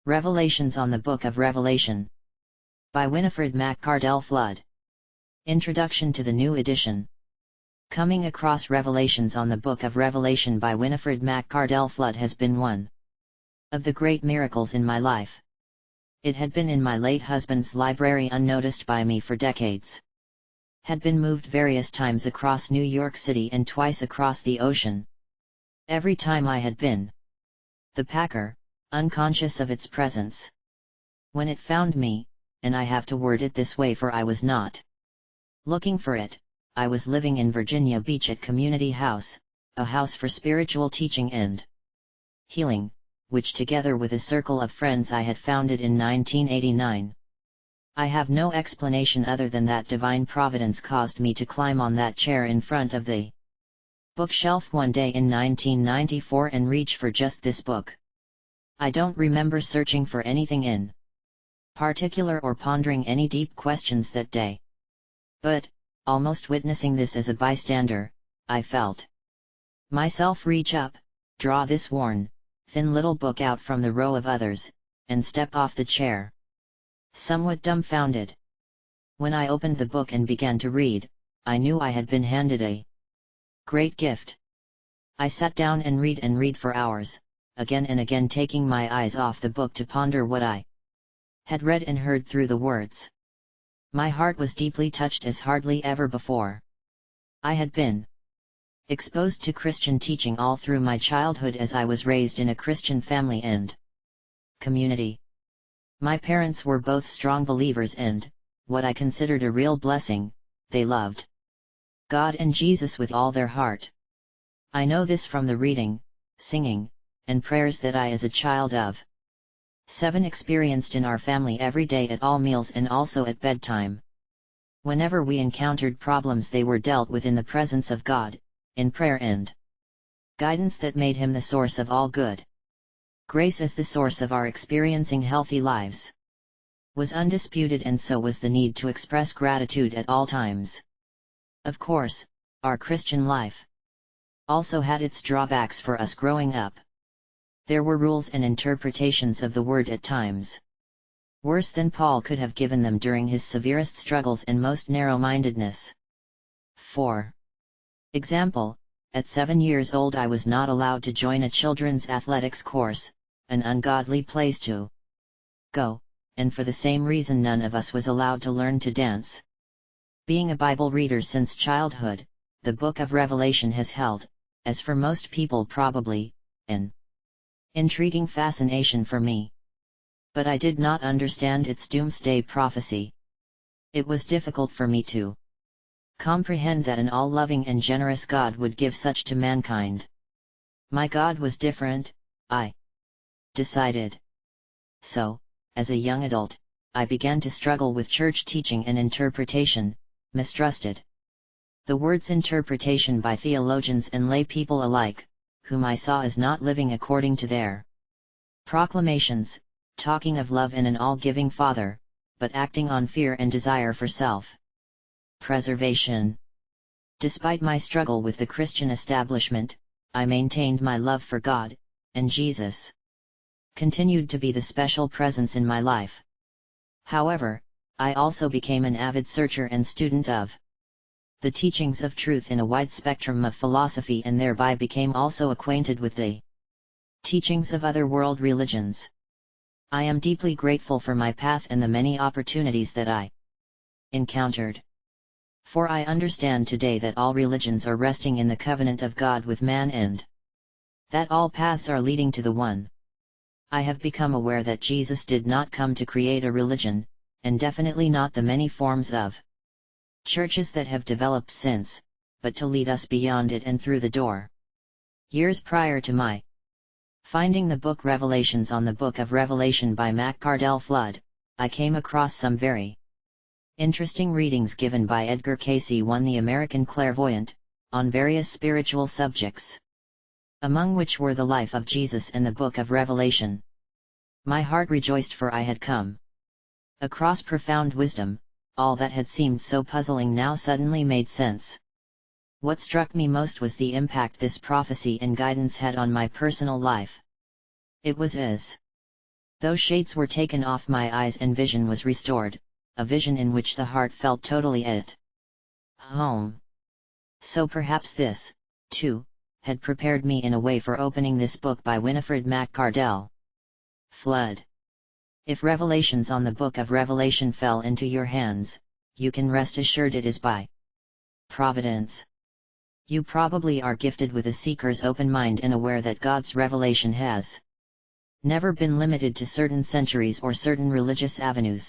Revelations on the Book of Revelation. By Winifred Maccardell Flood. Introduction to the new edition. Coming across Revelations on the Book of Revelation by Winifred Maccardell Flood has been one of the great miracles in my life. It had been in my late husband's library unnoticed by me for decades. Had been moved various times across New York City and twice across the ocean. Every time I had been the packer, unconscious of its presence. When it found me, and I have to word it this way for I was not looking for it, I was living in Virginia Beach at Community House, a house for spiritual teaching and healing, which together with a circle of friends I had founded in 1989. I have no explanation other than that divine providence caused me to climb on that chair in front of the bookshelf one day in 1994 and reach for just this book. I don't remember searching for anything in particular or pondering any deep questions that day. But, almost witnessing this as a bystander, I felt myself reach up, draw this worn, thin little book out from the row of others, and step off the chair. Somewhat dumbfounded. When I opened the book and began to read, I knew I had been handed a great gift. I sat down and read for hours, again and again taking my eyes off the book to ponder what I had read and heard through the words. My heart was deeply touched as hardly ever before. I had been exposed to Christian teaching all through my childhood as I was raised in a Christian family and community. My parents were both strong believers and, what I considered a real blessing, they loved God and Jesus with all their heart. I know this from the reading, singing, and prayers that I as a child of 7 experienced in our family every day at all meals and also at bedtime. Whenever we encountered problems they were dealt with in the presence of God, in prayer and guidance that made Him the source of all good. Grace as the source of our experiencing healthy lives was undisputed, and so was the need to express gratitude at all times. Of course, our Christian life also had its drawbacks for us growing up. There were rules and interpretations of the word at times worse than Paul could have given them during his severest struggles and most narrow-mindedness. For example, at 7 years old I was not allowed to join a children's athletics course, an ungodly place to go, and for the same reason none of us was allowed to learn to dance. Being a Bible reader since childhood, the Book of Revelation has held, as for most people probably, an intriguing fascination for me. But I did not understand its doomsday prophecy. It was difficult for me to comprehend that an all-loving and generous God would give such to mankind. My God was different, I decided. So, as a young adult, I began to struggle with church teaching and interpretation, mistrusted the word's interpretation by theologians and lay people alike, whom I saw as not living according to their proclamations, talking of love and an all-giving Father, but acting on fear and desire for self-preservation. Despite my struggle with the Christian establishment, I maintained my love for God, and Jesus continued to be the special presence in my life. However, I also became an avid searcher and student of the teachings of truth in a wide spectrum of philosophy, and thereby became also acquainted with the teachings of other world religions. I am deeply grateful for my path and the many opportunities that I encountered. For I understand today that all religions are resting in the covenant of God with man and that all paths are leading to the one. I have become aware that Jesus did not come to create a religion, and definitely not the many forms of churches that have developed since, but to lead us beyond it and through the door. Years prior to my finding the book Revelations on the Book of Revelation by Maccardell Flood, I came across some very interesting readings given by Edgar Cayce, the American clairvoyant, on various spiritual subjects, among which were the life of Jesus and the Book of Revelation. My heart rejoiced, for I had come across profound wisdom. All that had seemed so puzzling now suddenly made sense. What struck me most was the impact this prophecy and guidance had on my personal life. It was as Those shades were taken off my eyes and vision was restored, a vision in which the heart felt totally at home. So perhaps this, too, had prepared me in a way for opening this book by Winifred Maccardell. Flood. If revelations on the Book of Revelation fell into your hands, you can rest assured it is by providence. You probably are gifted with a seeker's open mind and aware that God's revelation has never been limited to certain centuries or certain religious avenues.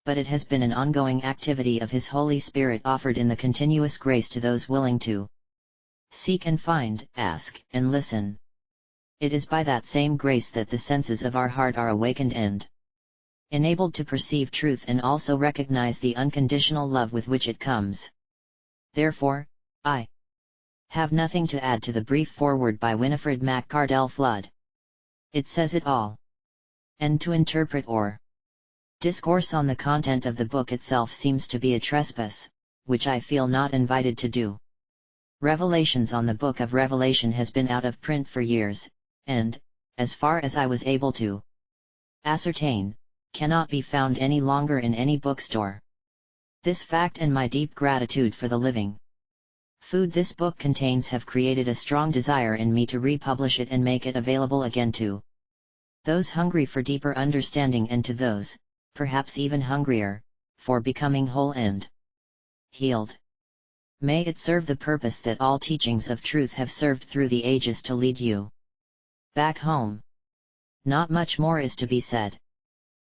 But it has been an ongoing activity of His Holy Spirit offered in the continuous grace to those willing to seek and find, ask and listen. It is by that same grace that the senses of our heart are awakened and enabled to perceive truth and also recognize the unconditional love with which it comes. Therefore, I have nothing to add to the brief foreword by Winifred Maccardell Flood. It says it all. And to interpret or discourse on the content of the book itself seems to be a trespass, which I feel not invited to do. Revelations on the Book of Revelation has been out of print for years, and, as far as I was able to ascertain, cannot be found any longer in any bookstore. This fact and my deep gratitude for the living food this book contains have created a strong desire in me to republish it and make it available again to those hungry for deeper understanding and to those, perhaps even hungrier, for becoming whole and healed. May it serve the purpose that all teachings of truth have served through the ages to lead you back home. Not much more is to be said.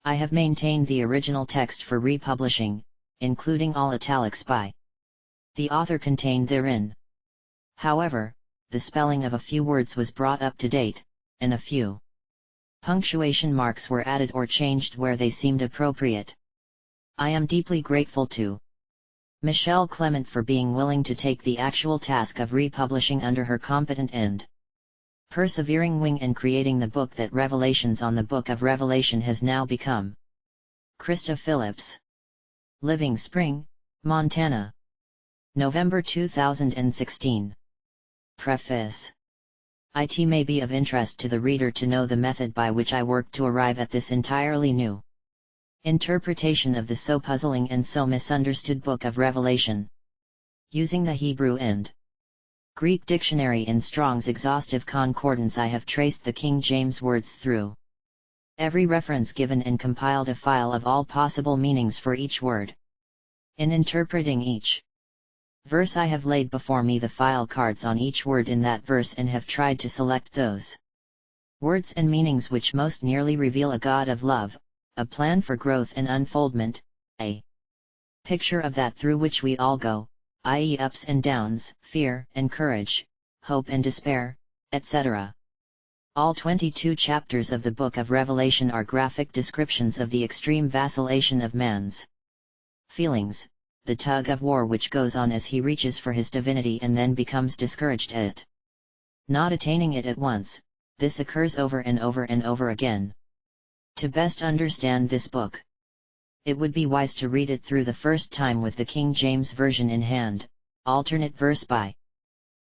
I have maintained the original text for republishing, including all italics by the author contained therein. However, the spelling of a few words was brought up to date, and a few punctuation marks were added or changed where they seemed appropriate. I am deeply grateful to Michelle Clement for being willing to take the actual task of republishing under her competent and persevering wing and creating the book that Revelations on the Book of Revelation has now become. Krista Phillips. Living Spring, Montana. November 2016. Preface. It may be of interest to the reader to know the method by which I worked to arrive at this entirely new interpretation of the so puzzling and so misunderstood Book of Revelation. Using the Hebrew and Greek dictionary in Strong's exhaustive concordance, I have traced the King James words through every reference given and compiled a file of all possible meanings for each word. In interpreting each verse, I have laid before me the file cards on each word in that verse and have tried to select those words and meanings which most nearly reveal a God of love, a plan for growth and unfoldment, a picture of that through which we all go, i.e. ups and downs, fear and courage, hope and despair, etc. All 22 chapters of the Book of Revelation are graphic descriptions of the extreme vacillation of man's feelings, the tug of war which goes on as he reaches for his divinity and then becomes discouraged at not attaining it at once. This occurs over and over and over again. To best understand this book, it would be wise to read it through the first time with the King James Version in hand, alternate verse by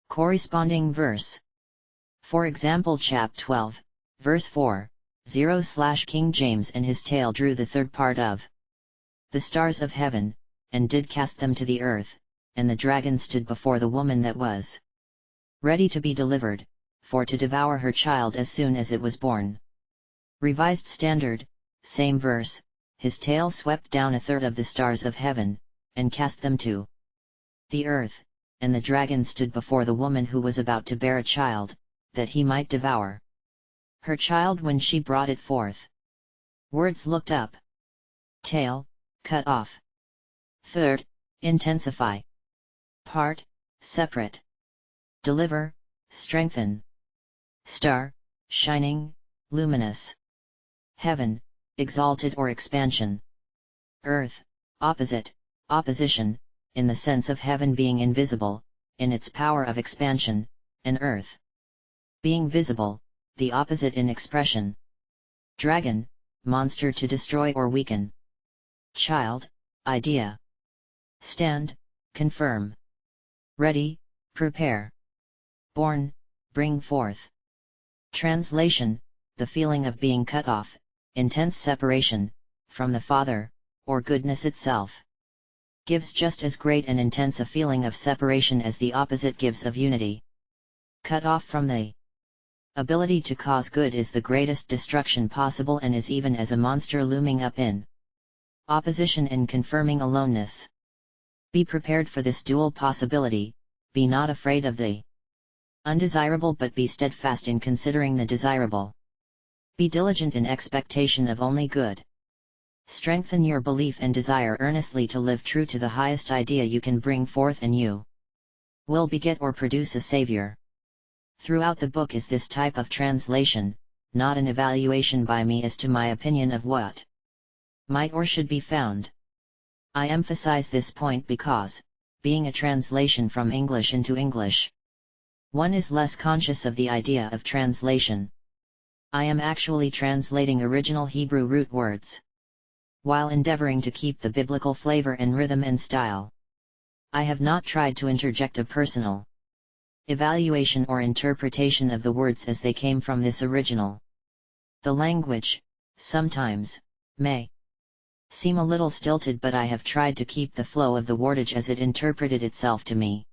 corresponding verse. For example, chap 12, verse 4, 0/King James, and his tail drew the third part of the stars of heaven, and did cast them to the earth, and the dragon stood before the woman that was ready to be delivered, for to devour her child as soon as it was born. Revised Standard, same verse, his tail swept down a third of the stars of heaven, and cast them to the earth, and the dragon stood before the woman who was about to bear a child, that he might devour her child when she brought it forth. Words looked up. Tail, cut off. Third, intensify. Part, separate. Deliver, strengthen. Star, shining, luminous. Heaven, exalted or expansion. Earth, opposite, opposition, in the sense of heaven being invisible, in its power of expansion, and earth being visible, the opposite in expression. Dragon, monster to destroy or weaken. Child, idea. Stand, confirm. Ready, prepare. Born, bring forth. Translation, the feeling of being cut off, intense separation, from the Father, or goodness itself. Gives just as great and intense a feeling of separation as the opposite gives of unity. Cut off from the ability to cause good is the greatest destruction possible, and is even as a monster looming up in opposition and confirming aloneness. Be prepared for this dual possibility, be not afraid of the undesirable, but be steadfast in considering the desirable. Be diligent in expectation of only good. Strengthen your belief and desire earnestly to live true to the highest idea you can bring forth, and you will beget or produce a Savior. Throughout the book is this type of translation, not an evaluation by me as to my opinion of what might or should be found. I emphasize this point because, being a translation from English into English, one is less conscious of the idea of translation. I am actually translating original Hebrew root words, while endeavoring to keep the biblical flavor and rhythm and style. I have not tried to interject a personal evaluation or interpretation of the words as they came from this original. The language, sometimes, may seem a little stilted, but I have tried to keep the flow of the wordage as it interpreted itself to me.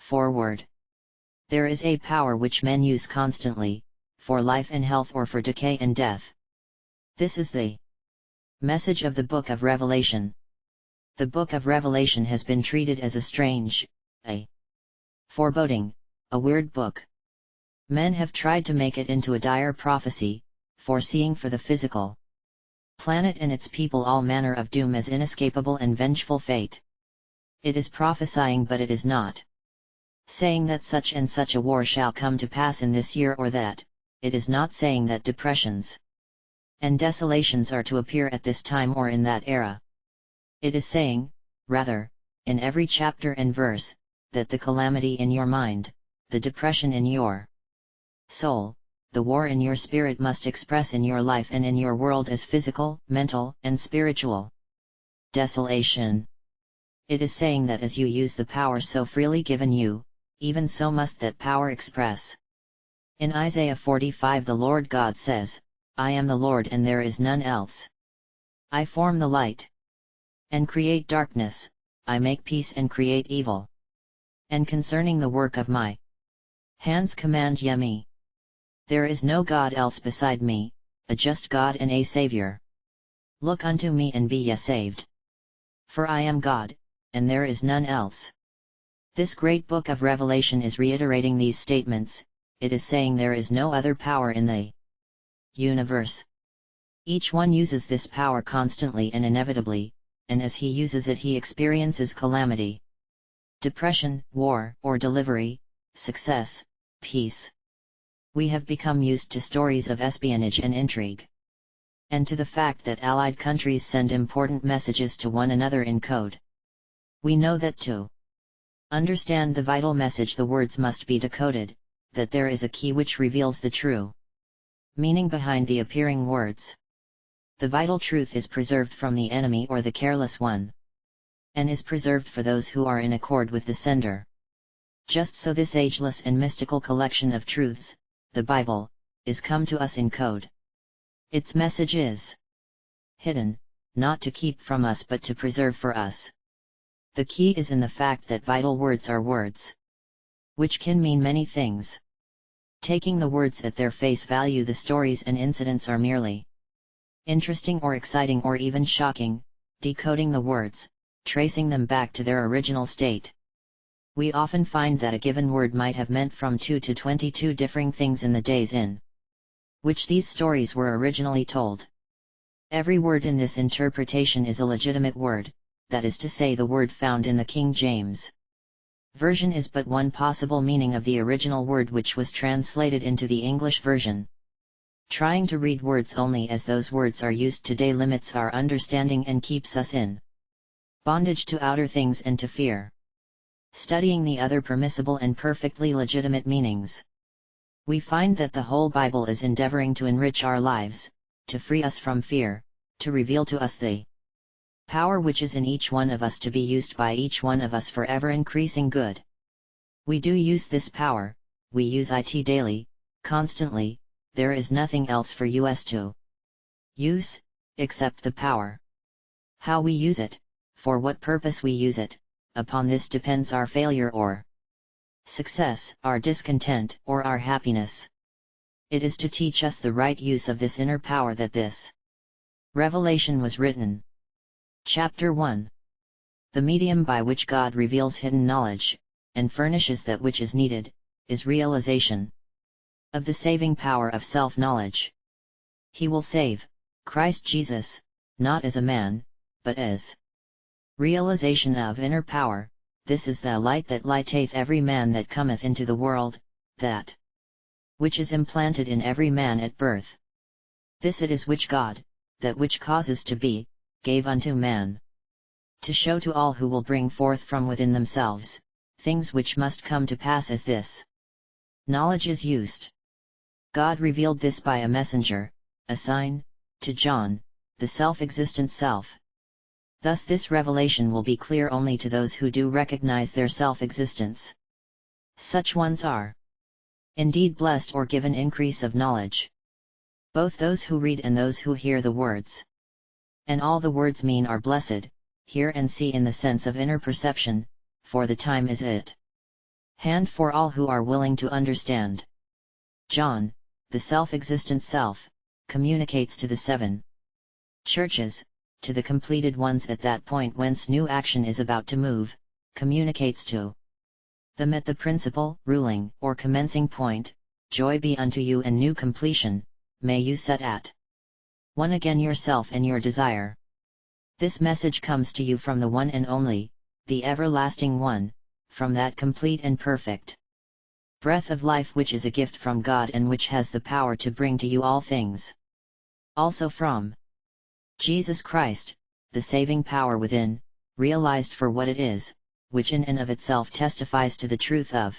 Forward. There is a power which men use constantly, for life and health or for decay and death. This is the message of the Book of Revelation. The Book of Revelation has been treated as a strange, a foreboding, a weird book. Men have tried to make it into a dire prophecy, foreseeing for the physical planet and its people all manner of doom as inescapable and vengeful fate. It is prophesying, but it is not saying that such and such a war shall come to pass in this year or that. It is not saying that depressions and desolations are to appear at this time or in that era. It is saying, rather, in every chapter and verse, that the calamity in your mind, the depression in your soul, the war in your spirit must express in your life and in your world as physical, mental, and spiritual desolation. It is saying that as you use the power so freely given you, even so must that power express. In Isaiah 45 the Lord God says, I am the Lord and there is none else. I form the light and create darkness, I make peace and create evil. And concerning the work of my hands command ye me. There is no God else beside me, a just God and a Saviour. Look unto me and be ye saved. For I am God, and there is none else. This great book of Revelation is reiterating these statements. It is saying there is no other power in the universe. Each one uses this power constantly and inevitably, and as he uses it he experiences calamity, depression, war, or delivery, success, peace. We have become used to stories of espionage and intrigue, and to the fact that allied countries send important messages to one another in code. We know that to understand the vital message the words must be decoded, that there is a key which reveals the true meaning behind the appearing words. The vital truth is preserved from the enemy or the careless one, and is preserved for those who are in accord with the sender. Just so this ageless and mystical collection of truths, the Bible, is come to us in code. Its message is hidden, not to keep from us but to preserve for us. The key is in the fact that vital words are words which can mean many things. Taking the words at their face value, the stories and incidents are merely interesting or exciting or even shocking. Decoding the words, tracing them back to their original state, we often find that a given word might have meant from 2 to 22 differing things in the days in which these stories were originally told. Every word in this interpretation is a legitimate word, that is to say the word found in the King James Version is but one possible meaning of the original word which was translated into the English version. Trying to read words only as those words are used today limits our understanding and keeps us in bondage to outer things and to fear. Studying the other permissible and perfectly legitimate meanings, we find that the whole Bible is endeavoring to enrich our lives, to free us from fear, to reveal to us the power which is in each one of us to be used by each one of us for ever increasing good. We do use this power, we use it daily, constantly, there is nothing else for us to Use, accept the power. How we use it, for what purpose we use it, upon this depends our failure or success, our discontent or our happiness. It is to teach us the right use of this inner power that this revelation was written. Chapter 1. The medium by which God reveals hidden knowledge, and furnishes that which is needed, is realization of the saving power of self-knowledge. He will save, Christ Jesus, not as a man, but as realization of inner power. This is the light that lighteth every man that cometh into the world, that which is implanted in every man at birth. This it is which God, that which causes to be, gave unto man, to show to all who will bring forth from within themselves, things which must come to pass as this knowledge is used. God revealed this by a messenger, a sign, to John, the self-existent self. Thus this revelation will be clear only to those who do recognize their self-existence. Such ones are indeed blessed or given increase of knowledge. Both those who read and those who hear the words. And all the words mean are blessed, hear and see in the sense of inner perception, for the time is at hand for all who are willing to understand. John, the self-existent self, communicates to the 7 churches, to the completed ones at that point whence new action is about to move, communicates to them at the principal, ruling, or commencing point. Joy be unto you and new completion, may you set at one again yourself and your desire. This message comes to you from the one and only, the everlasting one, from that complete and perfect breath of life which is a gift from God and which has the power to bring to you all things. Also from Jesus Christ, the saving power within, realized for what it is, which in and of itself testifies to the truth of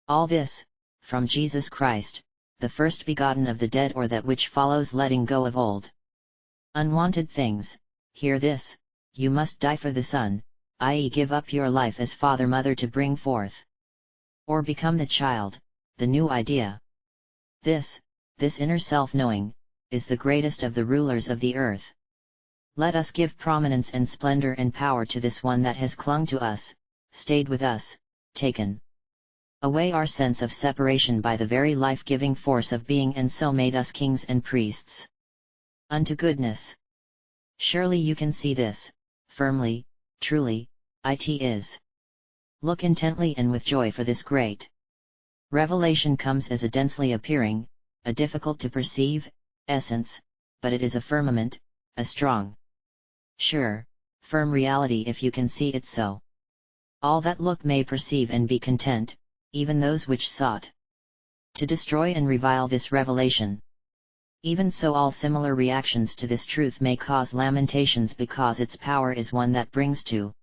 all this, from Jesus Christ, the first begotten of the dead, or that which follows letting go of old unwanted things. Hear this, you must die for the Son, i.e. give up your life as father-mother to bring forth, or become the child, the new idea. This inner self-knowing, is the greatest of the rulers of the earth. Let us give prominence and splendor and power to this one that has clung to us, stayed with us, taken away our sense of separation by the very life-giving force of being, and so made us kings and priests unto goodness. Surely you can see this, firmly, truly, it is. Look intently and with joy, for this great revelation comes as a densely appearing, a difficult to perceive, essence, but it is a firmament, a strong, sure, firm reality if you can see it so. All that look may perceive and be content, even those which sought to destroy and revile this revelation. Even so all similar reactions to this truth may cause lamentations, because its power is one that brings to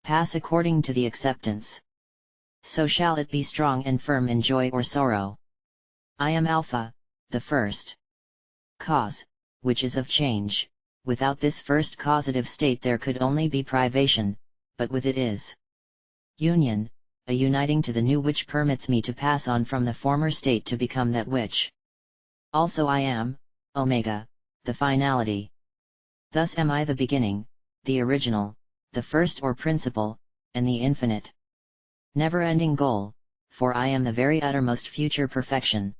pass according to the acceptance. So shall it be strong and firm in joy or sorrow. I am Alpha, the first cause, which is of change. Without this first causative state there could only be privation, but with it is union, a uniting to the new which permits me to pass on from the former state to become that which also I am, Omega, the finality. Thus am I the beginning, the original, the first or principle, and the infinite, never-ending goal, for I am the very uttermost future perfection.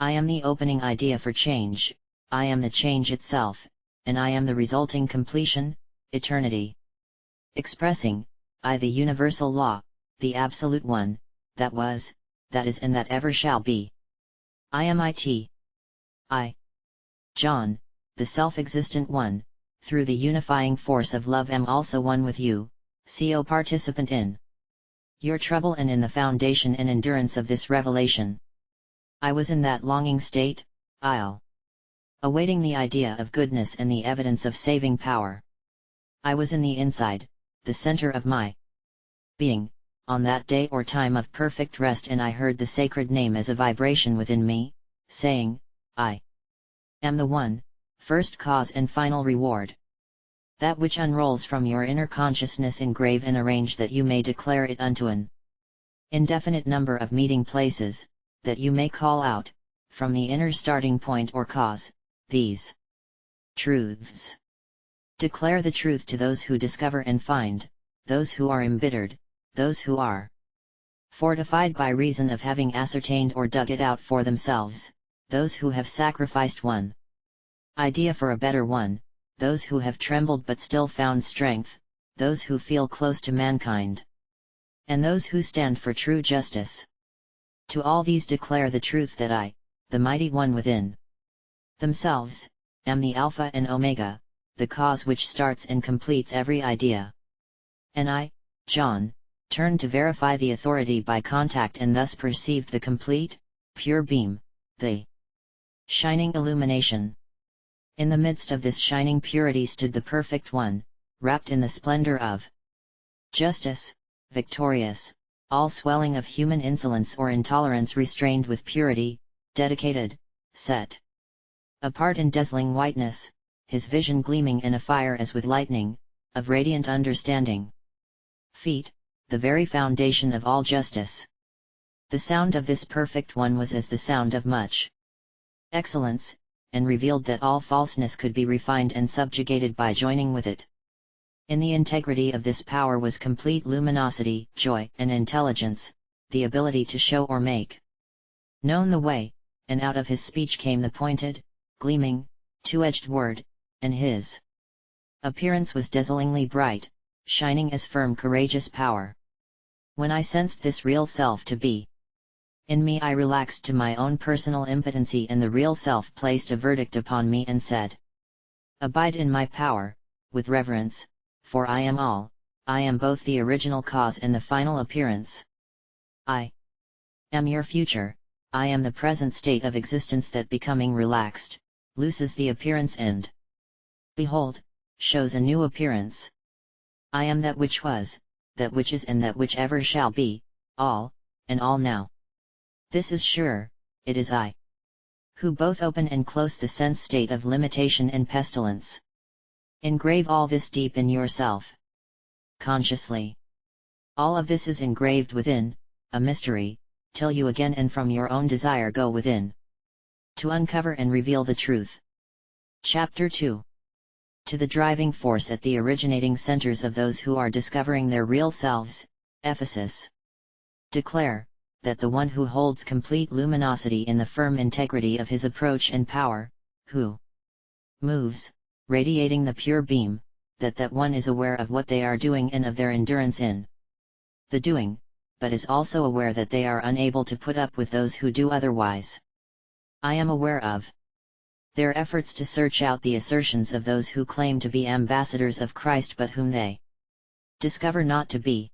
I am the opening idea for change, I am the change itself, and I am the resulting completion, eternity. Expressing, I the universal law, the absolute one, that was, that is and that ever shall be. I am it. I, John, the self-existent one, through the unifying force of love am also one with you, co participant in your trouble and in the foundation and endurance of this revelation. I was in that longing state, awaiting the idea of goodness and the evidence of saving power. I was in the inside, the center of my being, on that day or time of perfect rest, and I heard the sacred name as a vibration within me, saying, I am the one, first cause and final reward. That which unrolls from your inner consciousness, engrave and arrange that you may declare it unto an indefinite number of meeting places, that you may call out, from the inner starting point or cause, these truths. Declare the truth to those who discover and find, those who are embittered, those who are fortified by reason of having ascertained or dug it out for themselves, those who have sacrificed one idea for a better one, those who have trembled but still found strength, those who feel close to mankind, and those who stand for true justice. To all these declare the truth that I, the mighty one within themselves, am the Alpha and Omega, the cause which starts and completes every idea. And I, John, turned to verify the authority by contact and thus perceived the complete, pure beam, the shining illumination. In the midst of this shining purity stood the Perfect One, wrapped in the splendor of justice, victorious, all swelling of human insolence or intolerance restrained with purity, dedicated, set apart in dazzling whiteness, his vision gleaming in a fire as with lightning, of radiant understanding. Feet, the very foundation of all justice. The sound of this Perfect One was as the sound of much excellence, and revealed that all falseness could be refined and subjugated by joining with it. In the integrity of this power was complete luminosity, joy, and intelligence, the ability to show or make known the way, and out of his speech came the pointed, gleaming, two-edged word, and his appearance was dazzlingly bright, shining as firm courageous power. When I sensed this real self to be in me, I relaxed to my own personal impotency, and the real self placed a verdict upon me and said, "Abide in my power, with reverence, for I am all, I am both the original cause and the final appearance. I am your future, I am the present state of existence that becoming relaxed, loses the appearance and, behold, shows a new appearance. I am that which was, that which is and that which ever shall be, all, and all now. This is sure, it is I, who both open and close the sense state of limitation and pestilence. Engrave all this deep in yourself, consciously. All of this is engraved within, a mystery, till you again and from your own desire go within, to uncover and reveal the truth." Chapter 2. To the driving force at the originating centers of those who are discovering their real selves, Ephesus. Declare that the one who holds complete luminosity in the firm integrity of his approach and power, who moves, radiating the pure beam, that one is aware of what they are doing and of their endurance in the doing, but is also aware that they are unable to put up with those who do otherwise. I am aware of their efforts to search out the assertions of those who claim to be ambassadors of Christ but whom they discover not to be.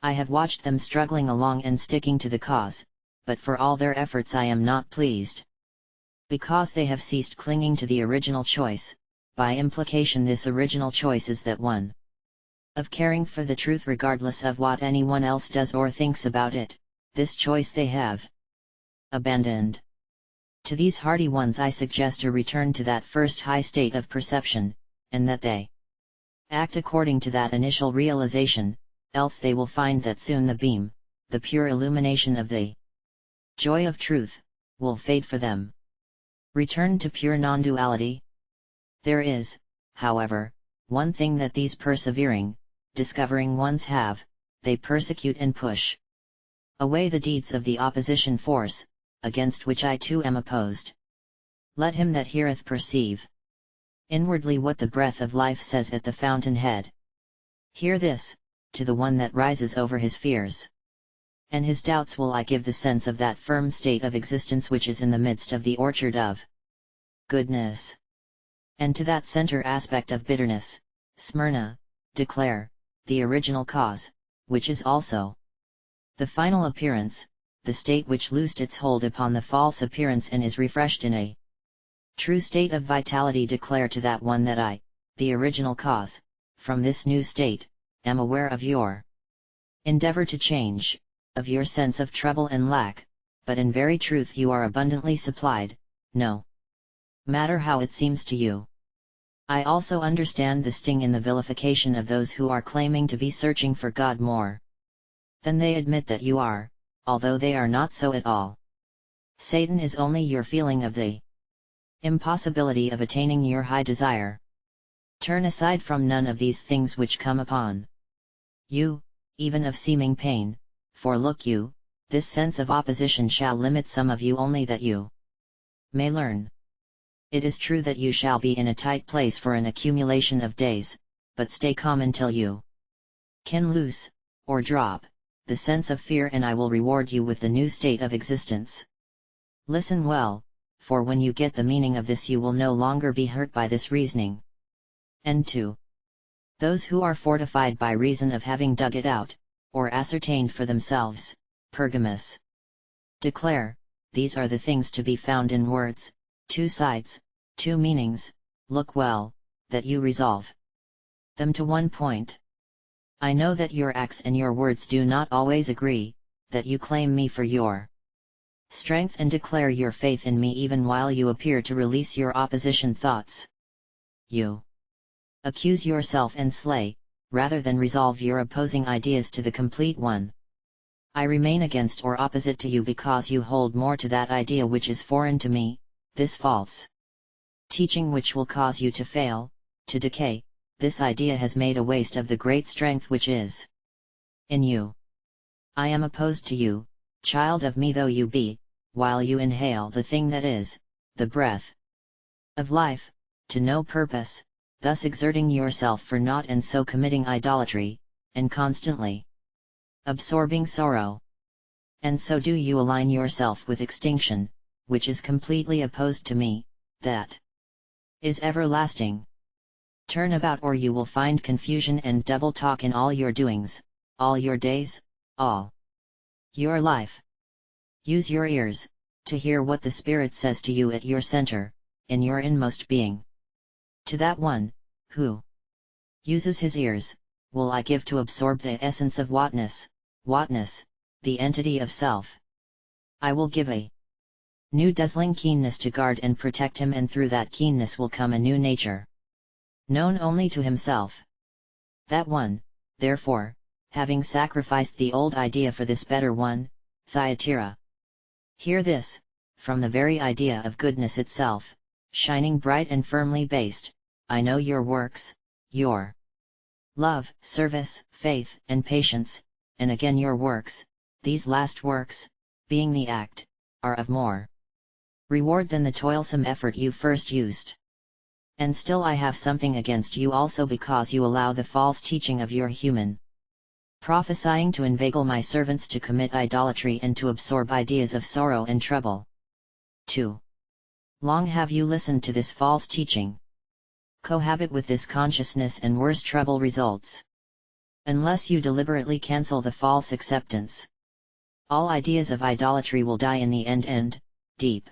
I have watched them struggling along and sticking to the cause, but for all their efforts I am not pleased. Because they have ceased clinging to the original choice, by implication this original choice is that one of caring for the truth regardless of what anyone else does or thinks about it, this choice they have abandoned. To these hardy ones I suggest a return to that first high state of perception, and that they act according to that initial realization, else they will find that soon the beam, the pure illumination of the joy of truth, will fade for them. Return to pure non-duality. There is, however, one thing that these persevering, discovering ones have: they persecute and push away the deeds of the opposition force, against which I too am opposed. Let him that heareth perceive inwardly what the breath of life says at the fountain head. Hear this, to the one that rises over his fears and his doubts will I give the sense of that firm state of existence which is in the midst of the orchard of goodness. And to that center aspect of bitterness, Smyrna, declare the original cause, which is also the final appearance, the state which loosed its hold upon the false appearance and is refreshed in a true state of vitality. Declare to that one that I, the original cause, from this new state, am aware of your endeavor to change, of your sense of trouble and lack, but in very truth you are abundantly supplied, no matter how it seems to you. I also understand the sting in the vilification of those who are claiming to be searching for God more than they admit that you are, although they are not so at all. Satan is only your feeling of the impossibility of attaining your high desire. Turn aside from none of these things which come upon you, even of seeming pain, for look you, this sense of opposition shall limit some of you only that you may learn. It is true that you shall be in a tight place for an accumulation of days, but stay calm until you can loose, or drop, the sense of fear, and I will reward you with the new state of existence. Listen well, for when you get the meaning of this you will no longer be hurt by this reasoning. And 2. Those who are fortified by reason of having dug it out, or ascertained for themselves, Pergamus declare, these are the things to be found in words, 2 sides, 2 meanings, look well, that you resolve them to one point. I know that your acts and your words do not always agree, that you claim me for your strength and declare your faith in me even while you appear to release your opposition thoughts. You accuse yourself and slay, rather than resolve your opposing ideas to the complete one. I remain against or opposite to you because you hold more to that idea which is foreign to me, this false teaching which will cause you to fail, to decay. This idea has made a waste of the great strength which is in you. I am opposed to you, child of me though you be, while you inhale the thing that is, the breath of life, to no purpose, thus exerting yourself for naught and so committing idolatry, and constantly absorbing sorrow. And so do you align yourself with extinction, which is completely opposed to me, that is everlasting. Turn about or you will find confusion and double talk in all your doings, all your days, all your life. Use your ears, to hear what the Spirit says to you at your center, in your inmost being. To that one, who uses his ears, will I give to absorb the essence of whatness, the entity of self. I will give a new dazzling keenness to guard and protect him, and through that keenness will come a new nature, known only to himself. That one, therefore, having sacrificed the old idea for this better one, Thyatira. Hear this, from the very idea of goodness itself, shining bright and firmly based, I know your works, your love, service, faith, and patience, and again your works, these last works, being the act, are of more reward than the toilsome effort you first used. And still I have something against you also, because you allow the false teaching of your human prophesying to inveigle my servants to commit idolatry and to absorb ideas of sorrow and trouble. 2. Long have you listened to this false teaching. Cohabit with this consciousness and worse trouble results. Unless you deliberately cancel the false acceptance, all ideas of idolatry will die in the end, and, deep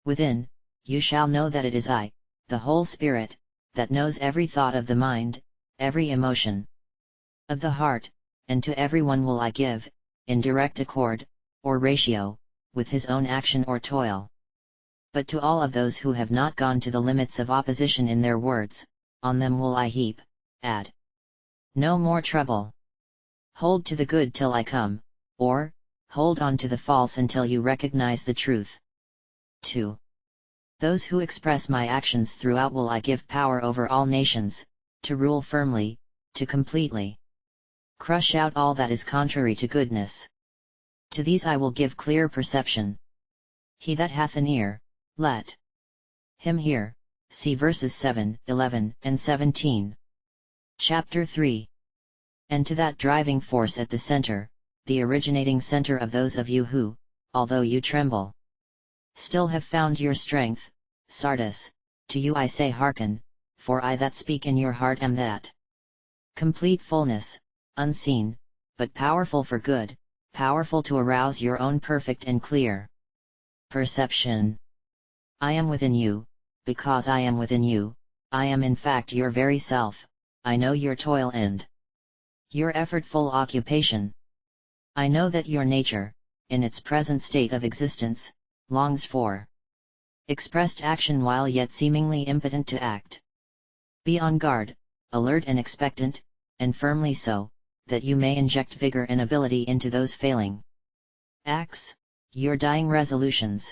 within, you shall know that it is I, the whole Spirit, that knows every thought of the mind, every emotion of the heart, and to everyone will I give, in direct accord, or ratio, with his own action or toil. But to all of those who have not gone to the limits of opposition in their words, on them will I heap, add no more trouble. Hold to the good till I come, or, hold on to the false until you recognize the truth. 2. Those who express my actions throughout will I give power over all nations, to rule firmly, to completely crush out all that is contrary to goodness. To these I will give clear perception. He that hath an ear, let him hear. See verses 7, 11, and 17. Chapter 3. And to that driving force at the center, the originating center of those of you who, although you tremble, still have found your strength, Sardis, to you I say hearken, for I that speak in your heart am that complete fullness, unseen, but powerful for good, powerful to arouse your own perfect and clear perception. I am within you, because I am within you, I am in fact your very self, I know your toil and your effortful occupation. I know that your nature, in its present state of existence, longs for expressed action while yet seemingly impotent to act. Be on guard, alert and expectant, and firmly so, that you may inject vigor and ability into those failing acts, your dying resolutions.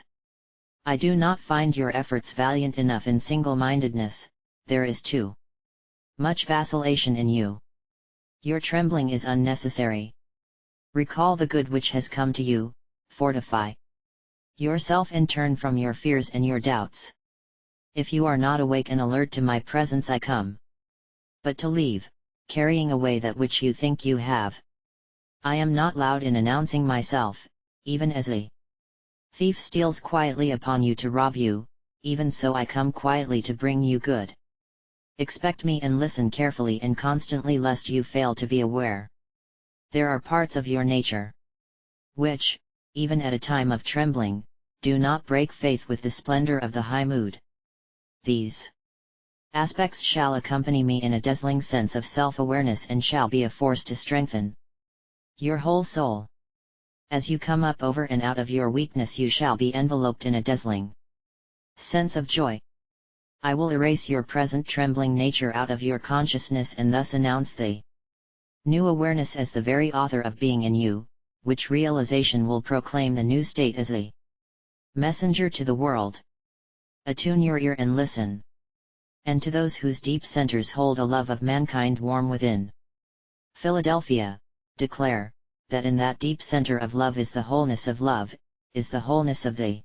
I do not find your efforts valiant enough in single-mindedness, there is too much vacillation in you. Your trembling is unnecessary. Recall the good which has come to you, fortify yourself and turn from your fears and your doubts. If you are not awake and alert to my presence I come, but to leave, carrying away that which you think you have. I am not loud in announcing myself, even as a thief steals quietly upon you to rob you, even so I come quietly to bring you good. Expect me and listen carefully and constantly lest you fail to be aware. There are parts of your nature which, even at a time of trembling, do not break faith with the splendor of the high mood. These aspects shall accompany me in a dazzling sense of self-awareness and shall be a force to strengthen your whole soul. As you come up over and out of your weakness you shall be enveloped in a dazzling sense of joy. I will erase your present trembling nature out of your consciousness and thus announce the new awareness as the very author of being in you, which realization will proclaim the new state as a messenger to the world. Attune your ear and listen. And to those whose deep centers hold a love of mankind warm within Philadelphia, declare, that in that deep center of love is the wholeness of love, is the wholeness of the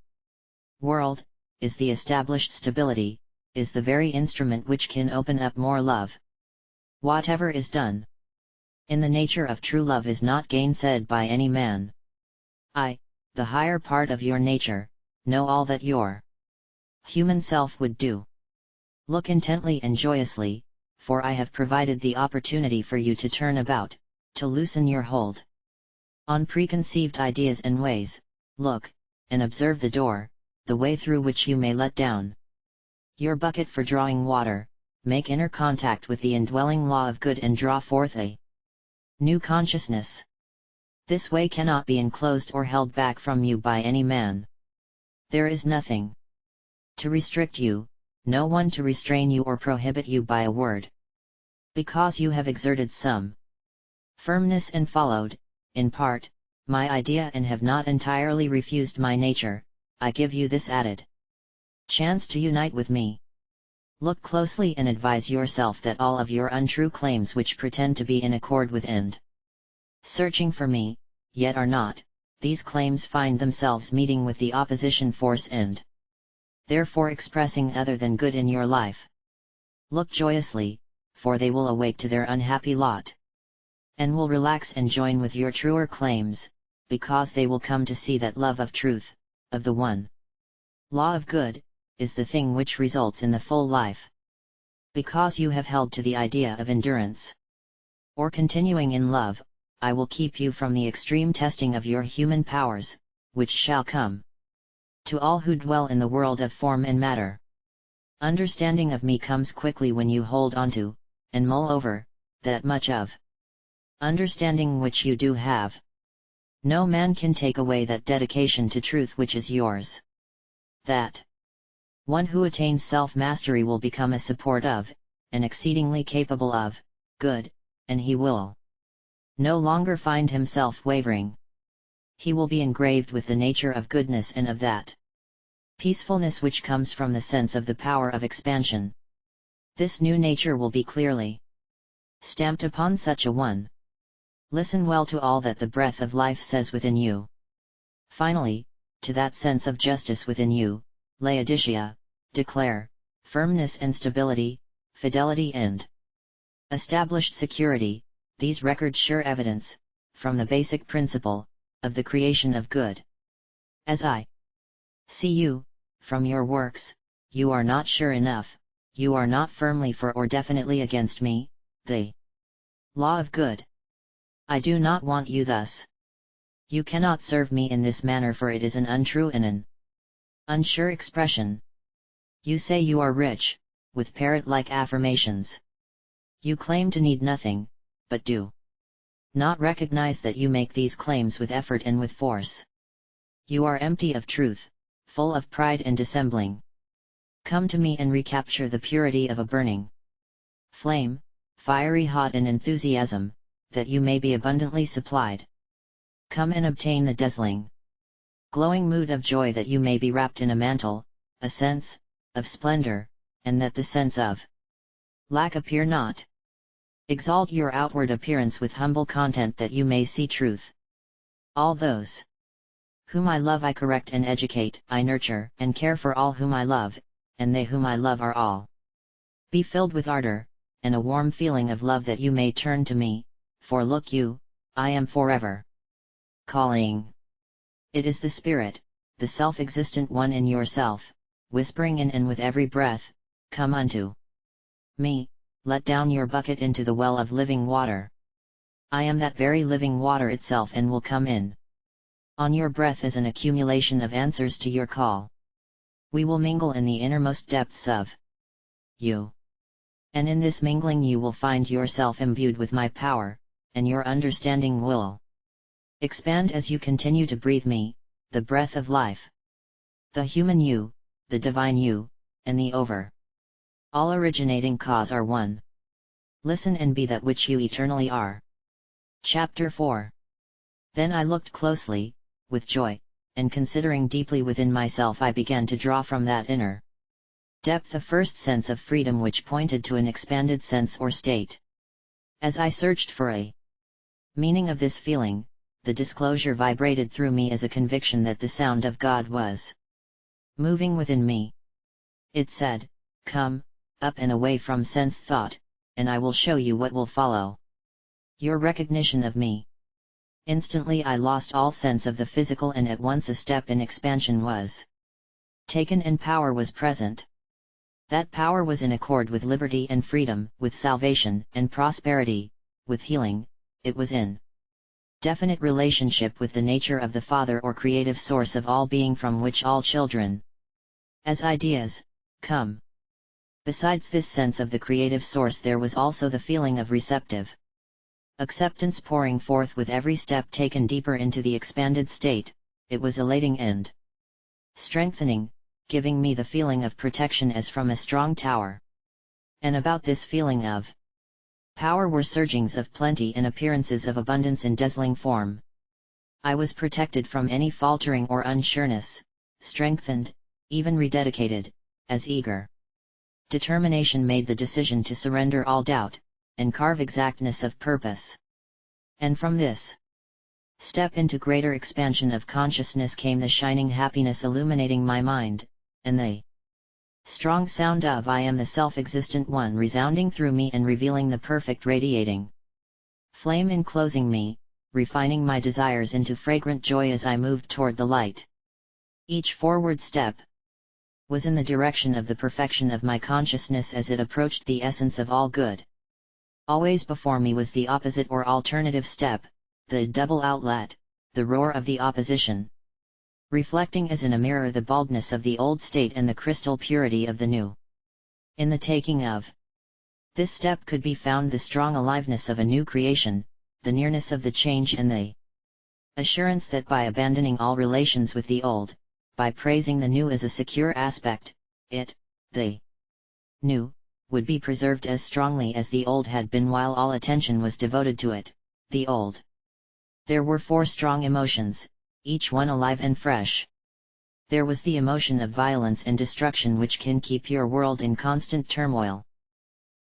world, is the established stability, is the very instrument which can open up more love. Whatever is done in the nature of true love is not gainsaid by any man. I, the higher part of your nature, know all that your human self would do. Look intently and joyously, for I have provided the opportunity for you to turn about, to loosen your hold on preconceived ideas and ways. Look, and observe the door, the way through which you may let down your bucket for drawing water, make inner contact with the indwelling law of good and draw forth a new consciousness. This way cannot be enclosed or held back from you by any man. There is nothing to restrict you, no one to restrain you or prohibit you by a word. Because you have exerted some firmness and followed, in part, my idea and have not entirely refused my nature, I give you this added chance to unite with me. Look closely and advise yourself that all of your untrue claims which pretend to be in accord with and searching for me, yet are not, these claims find themselves meeting with the opposition force and therefore expressing other than good in your life. Look joyously, for they will awake to their unhappy lot, and will relax and join with your truer claims, because they will come to see that love of truth, of the one law of good, is the thing which results in the full life. Because you have held to the idea of endurance, or continuing in love, I will keep you from the extreme testing of your human powers, which shall come to all who dwell in the world of form and matter. Understanding of me comes quickly when you hold on to, and mull over, that much of understanding which you do have. No man can take away that dedication to truth which is yours. That one who attains self-mastery will become a support of, and exceedingly capable of, good, and he will no longer find himself wavering. He will be engraved with the nature of goodness and of that peacefulness which comes from the sense of the power of expansion. This new nature will be clearly stamped upon such a one. Listen well to all that the breath of life says within you. Finally, to that sense of justice within you, Laodicea, declare, firmness and stability, fidelity and established security, these record sure evidence, from the basic principle, of the creation of good. As I see you, from your works, you are not sure enough, you are not firmly for or definitely against me, the law of good. I do not want you thus. You cannot serve me in this manner, for it is an untrue and an unsure expression. You say you are rich, with parrot-like affirmations. You claim to need nothing, but do not recognize that you make these claims with effort and with force. You are empty of truth, full of pride and dissembling. Come to me and recapture the purity of a burning flame, fiery hot in enthusiasm, that you may be abundantly supplied. Come and obtain the dazzling glowing mood of joy that you may be wrapped in a mantle, a sense of splendor, and that the sense of lack appear not. Exalt your outward appearance with humble content that you may see truth. All those whom I love I correct and educate, I nurture and care for all whom I love, and they whom I love are all. Be filled with ardor, and a warm feeling of love that you may turn to me, for look you, I am forever calling. It is the Spirit, the self-existent one in yourself, whispering in and with every breath, come unto me, let down your bucket into the well of living water. I am that very living water itself and will come in on your breath as an accumulation of answers to your call. We will mingle in the innermost depths of you. And in this mingling you will find yourself imbued with my power, and your understanding will expand as you continue to breathe me, the breath of life. The human you, the divine you, and the all originating cause are one. Listen and be that which you eternally are. Chapter 4. Then I looked closely, with joy, and considering deeply within myself I began to draw from that inner depth a first sense of freedom which pointed to an expanded sense or state. As I searched for a meaning of this feeling, the disclosure vibrated through me as a conviction that the sound of God was moving within me. It said, come, up and away from sense thought, and I will show you what will follow. Your recognition of me. Instantly I lost all sense of the physical and at once a step in expansion was taken and power was present. That power was in accord with liberty and freedom, with salvation and prosperity, with healing. It was in definite relationship with the nature of the Father or creative source of all being from which all children, as ideas, come. Besides this sense of the creative source there was also the feeling of receptive acceptance pouring forth with every step taken deeper into the expanded state. It was elating and strengthening, giving me the feeling of protection as from a strong tower. And about this feeling of power were surgings of plenty and appearances of abundance in dazzling form. I was protected from any faltering or unsureness, strengthened, even rededicated, as eager determination made the decision to surrender all doubt, and carve exactness of purpose. And from this step into greater expansion of consciousness came the shining happiness illuminating my mind, and the strong sound of I am the self-existent one resounding through me and revealing the perfect radiating flame enclosing me, refining my desires into fragrant joy as I moved toward the light. Each forward step was in the direction of the perfection of my consciousness as it approached the essence of all good. Always before me was the opposite or alternative step, the double outlet, the roar of the opposition, reflecting as in a mirror the baldness of the old state and the crystal purity of the new. In the taking of this step could be found the strong aliveness of a new creation, the nearness of the change and the assurance that by abandoning all relations with the old, by praising the new as a secure aspect, it, the new, would be preserved as strongly as the old had been while all attention was devoted to it, the old. There were 4 strong emotions, each one alive and fresh. There was the emotion of violence and destruction which can keep your world in constant turmoil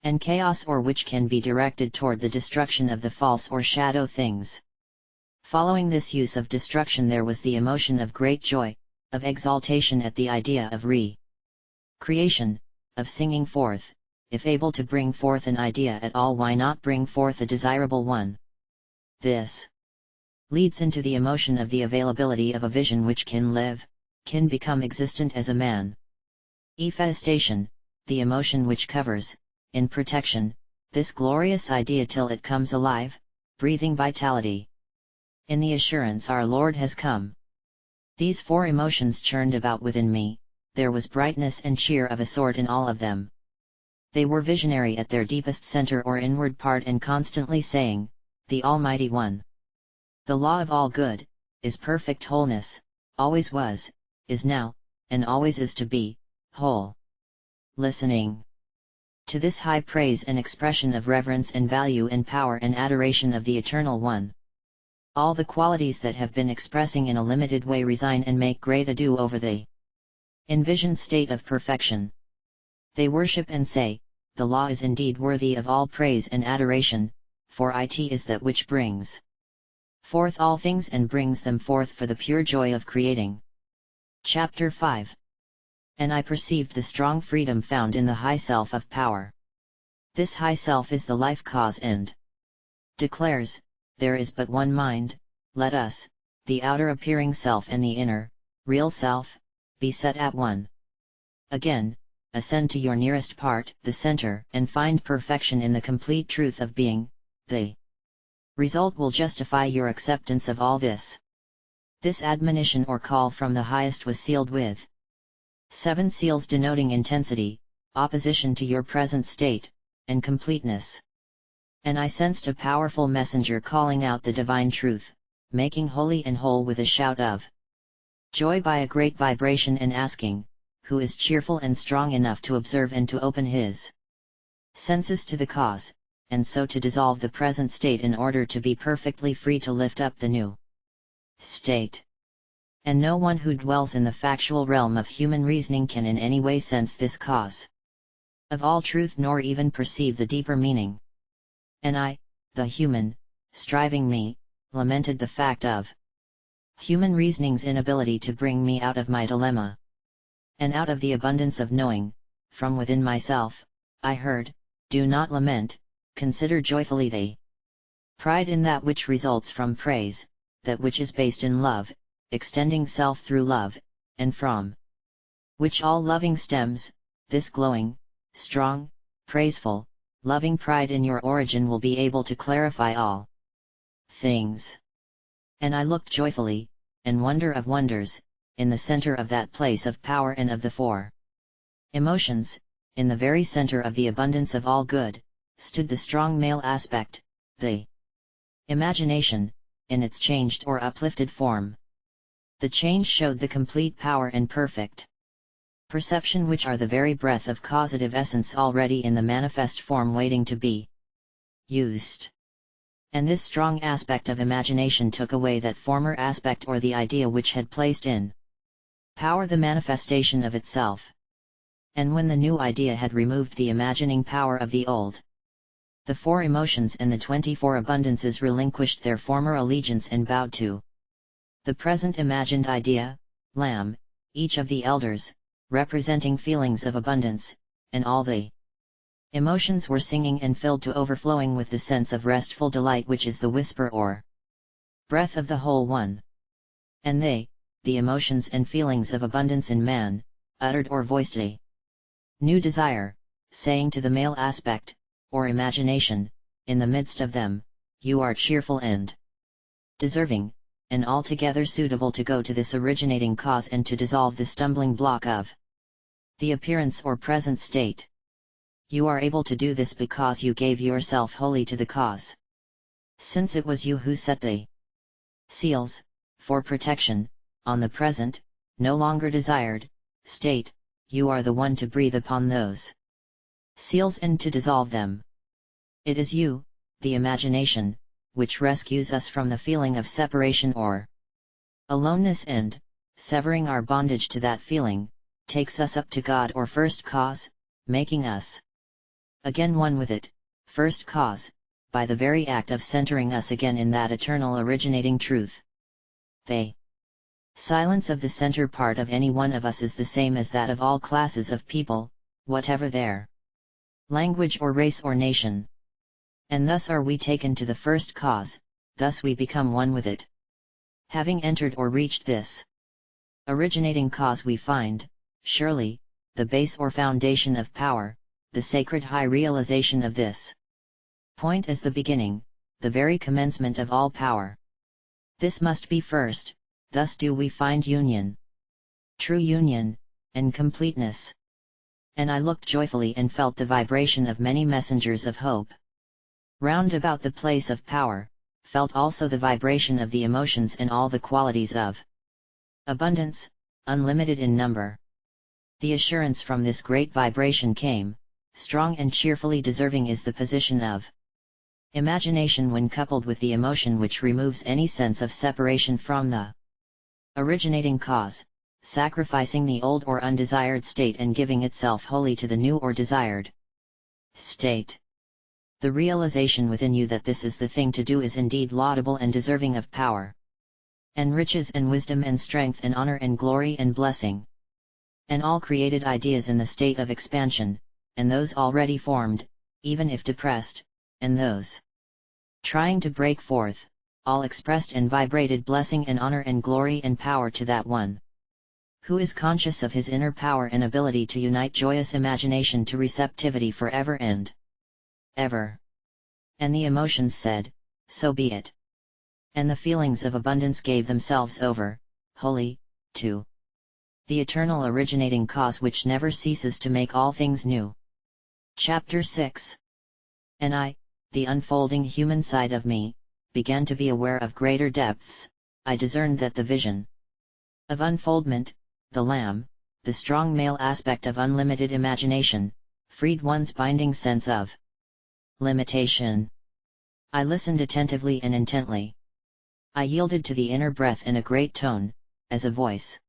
and chaos, or which can be directed toward the destruction of the false or shadow things. Following this use of destruction there was the emotion of great joy, of exaltation at the idea of creation, of singing forth. If able to bring forth an idea at all, why not bring forth a desirable one? This leads into the emotion of the availability of a vision which can live, can become existent as a man. Manifestation, the emotion which covers, in protection, this glorious idea till it comes alive, breathing vitality. In the assurance our Lord has come. These 4 emotions churned about within me, there was brightness and cheer of a sort in all of them. They were visionary at their deepest center or inward part and constantly saying, the Almighty One. The law of all good, is perfect wholeness, always was, is now, and always is to be, whole. Listening to this high praise and expression of reverence and value and power and adoration of the Eternal One, All the qualities that have been expressing in a limited way resign and make great ado over the envisioned state of perfection. They worship and say, the law is indeed worthy of all praise and adoration, for it is that which brings forth all things and brings them forth for the pure joy of creating. Chapter 5. And I perceived the strong freedom found in the high self of power. This high self is the life cause and declares, there is but one mind, let us, the outer appearing self and the inner, real self, be set at one. Again, ascend to your nearest part, the center, and find perfection in the complete truth of being. The result will justify your acceptance of all this. This admonition or call from the highest was sealed with 7 seals denoting intensity, opposition to your present state, and completeness. And I sensed a powerful messenger calling out the divine truth, making holy and whole with a shout of joy by a great vibration and asking, who is cheerful and strong enough to observe and to open his senses to the cause, and so to dissolve the present state in order to be perfectly free to lift up the new state. And no one who dwells in the factual realm of human reasoning can in any way sense this cause of all truth nor even perceive the deeper meaning. And I, the human, striving me, lamented the fact of human reasoning's inability to bring me out of my dilemma. And out of the abundance of knowing, from within myself, I heard, do not lament, consider joyfully the pride in that which results from praise, that which is based in love, extending self through love, and from which all loving stems. This glowing, strong, praiseful, loving pride in your origin will be able to clarify all things. And I looked joyfully, and wonder of wonders, in the center of that place of power and of the 4 emotions, in the very center of the abundance of all good, stood the strong male aspect, the imagination, in its changed or uplifted form. The change showed the complete power and perfect perception which are the very breath of causative essence already in the manifest form waiting to be used. And this strong aspect of imagination took away that former aspect or the idea which had placed in power the manifestation of itself. And when the new idea had removed the imagining power of the old, the 4 emotions and the 24 abundances relinquished their former allegiance and bowed to the present imagined idea, Lamb, each of the elders, representing feelings of abundance, and all the emotions were singing and filled to overflowing with the sense of restful delight which is the whisper or breath of the whole one. And they, the emotions and feelings of abundance in man, uttered or voiced a new desire, saying to the male aspect, or imagination, in the midst of them, you are cheerful and deserving, and altogether suitable to go to this originating cause and to dissolve the stumbling block of the appearance or present state. You are able to do this because you gave yourself wholly to the cause. Since it was you who set the seals, for protection, on the present, no longer desired, state, you are the one to breathe upon those seals and to dissolve them. It is you, the imagination, which rescues us from the feeling of separation or aloneness and, severing our bondage to that feeling, takes us up to God or first cause, making us again one with it, first cause, by the very act of centering us again in that eternal originating truth. The silence of the center part of any one of us is the same as that of all classes of people, whatever their language or race or nation. And thus are we taken to the first cause, thus we become one with it. Having entered or reached this originating cause we find, surely, the base or foundation of power, the sacred high realization of this point as the beginning, the very commencement of all power. This must be first, thus do we find union, true union, and completeness. And I looked joyfully and felt the vibration of many messengers of hope. Round about the place of power, felt also the vibration of the emotions and all the qualities of abundance, unlimited in number. The assurance from this great vibration came, strong and cheerfully deserving is the position of Imagination, when coupled with the emotion which removes any sense of separation from the originating cause, sacrificing the old or undesired state and giving itself wholly to the new or desired state. The realization within you that this is the thing to do is indeed laudable and deserving of power, and riches and wisdom and strength and honor and glory and blessing, and all created ideas in the state of expansion, and those already formed, even if depressed, and those trying to break forth, all expressed and vibrated blessing and honor and glory and power to that one who is conscious of his inner power and ability to unite joyous imagination to receptivity forever and ever. And the emotions said, so be it. And the feelings of abundance gave themselves over, wholly, to the eternal originating cause which never ceases to make all things new. Chapter 6. And I, the unfolding human side of me, began to be aware of greater depths. I discerned that the vision of unfoldment, the Lamb, the strong male aspect of unlimited imagination, freed one's binding sense of limitation. I listened attentively and intently. I yielded to the inner breath in a great tone, as a voice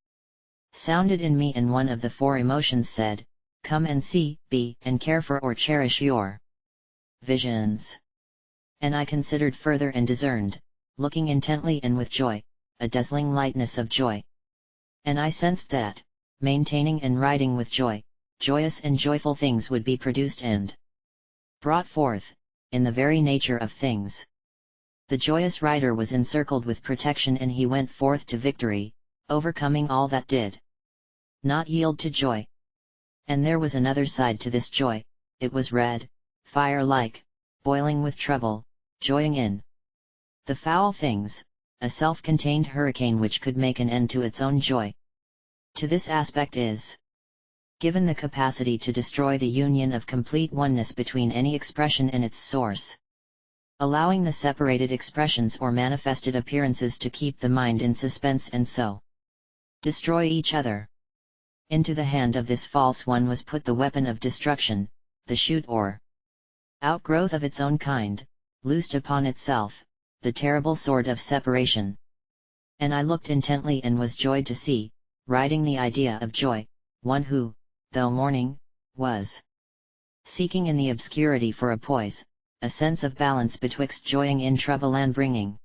sounded in me, and one of the four emotions said, come and see, be, and care for or cherish your visions. And I considered further and discerned, looking intently and with joy, a dazzling lightness of joy. And I sensed that, maintaining and riding with joy, joyous and joyful things would be produced and brought forth, in the very nature of things. The joyous rider was encircled with protection, and he went forth to victory, overcoming all that did not yield to joy. And there was another side to this joy, it was red, fire-like, boiling with trouble, joying in the foul things, a self-contained hurricane which could make an end to its own joy. To this aspect is given the capacity to destroy the union of complete oneness between any expression and its source, allowing the separated expressions or manifested appearances to keep the mind in suspense and so destroy each other. Into the hand of this false one was put the weapon of destruction, the shoot or outgrowth of its own kind, loosed upon itself, the terrible sword of separation. And I looked intently and was joyed to see, riding the idea of joy, one who, though mourning, was seeking in the obscurity for a poise, a sense of balance betwixt joying in trouble and bringing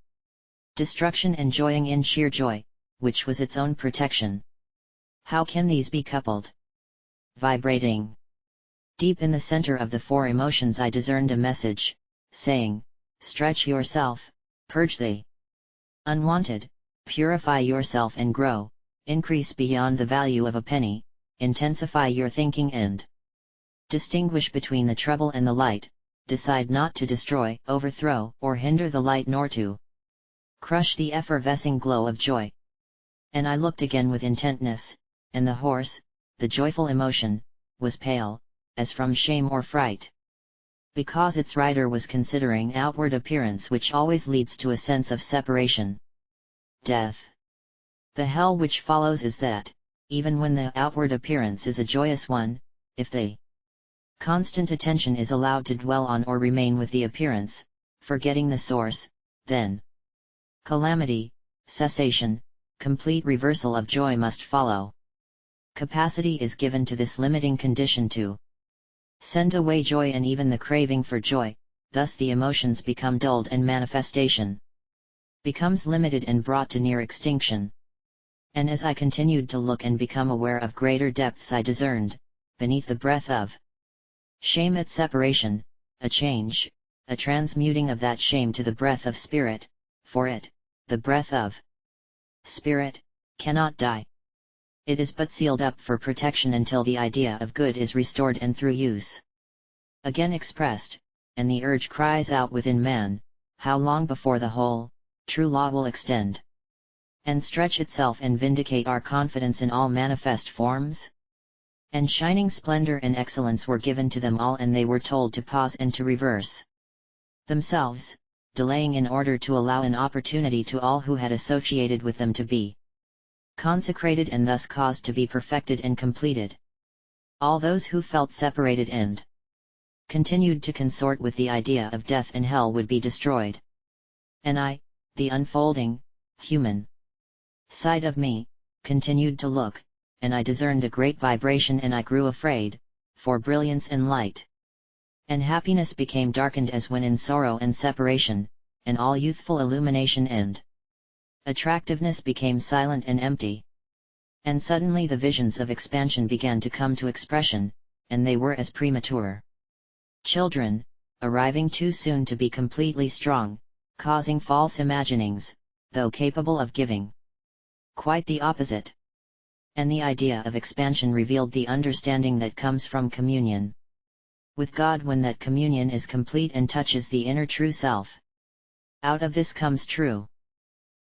destruction and joying in sheer joy, which was its own protection. How can these be coupled? Vibrating deep in the center of the four emotions, I discerned a message, saying, stretch yourself, purge the unwanted, purify yourself and grow, increase beyond the value of a penny, intensify your thinking and distinguish between the trouble and the light, decide not to destroy, overthrow, or hinder the light, nor to crush the effervescing glow of joy. And I looked again with intentness, and the horse, the joyful emotion, was pale, as from shame or fright, because its rider was considering outward appearance, which always leads to a sense of separation. Death. The hell which follows is that, even when the outward appearance is a joyous one, if the constant attention is allowed to dwell on or remain with the appearance, forgetting the source, then calamity, cessation, complete reversal of joy must follow. Capacity is given to this limiting condition to send away joy and even the craving for joy, thus the emotions become dulled and manifestation becomes limited and brought to near extinction. And as I continued to look and become aware of greater depths, I discerned, beneath the breath of shame at separation, a change, a transmuting of that shame to the breath of spirit, for it, the breath of spirit, cannot die. It is but sealed up for protection until the idea of good is restored and through use again expressed, and the urge cries out within man, how long before the whole, true law will extend and stretch itself and vindicate our confidence in all manifest forms? And shining splendor and excellence were given to them all, and they were told to pause and to reverse themselves, delaying in order to allow an opportunity to all who had associated with them to be consecrated and thus caused to be perfected and completed. All those who felt separated and continued to consort with the idea of death and hell would be destroyed. And I, the unfolding, human side of me, continued to look, and I discerned a great vibration and I grew afraid, for brilliance and light. And happiness became darkened as when in sorrow and separation, and all youthful illumination and attractiveness became silent and empty. And suddenly the visions of expansion began to come to expression, and they were as premature children, arriving too soon to be completely strong, causing false imaginings, though capable of giving quite the opposite. And the idea of expansion revealed the understanding that comes from communion with God when that communion is complete and touches the inner true self. Out of this comes true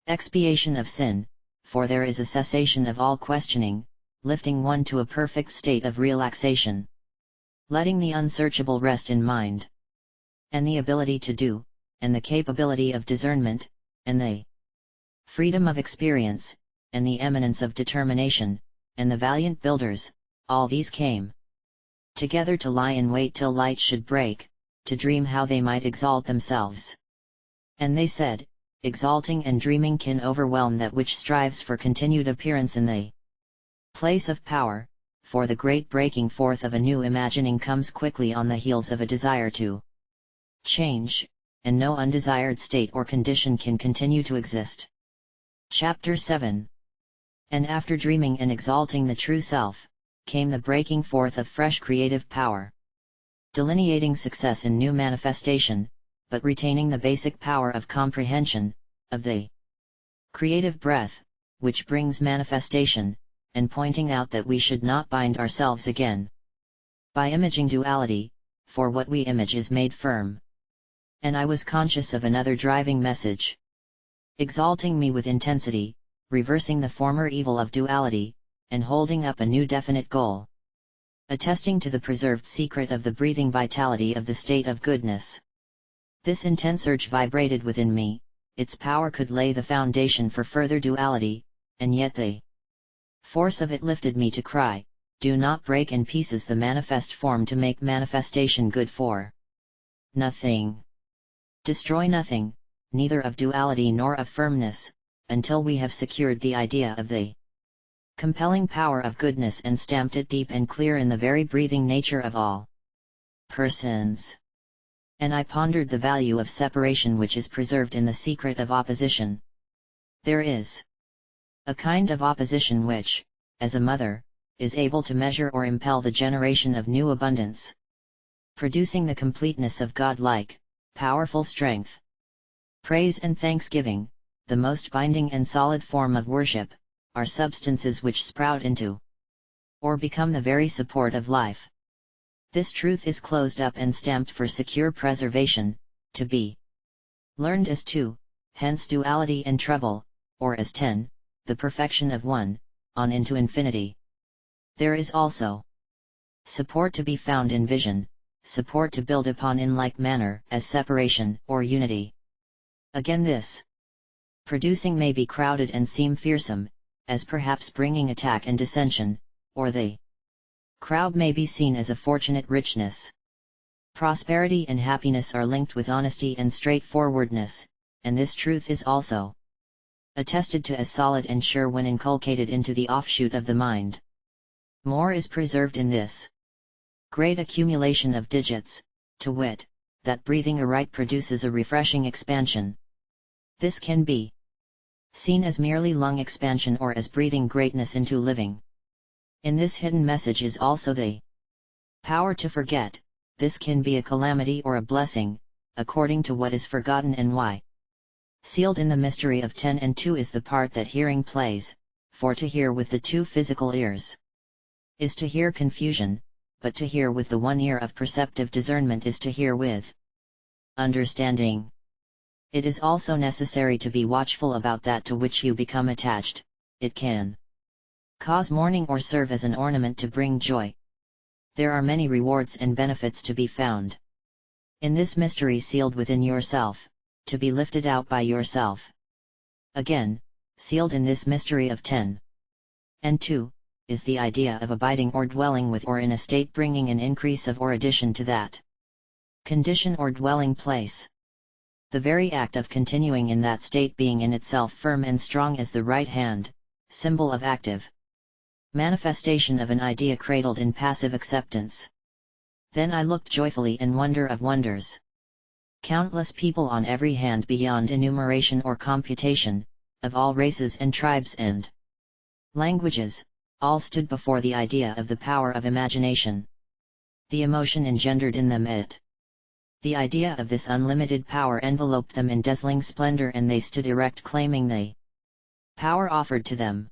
expiation of sin, for there is a cessation of all questioning, lifting one to a perfect state of relaxation, letting the unsearchable rest in mind, and the ability to do, and the capability of discernment, and the freedom of experience, and the eminence of determination, and the valiant builders, all these came together to lie in wait till light should break, to dream how they might exalt themselves. And they said, exalting and dreaming can overwhelm that which strives for continued appearance in the place of power, for the great breaking forth of a new imagining comes quickly on the heels of a desire to change, and no undesired state or condition can continue to exist. Chapter 7. And after dreaming and exalting the true self, came the breaking forth of fresh creative power, delineating success in new manifestation, but retaining the basic power of comprehension, of the creative breath, which brings manifestation, and pointing out that we should not bind ourselves again by imaging duality, for what we image is made firm. And I was conscious of another driving message, exalting me with intensity, reversing the former evil of duality, and holding up a new definite goal, attesting to the preserved secret of the breathing vitality of the state of goodness. This intense urge vibrated within me, its power could lay the foundation for further duality, and yet the force of it lifted me to cry, do not break in pieces the manifest form to make manifestation good for nothing. Destroy nothing, neither of duality nor of firmness, until we have secured the idea of the compelling power of goodness and stamped it deep and clear in the very breathing nature of all persons. And I pondered the value of separation which is preserved in the secret of opposition. There is a kind of opposition which, as a mother, is able to measure or impel the generation of new abundance, producing the completeness of God-like, powerful strength. Praise and thanksgiving, the most binding and solid form of worship, are substances which sprout into, or become the very support of life. This truth is closed up and stamped for secure preservation, to be learned as two, hence duality and treble, or as 10, the perfection of one, on into infinity. There is also support to be found in vision, support to build upon in like manner as separation or unity. Again this producing may be crowded and seem fearsome, as perhaps bringing attack and dissension, or the crowd may be seen as a fortunate richness. Prosperity and happiness are linked with honesty and straightforwardness, and this truth is also attested to as solid and sure when inculcated into the offshoot of the mind. More is preserved in this great accumulation of digits, to wit, that breathing aright produces a refreshing expansion. This can be seen as merely lung expansion or as breathing greatness into living. In this hidden message is also the power to forget. This can be a calamity or a blessing, according to what is forgotten and why. Sealed in the mystery of 10 and 2 is the part that hearing plays, for to hear with the two physical ears is to hear confusion, but to hear with the one ear of perceptive discernment is to hear with understanding. It is also necessary to be watchful about that to which you become attached. It can cause mourning or serve as an ornament to bring joy. There are many rewards and benefits to be found in this mystery sealed within yourself, to be lifted out by yourself. Again, sealed in this mystery of 10 and 2, is the idea of abiding or dwelling with or in a state bringing an increase of or addition to that condition or dwelling place. The very act of continuing in that state being in itself firm and strong as the right hand, symbol of active manifestation of an idea cradled in passive acceptance. Then I looked joyfully in wonder of wonders. Countless people on every hand beyond enumeration or computation, of all races and tribes and languages, all stood before the idea of the power of imagination. The emotion engendered in them the idea of this unlimited power enveloped them in dazzling splendor, and they stood erect claiming the power offered to them.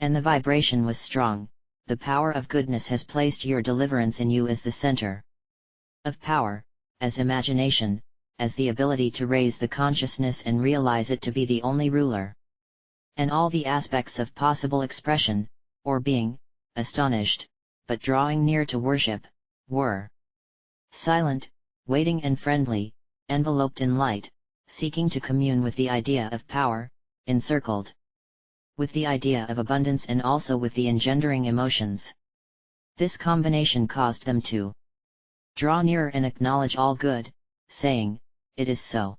And the vibration was strong. The power of goodness has placed your deliverance in you as the center of power, as imagination, as the ability to raise the consciousness and realize it to be the only ruler. And all the aspects of possible expression, or being, astonished, but drawing near to worship, were silent, waiting and friendly, enveloped in light, seeking to commune with the idea of power, encircled with the idea of abundance and also with the engendering emotions. This combination caused them to draw nearer and acknowledge all good, saying, "It is so.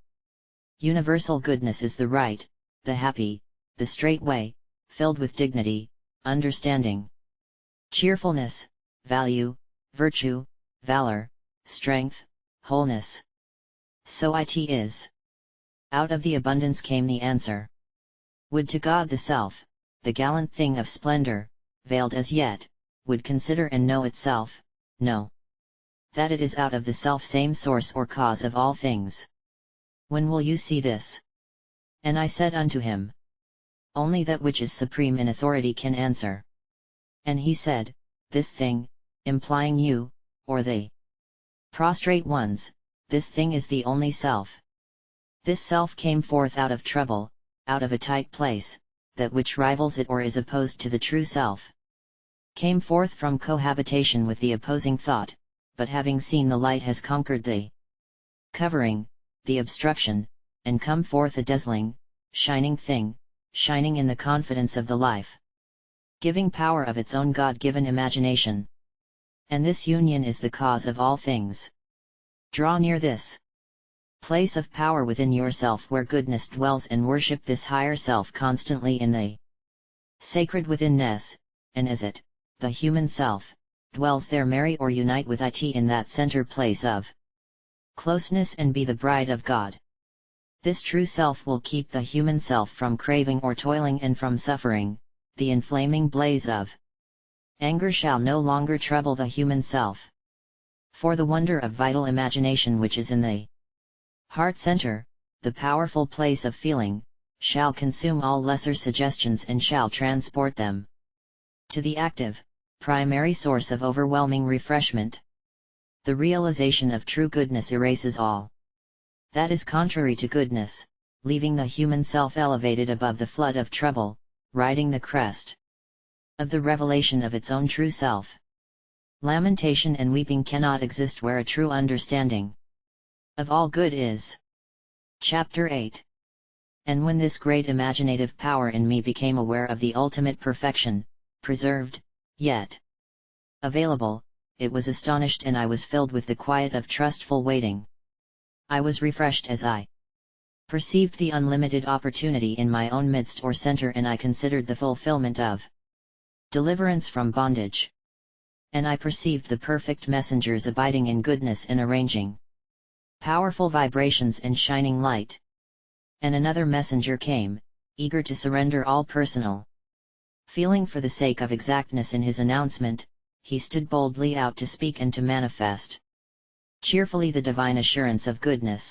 Universal goodness is the right, the happy, the straight way, filled with dignity, understanding, cheerfulness, value, virtue, valor, strength, wholeness. So it is." Out of the abundance came the answer. Would to God the self, the gallant thing of splendor, veiled as yet, would consider and know itself, know that it is out of the self-same source or cause of all things. When will you see this? And I said unto him, only that which is supreme in authority can answer. And he said, this thing, implying you, or the prostrate ones, this thing is the only self. This self came forth out of trouble, out of a tight place, that which rivals it or is opposed to the true self. Came forth from cohabitation with the opposing thought, but having seen the light has conquered the covering, the obstruction, and come forth a dazzling, shining thing, shining in the confidence of the life, giving power of its own God-given imagination. And this union is the cause of all things. Draw near this place of power within yourself where goodness dwells, and worship this higher self constantly in the sacred withinness, and as it, the human self, dwells there, marry or unite with it in that center place of closeness and be the bride of God. This true self will keep the human self from craving or toiling and from suffering. The inflaming blaze of anger shall no longer trouble the human self. For the wonder of vital imagination which is in the heart center, the powerful place of feeling, shall consume all lesser suggestions and shall transport them to the active, primary source of overwhelming refreshment. The realization of true goodness erases all that is contrary to goodness, leaving the human self elevated above the flood of trouble, riding the crest of the revelation of its own true self. Lamentation and weeping cannot exist where a true understanding of all good is. Chapter 8. And when this great imaginative power in me became aware of the ultimate perfection, preserved, yet available, it was astonished, and I was filled with the quiet of trustful waiting. I was refreshed as I perceived the unlimited opportunity in my own midst or center, and I considered the fulfillment of deliverance from bondage. And I perceived the perfect messengers abiding in goodness and arranging powerful vibrations and shining light. And another messenger came, eager to surrender all personal feeling for the sake of exactness in his announcement. He stood boldly out to speak and to manifest cheerfully the divine assurance of goodness.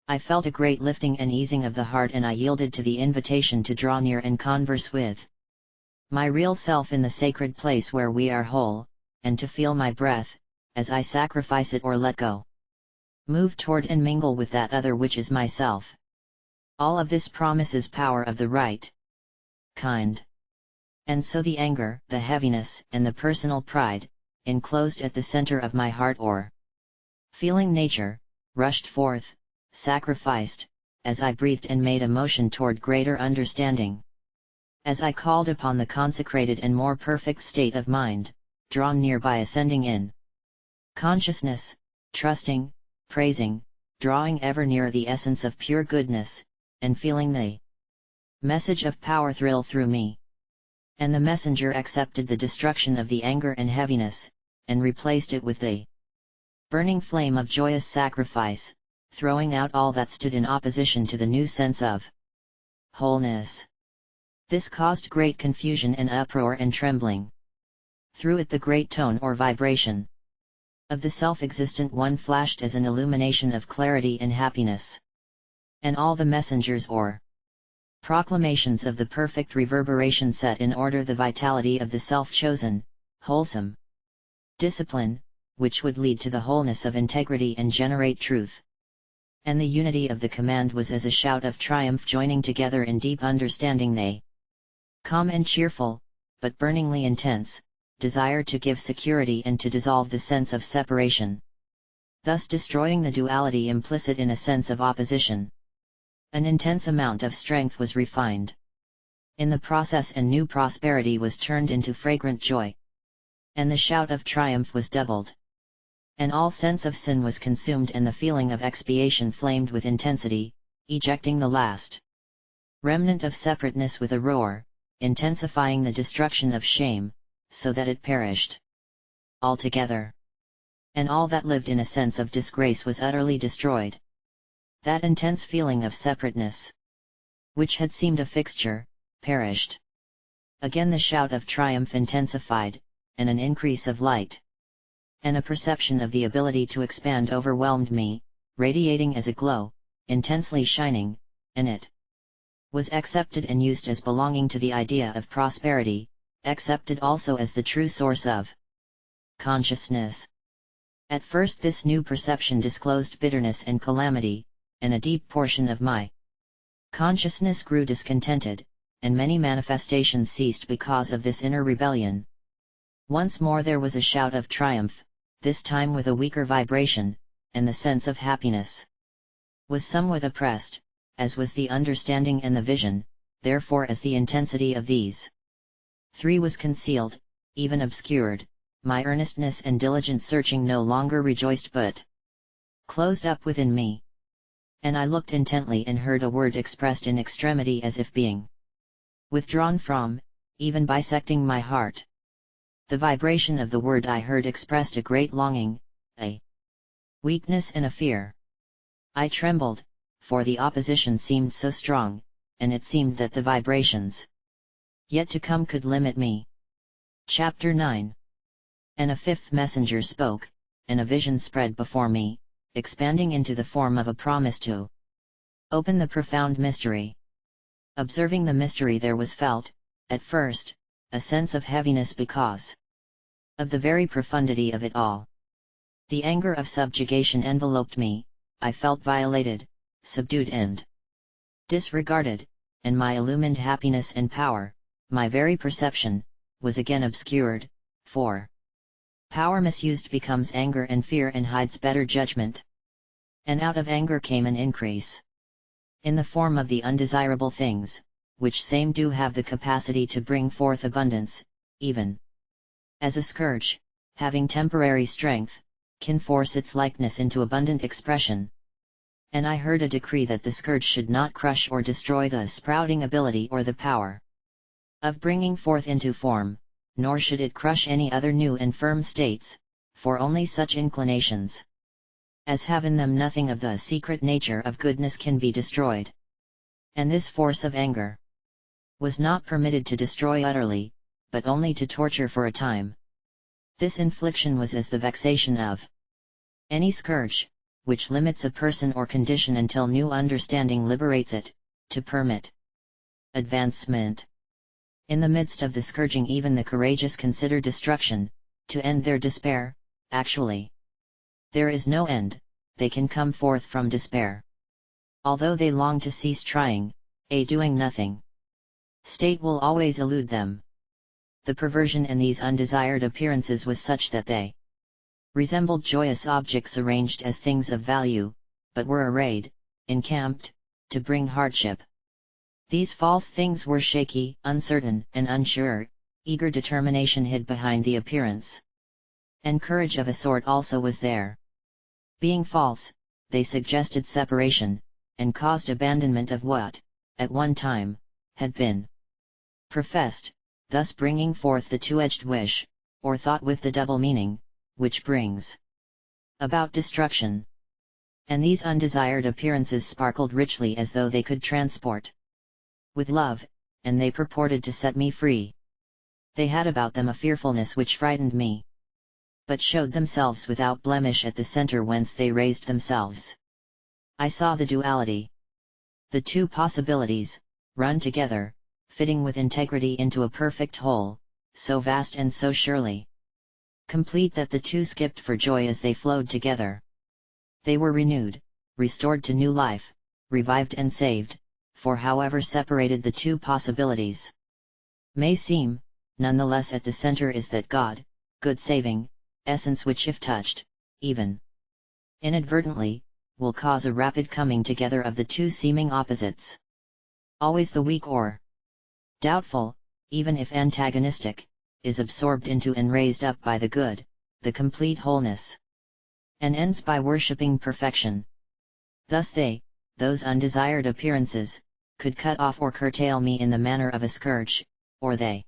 I felt a great lifting and easing of the heart, and I yielded to the invitation to draw near and converse with my real self in the sacred place where we are whole, and to feel my breath, as I sacrifice it or let go, move toward and mingle with that other which is myself. All of this promises power of the right kind. And so the anger, the heaviness, and the personal pride, enclosed at the center of my heart or feeling nature, rushed forth, sacrificed, as I breathed and made a motion toward greater understanding. As I called upon the consecrated and more perfect state of mind, drawn near by ascending in consciousness, trusting, praising, drawing ever nearer the essence of pure goodness, and feeling the message of power thrill through me. And the messenger accepted the destruction of the anger and heaviness, and replaced it with the burning flame of joyous sacrifice, throwing out all that stood in opposition to the new sense of wholeness. This caused great confusion and uproar and trembling. Through it the great tone or vibration of the self-existent one flashed as an illumination of clarity and happiness. And all the messengers or proclamations of the perfect reverberation set in order the vitality of the self-chosen, wholesome discipline, which would lead to the wholeness of integrity and generate truth. And the unity of the command was as a shout of triumph joining together in deep understanding they calm and cheerful, but burningly intense, desire to give security and to dissolve the sense of separation, thus destroying the duality implicit in a sense of opposition. An intense amount of strength was refined in the process, and new prosperity was turned into fragrant joy. And the shout of triumph was doubled. And all sense of sin was consumed, and the feeling of expiation flamed with intensity, ejecting the last remnant of separateness with a roar, intensifying the destruction of shame, so that it perished altogether. And all that lived in a sense of disgrace was utterly destroyed. That intense feeling of separateness, which had seemed a fixture, perished. Again the shout of triumph intensified, and an increase of light and a perception of the ability to expand overwhelmed me, radiating as a glow, intensely shining, and it was accepted and used as belonging to the idea of prosperity, accepted also as the true source of consciousness. At first this new perception disclosed bitterness and calamity, and a deep portion of my consciousness grew discontented, and many manifestations ceased because of this inner rebellion. Once more there was a shout of triumph, this time with a weaker vibration, and the sense of happiness was somewhat oppressed, as was the understanding and the vision, therefore as the intensity of these three was concealed, even obscured, my earnestness and diligent searching no longer rejoiced but closed up within me. And I looked intently and heard a word expressed in extremity as if being withdrawn from, even bisecting my heart. The vibration of the word I heard expressed a great longing, a weakness and a fear. I trembled, for the opposition seemed so strong, and it seemed that the vibrations yet to come could limit me. Chapter 9. And a fifth messenger spoke, and a vision spread before me, expanding into the form of a promise to open the profound mystery. Observing the mystery there was felt, at first, a sense of heaviness because of the very profundity of it all. The anger of subjugation enveloped me, I felt violated, subdued and disregarded, and my illumined happiness and power, my very perception, was again obscured, for power misused becomes anger and fear and hides better judgment. And out of anger came an increase in the form of the undesirable things, which same do have the capacity to bring forth abundance, even as a scourge, having temporary strength, can force its likeness into abundant expression. And I heard a decree that the scourge should not crush or destroy the sprouting ability or the power of bringing forth into form, nor should it crush any other new and firm states, for only such inclinations as have in them nothing of the secret nature of goodness can be destroyed. And this force of anger was not permitted to destroy utterly, but only to torture for a time. This infliction was as the vexation of any scourge, which limits a person or condition until new understanding liberates it, to permit advancement. In the midst of the scourging even the courageous consider destruction, to end their despair. Actually, there is no end, they can come forth from despair. Although they long to cease trying, a doing nothing state will always elude them. The perversion in these undesired appearances was such that they resembled joyous objects arranged as things of value, but were arrayed, encamped, to bring hardship. These false things were shaky, uncertain, and unsure, eager determination hid behind the appearance. And courage of a sort also was there. Being false, they suggested separation, and caused abandonment of what, at one time, had been professed, thus bringing forth the two-edged wish, or thought with the double meaning, which brings about destruction. And these undesired appearances sparkled richly as though they could transport with love, and they purported to set me free. They had about them a fearfulness which frightened me, but showed themselves without blemish at the center whence they raised themselves. I saw the duality. The two possibilities, run together, fitting with integrity into a perfect whole, so vast and so surely complete that the two skipped for joy as they flowed together. They were renewed, restored to new life, revived and saved, for however separated the two possibilities may seem, nonetheless at the center is that God, good saving essence which if touched, even inadvertently, will cause a rapid coming together of the two seeming opposites. Always the weak or doubtful, even if antagonistic, is absorbed into and raised up by the good, the complete wholeness, and ends by worshipping perfection. Thus those undesired appearances, could cut off or curtail me in the manner of a scourge, or they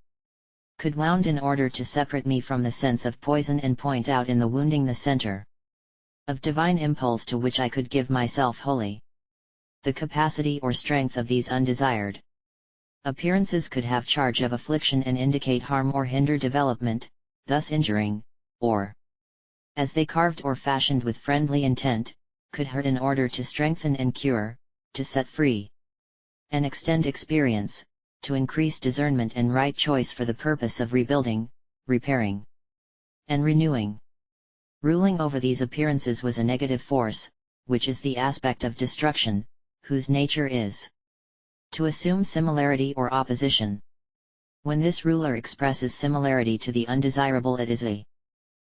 could wound in order to separate me from the sense of poison and point out in the wounding the center of divine impulse to which I could give myself wholly. The capacity or strength of these undesired appearances could have charge of affliction and indicate harm or hinder development, thus injuring, or, as they carved or fashioned with friendly intent, could hurt in order to strengthen and cure, to set free and extend experience, to increase discernment and right choice for the purpose of rebuilding, repairing, and renewing. Ruling over these appearances was a negative force, which is the aspect of destruction, whose nature is to assume similarity or opposition. When this ruler expresses similarity to the undesirable, it is a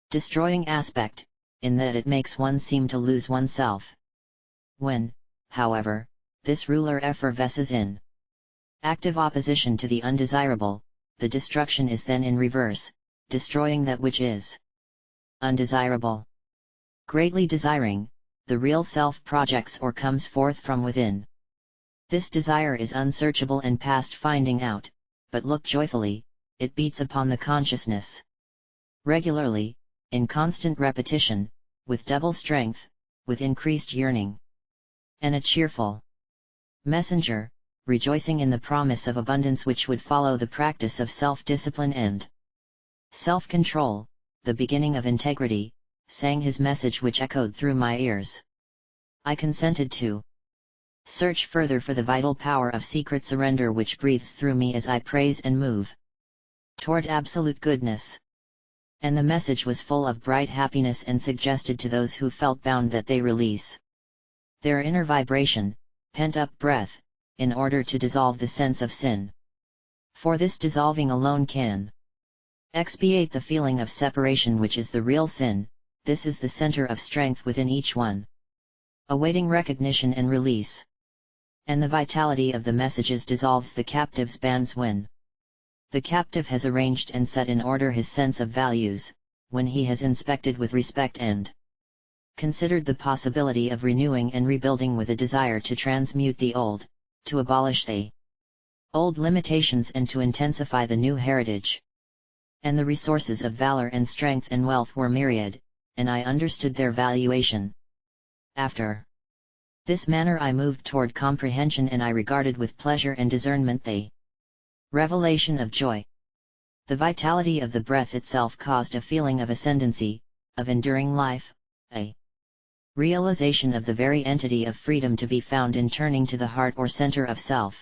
destroying aspect, in that it makes one seem to lose oneself. When, however, this ruler effervesces in active opposition to the undesirable, the destruction is then in reverse, destroying that which is undesirable. Greatly desiring, the real self projects or comes forth from within. This desire is unsearchable and past finding out, but look joyfully, it beats upon the consciousness regularly, in constant repetition, with double strength, with increased yearning, and a cheerful messenger, rejoicing in the promise of abundance which would follow the practice of self-discipline and self-control, the beginning of integrity, sang his message which echoed through my ears. I consented to search further for the vital power of secret surrender which breathes through me as I praise and move toward absolute goodness. And the message was full of bright happiness and suggested to those who felt bound that they release their inner vibration, pent-up breath, in order to dissolve the sense of sin. For this dissolving alone can expiate the feeling of separation which is the real sin. This is the center of strength within each one, awaiting recognition and release. And the vitality of the messages dissolves the captive's bands when the captive has arranged and set in order his sense of values, when he has inspected with respect and considered the possibility of renewing and rebuilding with a desire to transmute the old, to abolish the old limitations and to intensify the new heritage. And the resources of valor and strength and wealth were myriad, and I understood their valuation. After this manner I moved toward comprehension, and I regarded with pleasure and discernment the revelation of joy. The vitality of the breath itself caused a feeling of ascendancy, of enduring life, a realization of the very entity of freedom to be found in turning to the heart or center of self.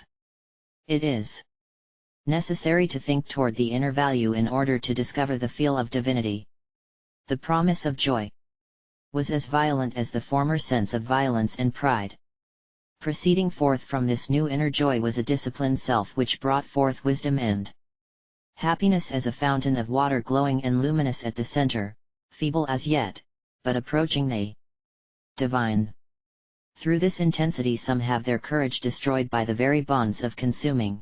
It is necessary to think toward the inner value in order to discover the feel of divinity. The promise of joy was as violent as the former sense of violence and pride. Proceeding forth from this new inner joy was a disciplined self which brought forth wisdom and happiness as a fountain of water glowing and luminous at the center, feeble as yet, but approaching the divine. Through this intensity some have their courage destroyed by the very bonds of consuming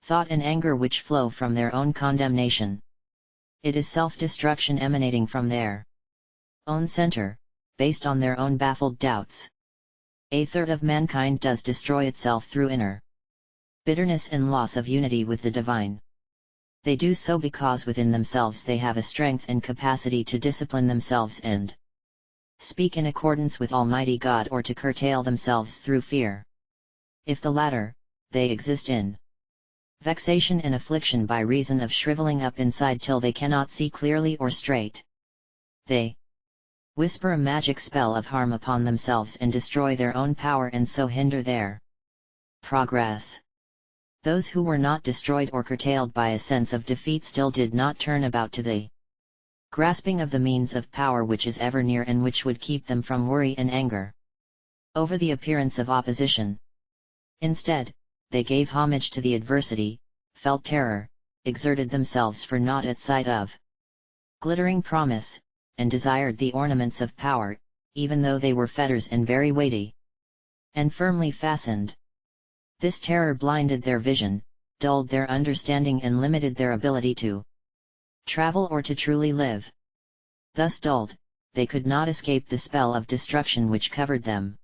thought and anger which flow from their own condemnation. It is self-destruction emanating from their own center, based on their own baffled doubts. A third of mankind does destroy itself through inner bitterness and loss of unity with the divine. They do so because within themselves they have a strength and capacity to discipline themselves and speak in accordance with Almighty God, or to curtail themselves through fear. If the latter, they exist in vexation and affliction by reason of shriveling up inside till they cannot see clearly or straight. They whisper a magic spell of harm upon themselves and destroy their own power, and so hinder their progress. Those who were not destroyed or curtailed by a sense of defeat still did not turn about to the grasping of the means of power which is ever near and which would keep them from worry and anger over the appearance of opposition. Instead, they gave homage to the adversity, felt terror, exerted themselves for naught at sight of glittering promise, and desired the ornaments of power, even though they were fetters and very weighty and firmly fastened. This terror blinded their vision, dulled their understanding, and limited their ability to travel or to truly live. Thus dulled, they could not escape the spell of destruction which covered them,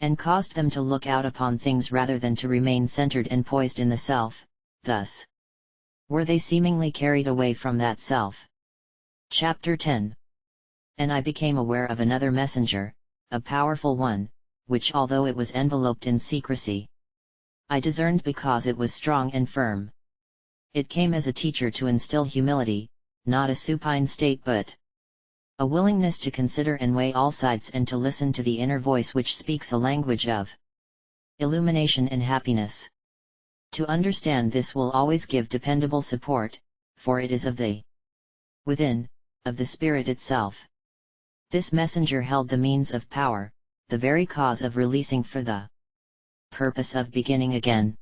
and caused them to look out upon things rather than to remain centered and poised in the self. Thus were they seemingly carried away from that self. Chapter 10. And I became aware of another messenger, a powerful one, which although it was enveloped in secrecy, I discerned because it was strong and firm. It came as a teacher to instill humility, not a supine state but a willingness to consider and weigh all sides and to listen to the inner voice which speaks a language of illumination and happiness. To understand this will always give dependable support, for it is of the within, of the spirit itself. This messenger held the means of power, the very cause of releasing for the purpose of beginning again.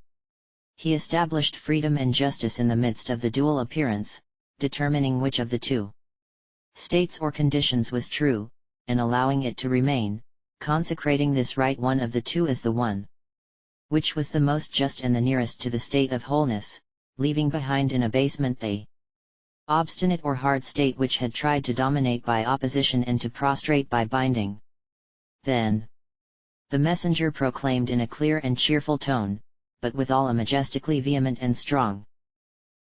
He established freedom and justice in the midst of the dual appearance, determining which of the two states or conditions was true, and allowing it to remain, consecrating this right one of the two as the one which was the most just and the nearest to the state of wholeness, leaving behind in abasement the obstinate or hard state which had tried to dominate by opposition and to prostrate by binding. Then the messenger proclaimed in a clear and cheerful tone, but withal a majestically vehement and strong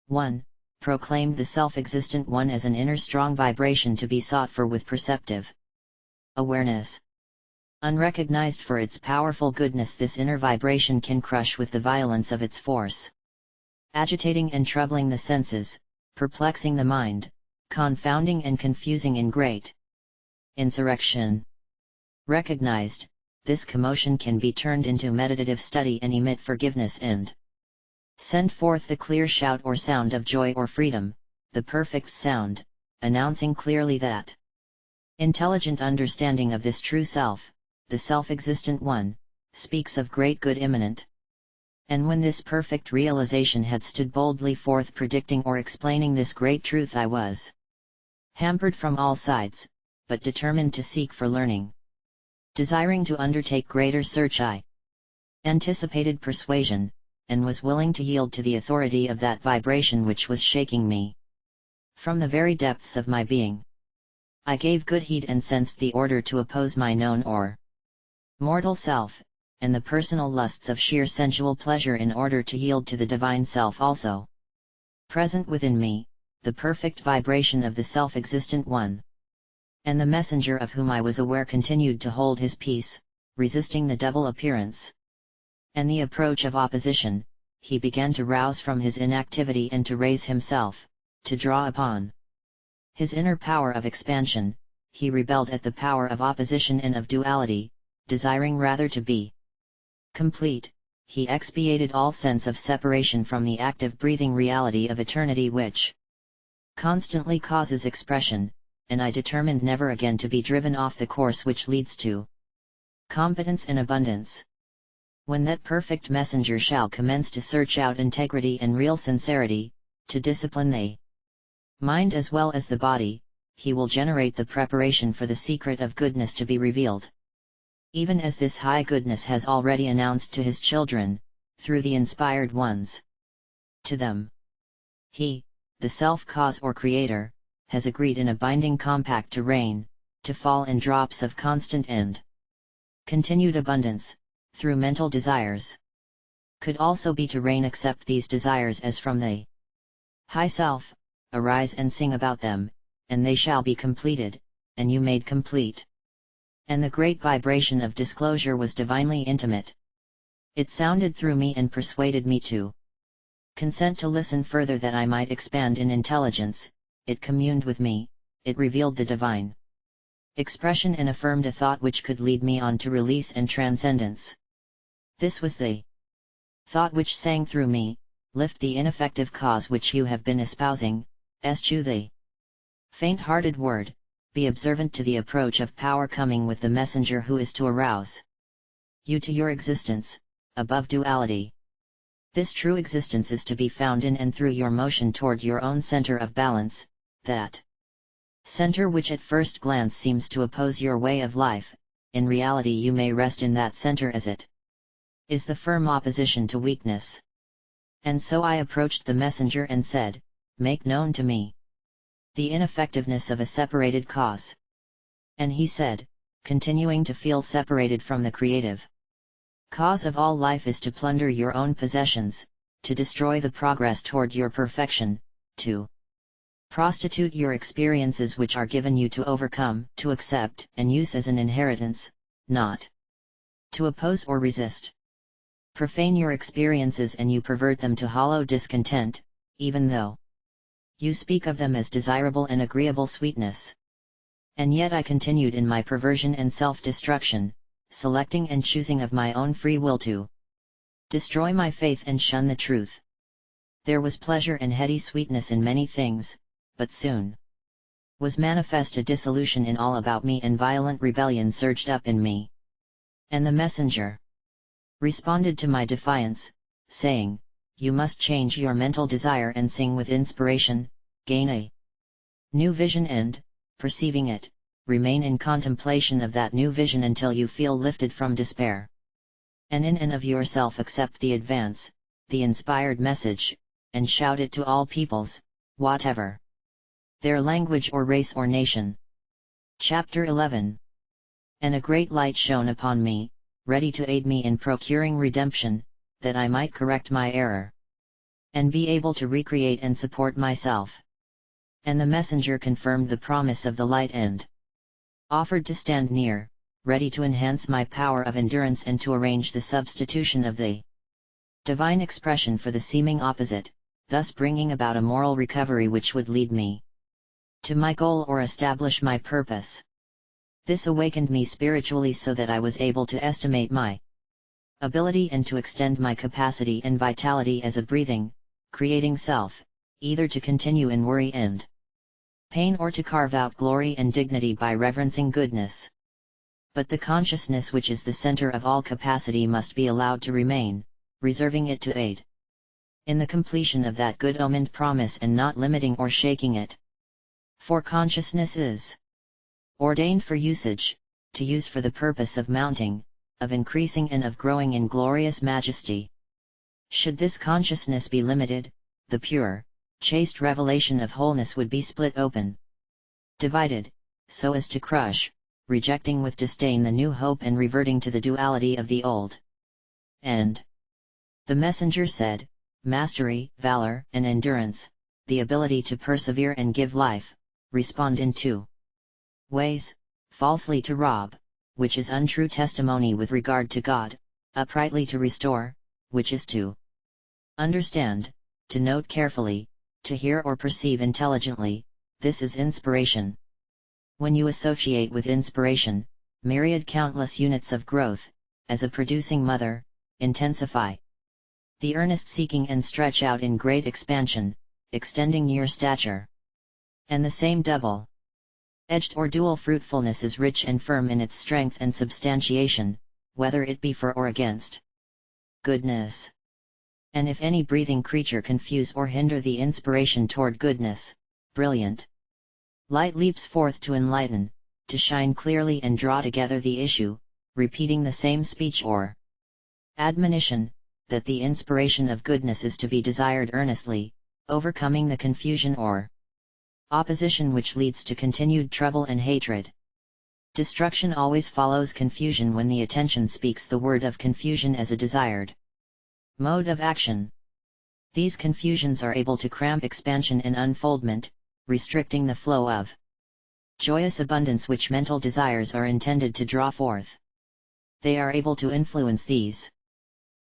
one, proclaimed the self-existent one as an inner strong vibration to be sought for with perceptive awareness. Unrecognized for its powerful goodness, this inner vibration can crush with the violence of its force, agitating and troubling the senses, perplexing the mind, confounding and confusing in great insurrection. Recognized, this commotion can be turned into meditative study and emit forgiveness and send forth the clear shout or sound of joy or freedom, the perfect sound, announcing clearly that intelligent understanding of this true self, the self-existent one, speaks of great good imminent. And when this perfect realization had stood boldly forth predicting or explaining this great truth, I was hampered from all sides, but determined to seek for learning. Desiring to undertake greater search, I anticipated persuasion, and was willing to yield to the authority of that vibration which was shaking me from the very depths of my being. I gave good heed and sensed the order to oppose my known or mortal self, and the personal lusts of sheer sensual pleasure in order to yield to the divine self also present within me, the perfect vibration of the self-existent one. And the messenger of whom I was aware continued to hold his peace, resisting the double appearance and the approach of opposition. He began to rouse from his inactivity and to raise himself, to draw upon his inner power of expansion. He rebelled at the power of opposition and of duality, desiring rather to be complete. He expiated all sense of separation from the active breathing reality of eternity which constantly causes expression, and I determined never again to be driven off the course which leads to competence and abundance. When that perfect messenger shall commence to search out integrity and real sincerity, to discipline the mind as well as the body, he will generate the preparation for the secret of goodness to be revealed, even as this high goodness has already announced to his children, through the inspired ones. To them, he, the self-cause or creator, has agreed in a binding compact to reign, to fall in drops of constant and continued abundance, through mental desires. Could also be to reign accept these desires as from the high self, arise and sing about them, and they shall be completed, and you made complete. And the great vibration of disclosure was divinely intimate. It sounded through me and persuaded me to consent to listen further that I might expand in intelligence. It communed with me, it revealed the divine expression and affirmed a thought which could lead me on to release and transcendence. This was the thought which sang through me, lift the ineffective cause which you have been espousing, eschew the faint-hearted word, be observant to the approach of power coming with the messenger who is to arouse you to your existence, above duality. This true existence is to be found in and through your motion toward your own center of balance, that center which at first glance seems to oppose your way of life. In reality you may rest in that center as it is the firm opposition to weakness. And so I approached the messenger and said, make known to me the ineffectiveness of a separated cause. And he said, continuing to feel separated from the creative cause of all life is to plunder your own possessions, to destroy the progress toward your perfection, to prostitute your experiences which are given you to overcome, to accept and use as an inheritance, not to oppose or resist. Profane your experiences and you pervert them to hollow discontent, even though you speak of them as desirable and agreeable sweetness. And yet I continued in my perversion and self-destruction, selecting and choosing of my own free will to destroy my faith and shun the truth. There was pleasure and heady sweetness in many things, but soon was manifest a dissolution in all about me, and violent rebellion surged up in me. And the messenger responded to my defiance, saying, you must change your mental desire and sing with inspiration, gain a new vision and, perceiving it, remain in contemplation of that new vision until you feel lifted from despair. And in and of yourself accept the advance, the inspired message, and shout it to all peoples, whatever their language or race or nation. Chapter 11. And a great light shone upon me, ready to aid me in procuring redemption, that I might correct my error, and be able to recreate and support myself. And the messenger confirmed the promise of the light and offered to stand near, ready to enhance my power of endurance and to arrange the substitution of the divine expression for the seeming opposite, thus bringing about a moral recovery which would lead me to my goal or establish my purpose. This awakened me spiritually so that I was able to estimate my ability and to extend my capacity and vitality as a breathing, creating self, either to continue in worry and pain or to carve out glory and dignity by reverencing goodness. But the consciousness which is the center of all capacity must be allowed to remain, reserving it to aid in the completion of that good omened promise and not limiting or shaking it. For consciousness is ordained for usage, to use for the purpose of mounting, of increasing and of growing in glorious majesty. Should this consciousness be limited, the pure, chaste revelation of wholeness would be split open, divided, so as to crush, rejecting with disdain the new hope and reverting to the duality of the old. And the messenger said, mastery, valor, and endurance, the ability to persevere and give life, respond in two ways: falsely to rob, which is untrue testimony with regard to God; uprightly to restore, which is to understand, to note carefully, to hear or perceive intelligently. This is inspiration. When you associate with inspiration, myriad countless units of growth, as a producing mother, intensify the earnest seeking and stretch out in great expansion, extending your stature. And the same double-edged or dual fruitfulness is rich and firm in its strength and substantiation, whether it be for or against goodness. And if any breathing creature confuse or hinder the inspiration toward goodness, brilliant light leaps forth to enlighten, to shine clearly and draw together the issue, repeating the same speech or admonition, that the inspiration of goodness is to be desired earnestly, overcoming the confusion or opposition which leads to continued trouble and hatred. Destruction always follows confusion when the attention speaks the word of confusion as a desired mode of action. These confusions are able to cramp expansion and unfoldment, restricting the flow of joyous abundance which mental desires are intended to draw forth. They are able to influence these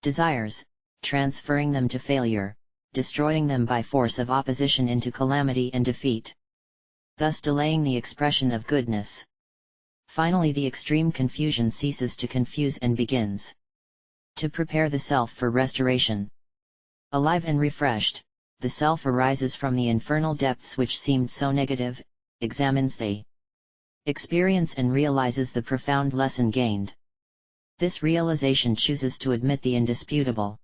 desires, transferring them to failure, destroying them by force of opposition into calamity and defeat, thus delaying the expression of goodness. Finally, the extreme confusion ceases to confuse and begins to prepare the self for restoration. Alive and refreshed, the self arises from the infernal depths which seemed so negative, examines the experience and realizes the profound lesson gained. This realization chooses to admit the indisputable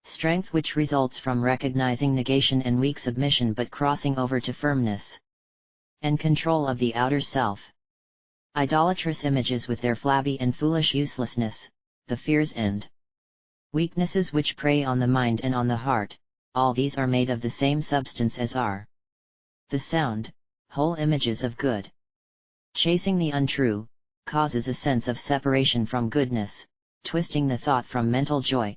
strength which results from recognizing negation and weak submission but crossing over to firmness and control of the outer self. Idolatrous images with their flabby and foolish uselessness, the fears and weaknesses which prey on the mind and on the heart, all these are made of the same substance as are the sound, whole images of good. Chasing the untrue causes a sense of separation from goodness, twisting the thought from mental joy.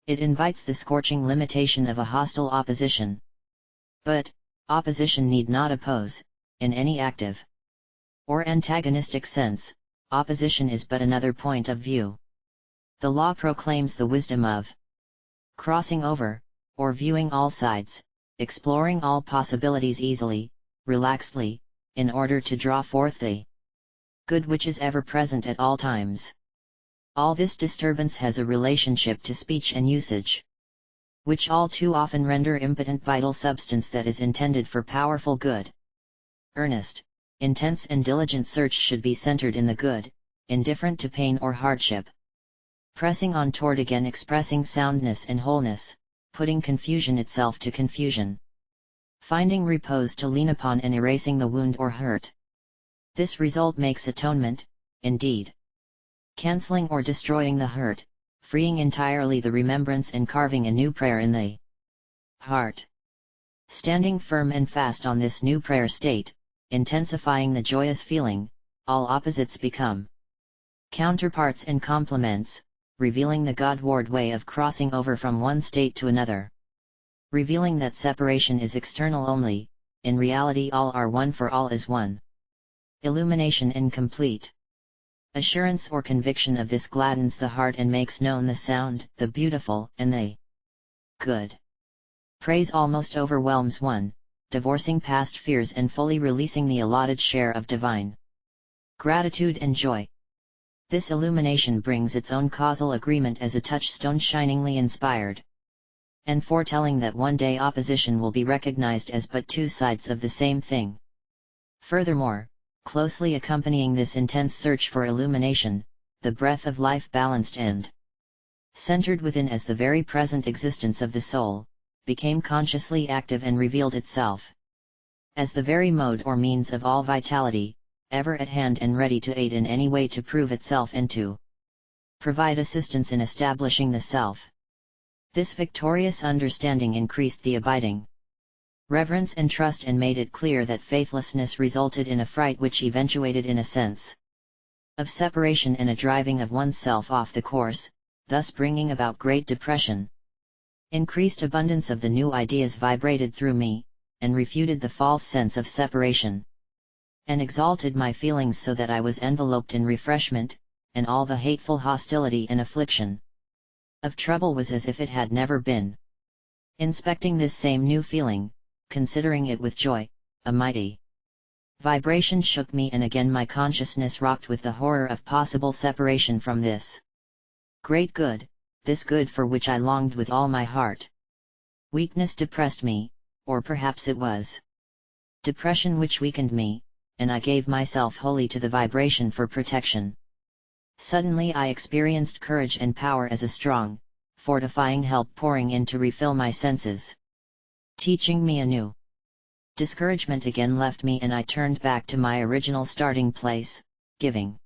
It invites the scorching limitation of a hostile opposition. But opposition need not oppose, in any active or antagonistic sense. Opposition is but another point of view. The law proclaims the wisdom of crossing over, or viewing all sides, exploring all possibilities easily, relaxedly, in order to draw forth the good which is ever present at all times. All this disturbance has a relationship to speech and usage, which all too often render impotent vital substance that is intended for powerful good. Earnest, intense and diligent search should be centered in the good, indifferent to pain or hardship. Pressing on toward again expressing soundness and wholeness, putting confusion itself to confusion. Finding repose to lean upon and erasing the wound or hurt. This result makes atonement, indeed. Canceling or destroying the hurt, freeing entirely the remembrance and carving a new prayer in the heart. Standing firm and fast on this new prayer state, intensifying the joyous feeling, all opposites become counterparts and complements, revealing the Godward way of crossing over from one state to another. Revealing that separation is external only, in reality all are one for all is one. Illumination incomplete. Assurance or conviction of this gladdens the heart and makes known the sound, the beautiful, and the good. Praise almost overwhelms one, divorcing past fears and fully releasing the allotted share of divine gratitude and joy. This illumination brings its own causal agreement as a touchstone shiningly inspired, and foretelling that one day opposition will be recognized as but two sides of the same thing. Furthermore, closely accompanying this intense search for illumination, the breath of life balanced and centered within as the very present existence of the soul, became consciously active and revealed itself as the very mode or means of all vitality, ever at hand and ready to aid in any way to prove itself and to provide assistance in establishing the self. This victorious understanding increased the abiding reverence and trust and made it clear that faithlessness resulted in a fright which eventuated in a sense of separation and a driving of oneself off the course, thus bringing about great depression. Increased abundance of the new ideas vibrated through me, and refuted the false sense of separation, and exalted my feelings so that I was enveloped in refreshment, and all the hateful hostility and affliction of trouble was as if it had never been. Inspecting this same new feeling, considering it with joy, a mighty vibration shook me and again my consciousness rocked with the horror of possible separation from this great good, this good for which I longed with all my heart. Weakness depressed me, or perhaps it was depression which weakened me, and I gave myself wholly to the vibration for protection. Suddenly I experienced courage and power as a strong, fortifying help pouring in to refill my senses, teaching me anew. Discouragement again left me and I turned back to my original starting place, giving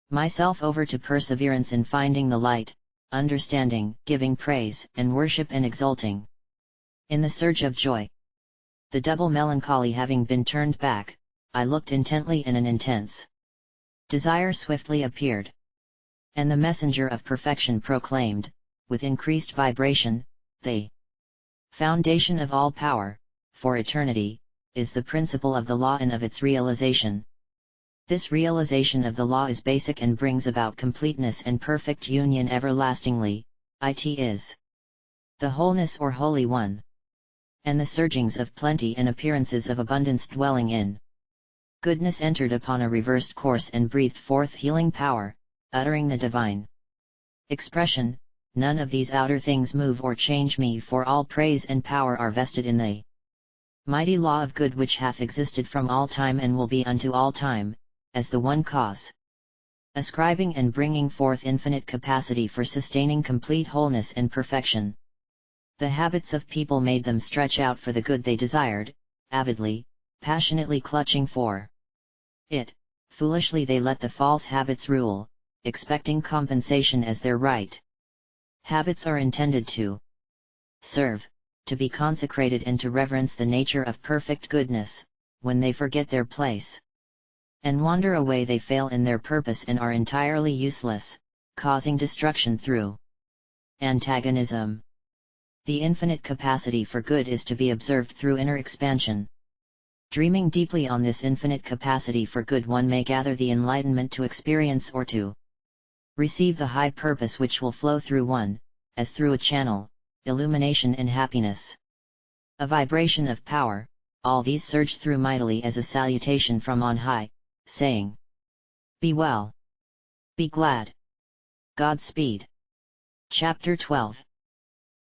myself over to perseverance in finding the light, understanding, giving praise and worship and exulting in the surge of joy. The double melancholy having been turned back, I looked intently in an intense Desire swiftly appeared. And the messenger of perfection proclaimed, with increased vibration, the foundation of all power, for eternity, is the principle of the law and of its realization. This realization of the law is basic and brings about completeness and perfect union everlastingly, it is the wholeness or Holy One. And the surgings of plenty and appearances of abundance dwelling in goodness entered upon a reversed course and breathed forth healing power, uttering the divine expression, none of these outer things move or change me, for all praise and power are vested in the mighty law of good which hath existed from all time and will be unto all time, as the one cause, ascribing and bringing forth infinite capacity for sustaining complete wholeness and perfection. The habits of people made them stretch out for the good they desired, avidly, passionately clutching for it. Foolishly they let the false habits rule, expecting compensation as their right. Habits are intended to serve, to be consecrated and to reverence the nature of perfect goodness. When they forget their place and wander away, they fail in their purpose and are entirely useless, causing destruction through antagonism. The infinite capacity for good is to be observed through inner expansion. Dreaming deeply on this infinite capacity for good, one may gather the enlightenment to experience or to receive the high purpose which will flow through one, as through a channel, illumination and happiness. A vibration of power, all these surge through mightily as a salutation from on high, saying, "Be well. Be glad. Godspeed." Chapter 12.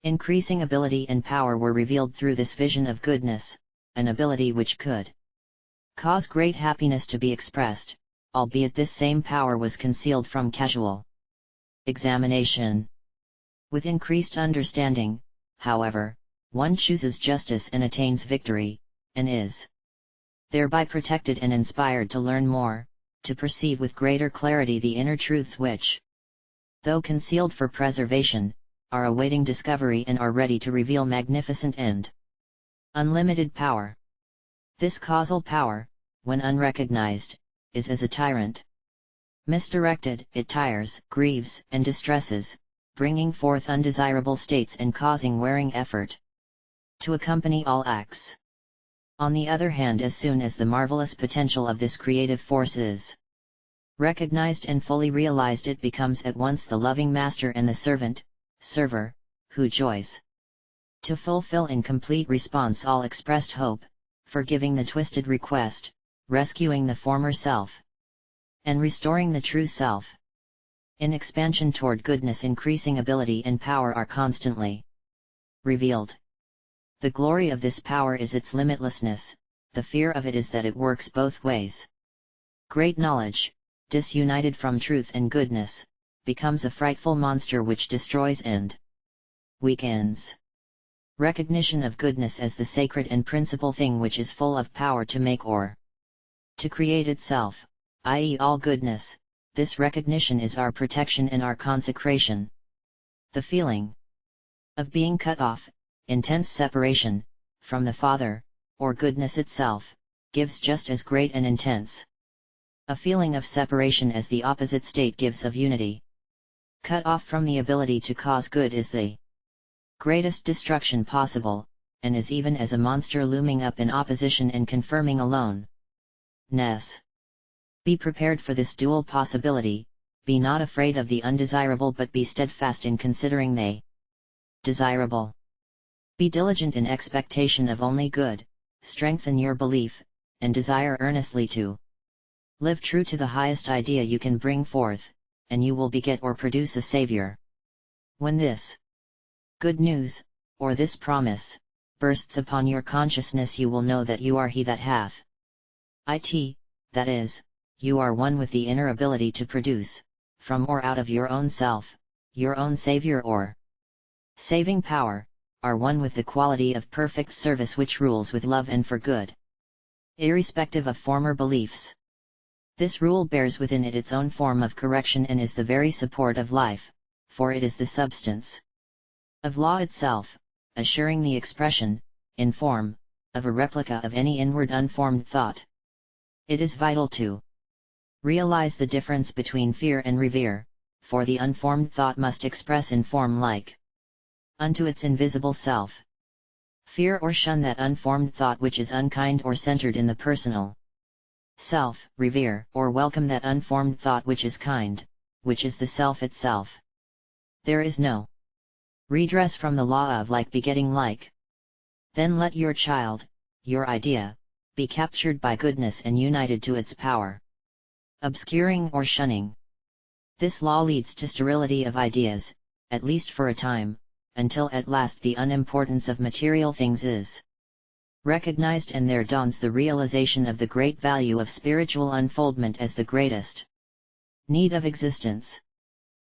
Increasing ability and power were revealed through this vision of goodness, an ability which could cause great happiness to be expressed, albeit this same power was concealed from casual examination. With increased understanding, however, one chooses justice and attains victory, and is thereby protected and inspired to learn more, to perceive with greater clarity the inner truths which, though concealed for preservation, are awaiting discovery and are ready to reveal magnificent and unlimited power. This causal power, when unrecognized, is as a tyrant. Misdirected, it tires, grieves, and distresses, bringing forth undesirable states and causing wearing effort to accompany all acts. On the other hand, as soon as the marvelous potential of this creative force is recognized and fully realized, it becomes at once the loving master and the server, who joys to fulfill in complete response all expressed hope, forgiving the twisted request, rescuing the former self, and restoring the true self. In expansion toward goodness, increasing ability and power are constantly revealed. The glory of this power is its limitlessness, the fear of it is that it works both ways. Great knowledge, disunited from truth and goodness, becomes a frightful monster which destroys and weakens. Recognition of goodness as the sacred and principal thing which is full of power to make or to create itself, i.e. all goodness, this recognition is our protection and our consecration. The feeling of being cut off, intense separation, from the Father, or goodness itself, gives just as great and intense a feeling of separation as the opposite state gives of unity. Cut off from the ability to cause good is the greatest destruction possible, and is even as a monster looming up in opposition and confirming alone. Be prepared for this dual possibility, be not afraid of the undesirable but be steadfast in considering the desirable. Be diligent in expectation of only good, strengthen your belief, and desire earnestly to live true to the highest idea you can bring forth, and you will beget or produce a Savior. When this good news, or this promise, bursts upon your consciousness, you will know that you are he that hath it, that is, you are one with the inner ability to produce, from or out of your own self, your own Savior or saving power, are one with the quality of perfect service which rules with love and for good, irrespective of former beliefs. This rule bears within it its own form of correction and is the very support of life, for it is the substance of law itself, assuring the expression, in form, of a replica of any inward unformed thought. It is vital to Realize the difference between fear and revere, for the unformed thought must express in form like unto its invisible self. Fear or shun that unformed thought which is unkind or centered in the personal self, revere or welcome that unformed thought which is kind, which is the self itself. There is no redress from the law of like begetting like. Then let your child, your idea, be captured by goodness and united to its power. Obscuring or shunning. This law leads to sterility of ideas, at least for a time, until at last the unimportance of material things is recognized and there dawns the realization of the great value of spiritual unfoldment as the greatest need of existence.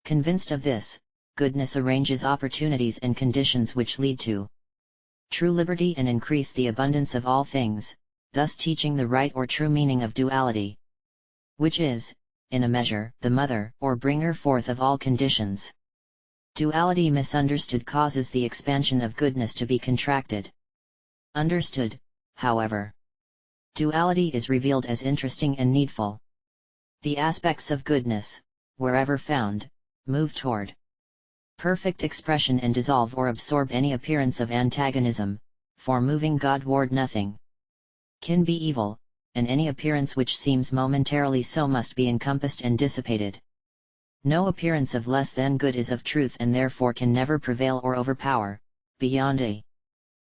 Convinced of this, goodness arranges opportunities and conditions which lead to true liberty and increase the abundance of all things, thus teaching the right or true meaning of duality, which is, in a measure, the mother or bringer forth of all conditions. Duality misunderstood causes the expansion of goodness to be contracted. Understood, however, duality is revealed as interesting and needful. The aspects of goodness, wherever found, move toward perfect expression and dissolve or absorb any appearance of antagonism, for moving Godward nothing can be evil, and any appearance which seems momentarily so must be encompassed and dissipated. No appearance of less than good is of truth and therefore can never prevail or overpower, beyond a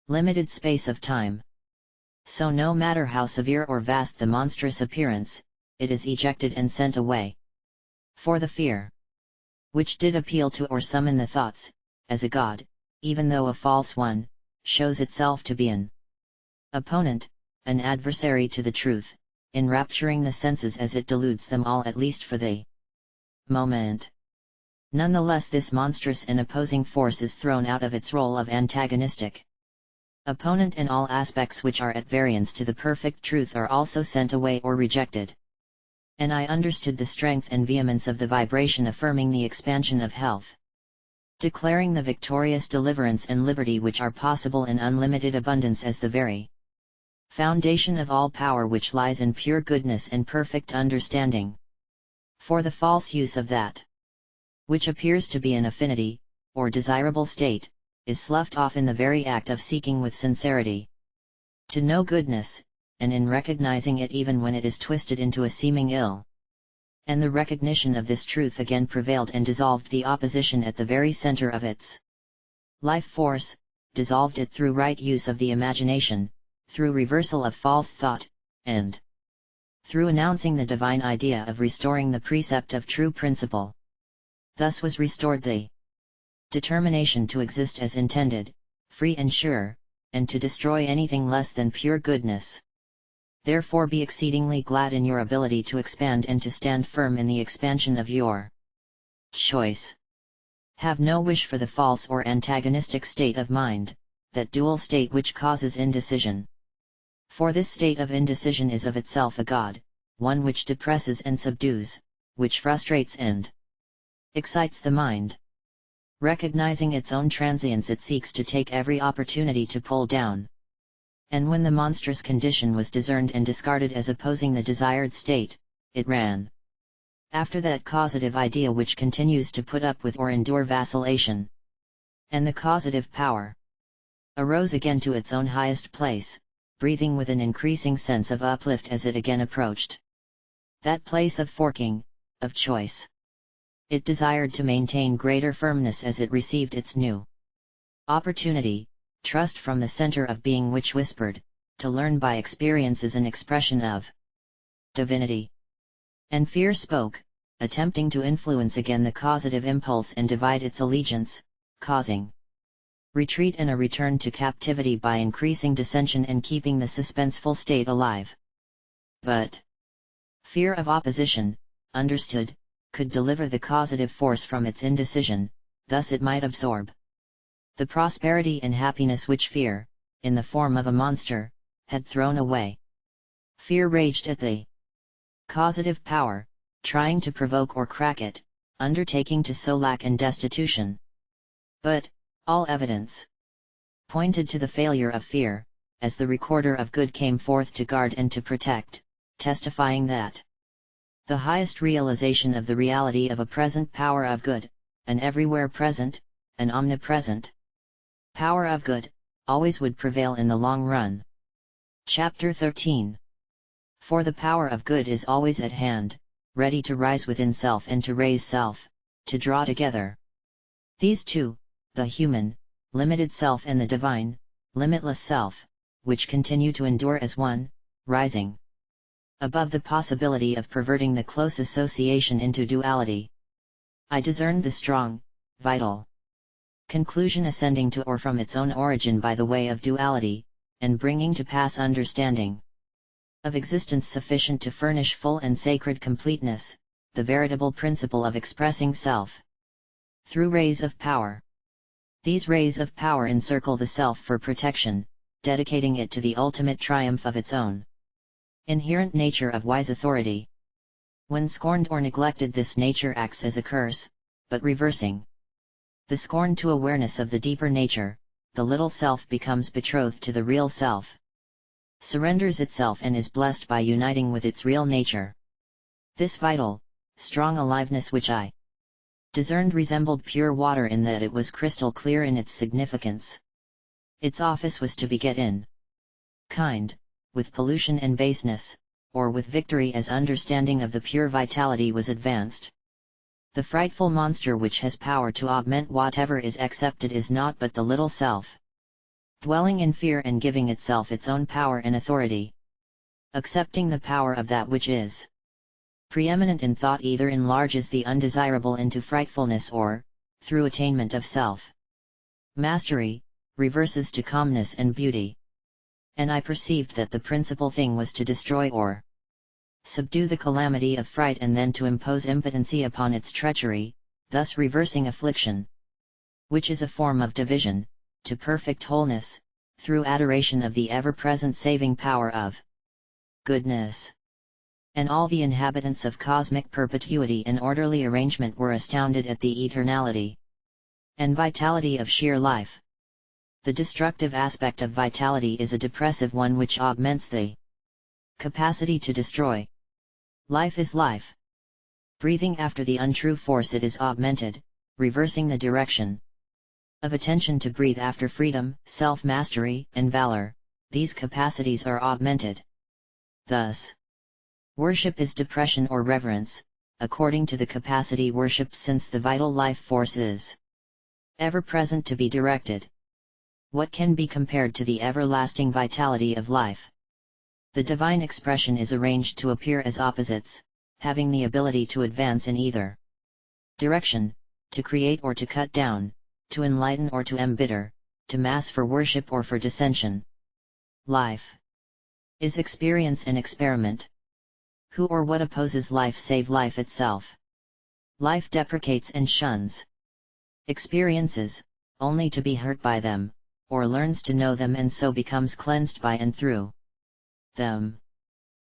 limited space of time. So no matter how severe or vast the monstrous appearance, it is ejected and sent away. For the fear which did appeal to or summon the thoughts, as a god, even though a false one, shows itself to be an opponent, an adversary to the truth, enrapturing the senses as it deludes them all at least for the moment. Nonetheless this monstrous and opposing force is thrown out of its role of antagonistic opponent and all aspects which are at variance to the perfect truth are also sent away or rejected. And I understood the strength and vehemence of the vibration affirming the expansion of health, declaring the victorious deliverance and liberty which are possible in unlimited abundance as the very foundation of all power which lies in pure goodness and perfect understanding. For the false use of that which appears to be an affinity, or desirable state, is sloughed off in the very act of seeking with sincerity to know goodness, and in recognizing it even when it is twisted into a seeming ill. And the recognition of this truth again prevailed and dissolved the opposition at the very center of its life force, dissolved it through right use of the imagination, through reversal of false thought, and through announcing the divine idea of restoring the precept of true principle. Thus was restored the determination to exist as intended, free and sure, and to destroy anything less than pure goodness. Therefore be exceedingly glad in your ability to expand and to stand firm in the expansion of your choice. Have no wish for the false or antagonistic state of mind, that dual state which causes indecision. For this state of indecision is of itself a god, one which depresses and subdues, which frustrates and excites the mind. Recognizing its own transience, it seeks to take every opportunity to pull down. And when the monstrous condition was discerned and discarded as opposing the desired state, it ran after that causative idea which continues to put up with or endure vacillation. And the causative power arose again to its own highest place, breathing with an increasing sense of uplift as it again approached that place of forking, of choice. It desired to maintain greater firmness as it received its new opportunity, trust from the center of being which whispered, to learn by experience is an expression of divinity. And fear spoke, attempting to influence again the causative impulse and divide its allegiance, causing retreat and a return to captivity by increasing dissension and keeping the suspenseful state alive. But fear of opposition, understood, could deliver the causative force from its indecision, thus it might absorb the prosperity and happiness which fear, in the form of a monster, had thrown away. Fear raged at the causative power, trying to provoke or crack it, undertaking to sow lack and destitution. But all evidence pointed to the failure of fear, as the recorder of good came forth to guard and to protect, testifying that The highest realization of the reality of a present power of good, an everywhere present, an omnipresent power of good, always would prevail in the long run. Chapter 13. For the power of good is always at hand, ready to rise within self and to raise self, to draw together these two, the human, limited self and the divine, limitless self, which continue to endure as one, rising above the possibility of perverting the close association into duality. I discerned the strong, vital conclusion ascending to or from its own origin by the way of duality, and bringing to pass understanding of existence sufficient to furnish full and sacred completeness, the veritable principle of expressing self through rays of power. These rays of power encircle the self for protection, dedicating it to the ultimate triumph of its own inherent nature of wise authority. When scorned or neglected, this nature acts as a curse, but reversing the scorn to awareness of the deeper nature, the little self becomes betrothed to the real self, surrenders itself and is blessed by uniting with its real nature. This vital, strong aliveness which I discerned resembled pure water in that it was crystal clear in its significance. Its office was to beget in kind, with pollution and baseness, or with victory as understanding of the pure vitality was advanced. The frightful monster which has power to augment whatever is accepted is naught but the little self, dwelling in fear and giving itself its own power and authority. Accepting the power of that which is preeminent in thought either enlarges the undesirable into frightfulness or, through attainment of self-mastery, reverses to calmness and beauty. And I perceived that the principal thing was to destroy or subdue the calamity of fright and then to impose impotency upon its treachery, thus reversing affliction, which is a form of division, to perfect wholeness, through adoration of the ever-present saving power of goodness. And all the inhabitants of cosmic perpetuity and orderly arrangement were astounded at the eternality and vitality of sheer life. The destructive aspect of vitality is a depressive one which augments the capacity to destroy. Life is life. Breathing after the untrue force, it is augmented, reversing the direction of attention to breathe after freedom, self-mastery, and valor. These capacities are augmented. Thus, worship is depression or reverence, according to the capacity worshipped, since the vital life force is ever present to be directed. What can be compared to the everlasting vitality of life? The divine expression is arranged to appear as opposites, having the ability to advance in either direction, to create or to cut down, to enlighten or to embitter, to mass for worship or for dissension. Life is experience and experiment. Who or what opposes life save life itself? Life deprecates and shuns experiences, only to be hurt by them, or learns to know them and so becomes cleansed by and through them.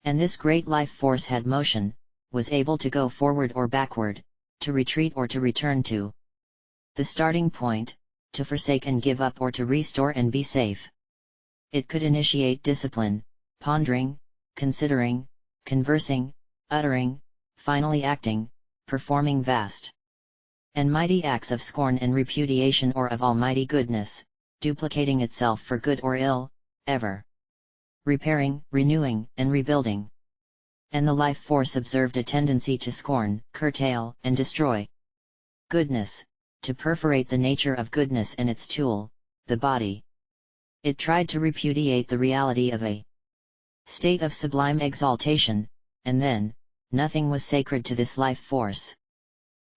And this great life force had motion, was able to go forward or backward, to retreat or to return to the starting point, to forsake and give up or to restore and be safe. It could initiate discipline, pondering, considering, conversing, uttering, finally acting, performing vast and mighty acts of scorn and repudiation or of almighty goodness, duplicating itself for good or ill, ever repairing, renewing, and rebuilding. And the life force observed a tendency to scorn, curtail, and destroy goodness, to perforate the nature of goodness and its tool, the body. It tried to repudiate the reality of a state of sublime exaltation, and then, nothing was sacred to this life force.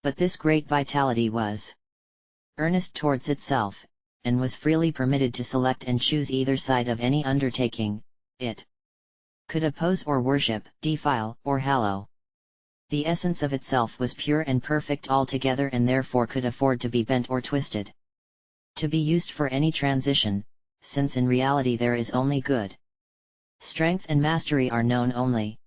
But this great vitality was earnest towards itself, and was freely permitted to select and choose either side of any undertaking. It could oppose or worship, defile or hallow. The essence of itself was pure and perfect altogether, and therefore could afford to be bent or twisted, to be used for any transition, since in reality there is only good. Strength and mastery are known only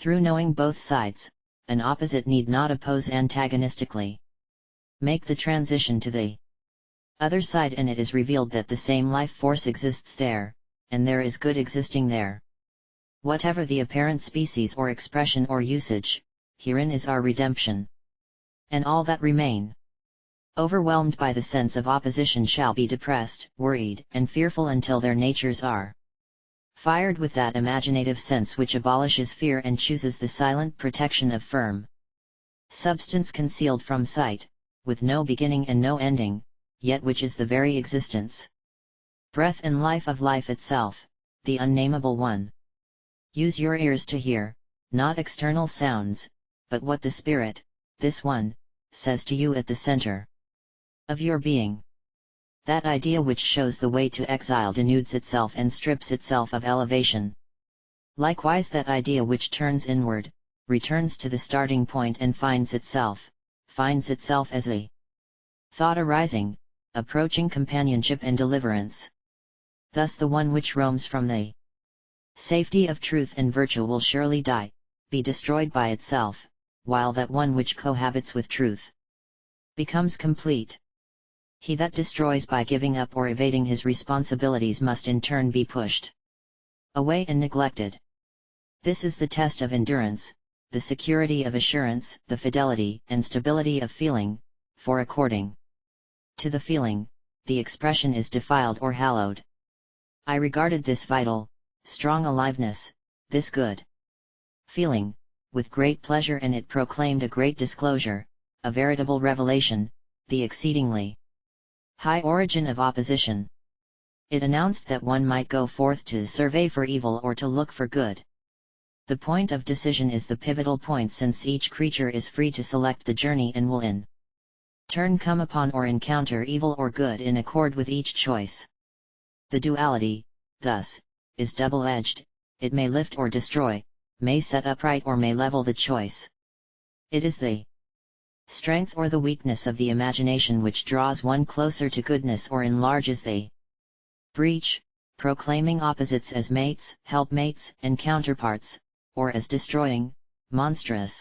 through knowing both sides. An opposite need not oppose antagonistically. Make the transition to the other side and it is revealed that the same life force exists there, and there is good existing there. Whatever the apparent species or expression or usage, herein is our redemption. And all that remain, overwhelmed by the sense of opposition, shall be depressed, worried, and fearful until their natures are fired with that imaginative sense which abolishes fear and chooses the silent protection of firm substance concealed from sight, with no beginning and no ending, yet which is the very existence, breath and life of life itself, the unnameable one. Use your ears to hear, not external sounds, but what the Spirit, this one, says to you at the center of your being. That idea which shows the way to exile denudes itself and strips itself of elevation. Likewise that idea which turns inward, returns to the starting point and finds itself as a thought arising, approaching companionship and deliverance. Thus the one which roams from the safety of truth and virtue will surely die, be destroyed by itself, while that one which cohabits with truth becomes complete. He that destroys by giving up or evading his responsibilities must in turn be pushed away and neglected. This is the test of endurance, the security of assurance, the fidelity and stability of feeling, for according to the feeling, the expression is defiled or hallowed. I regarded this vital, strong aliveness, this good feeling, with great pleasure, and it proclaimed a great disclosure, a veritable revelation, the exceedingly high origin of opposition. It announced that one might go forth to survey for evil or to look for good. The point of decision is the pivotal point, since each creature is free to select the journey and will in turn come upon or encounter evil or good in accord with each choice. The duality, thus, is double-edged, it may lift or destroy, may set upright or may level the choice. It is the strength or the weakness of the imagination which draws one closer to goodness or enlarges the breach, proclaiming opposites as mates, helpmates, and counterparts, or as destroying, monstrous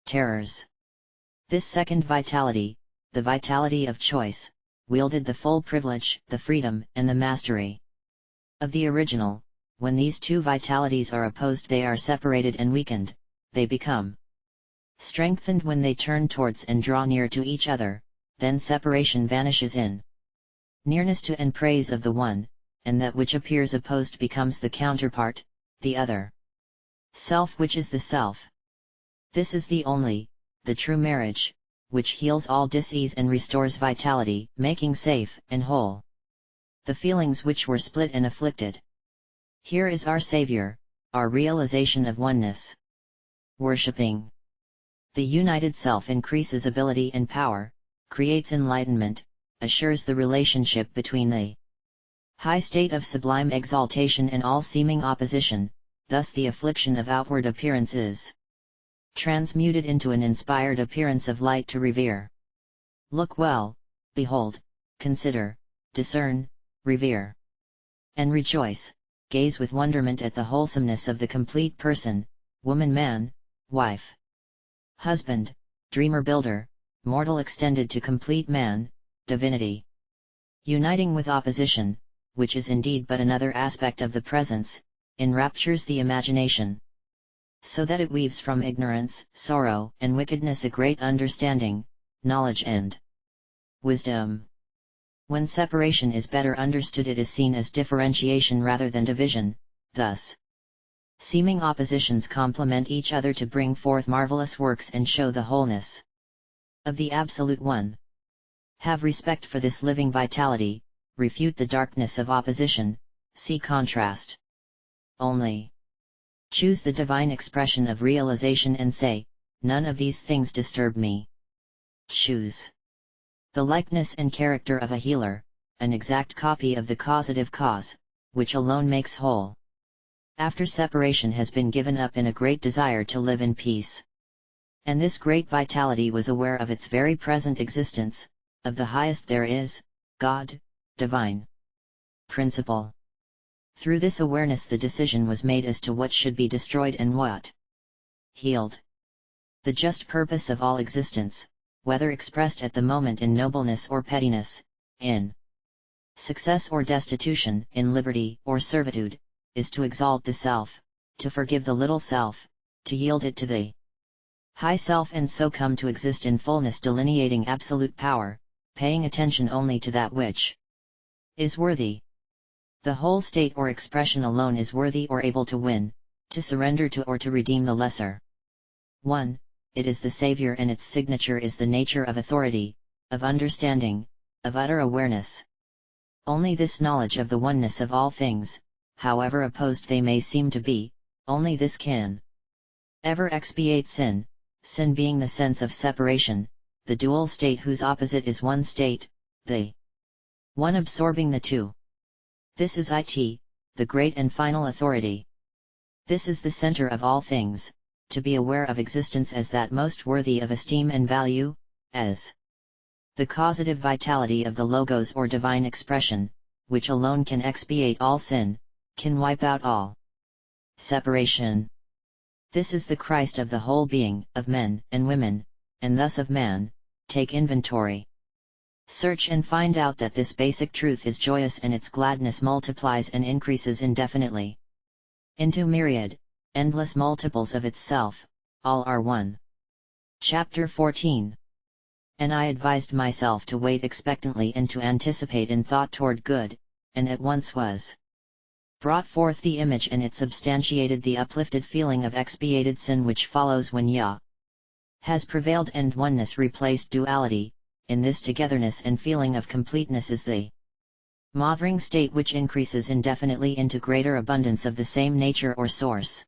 terrors. This second vitality, the vitality of choice, wielded the full privilege, the freedom, and the mastery of the original. When these two vitalities are opposed, they are separated and weakened, they become strengthened when they turn towards and draw near to each other, then separation vanishes in nearness to and praise of the one, and that which appears opposed becomes the counterpart, the other self, which is the self. This is the only, the true marriage, which heals all dis-ease and restores vitality, making safe and whole the feelings which were split and afflicted. Here is our Savior, our realization of oneness. Worshipping the united self increases ability and power, creates enlightenment, assures the relationship between the high state of sublime exaltation and all seeming opposition. Thus the affliction of outward appearance is transmuted into an inspired appearance of light to revere. Look well, behold, consider, discern, revere, and rejoice, gaze with wonderment at the wholesomeness of the complete person, woman, man, wife, husband, dreamer, builder, mortal extended to complete man, divinity, uniting with opposition, which is indeed but another aspect of the presence, enraptures the imagination, so that it weaves from ignorance, sorrow, and wickedness a great understanding, knowledge and wisdom. When separation is better understood, it is seen as differentiation rather than division. Thus, seeming oppositions complement each other to bring forth marvelous works and show the wholeness of the Absolute One. Have respect for this living vitality, refute the darkness of opposition, see contrast only. Choose the divine expression of realization and say, none of these things disturb me. Choose the likeness and character of a healer, an exact copy of the causative cause, which alone makes whole. After separation has been given up in a great desire to live in peace. And this great vitality was aware of its very present existence, of the highest there is, God, divine principle. Through this awareness the decision was made as to what should be destroyed and what healed. The just purpose of all existence, whether expressed at the moment in nobleness or pettiness, in success or destitution, in liberty or servitude, is to exalt the self, to forgive the little self, to yield it to the high self and so come to exist in fullness, delineating absolute power, paying attention only to that which is worthy. The whole state or expression alone is worthy or able to win, to surrender to or to redeem the lesser. 1. It is the Savior and its signature is the nature of authority, of understanding, of utter awareness. Only this knowledge of the oneness of all things, however opposed they may seem to be, only this can ever expiate sin, sin being the sense of separation, the dual state whose opposite is one state, the one absorbing the two. This is it, the great and final authority. This is the center of all things, to be aware of existence as that most worthy of esteem and value, as the causative vitality of the Logos or divine expression, which alone can expiate all sin, can wipe out all separation. This is the Christ of the whole being, of men and women, and thus of man. Take inventory. Search and find out that this basic truth is joyous and its gladness multiplies and increases indefinitely into myriad, endless multiples of itself, all are one. Chapter 14. And I advised myself to wait expectantly and to anticipate in thought toward good, and at once was brought forth the image and it substantiated the uplifted feeling of expiated sin which follows when Yah has prevailed and oneness replaced duality. In this togetherness and feeling of completeness is the mothering state which increases indefinitely into greater abundance of the same nature or source.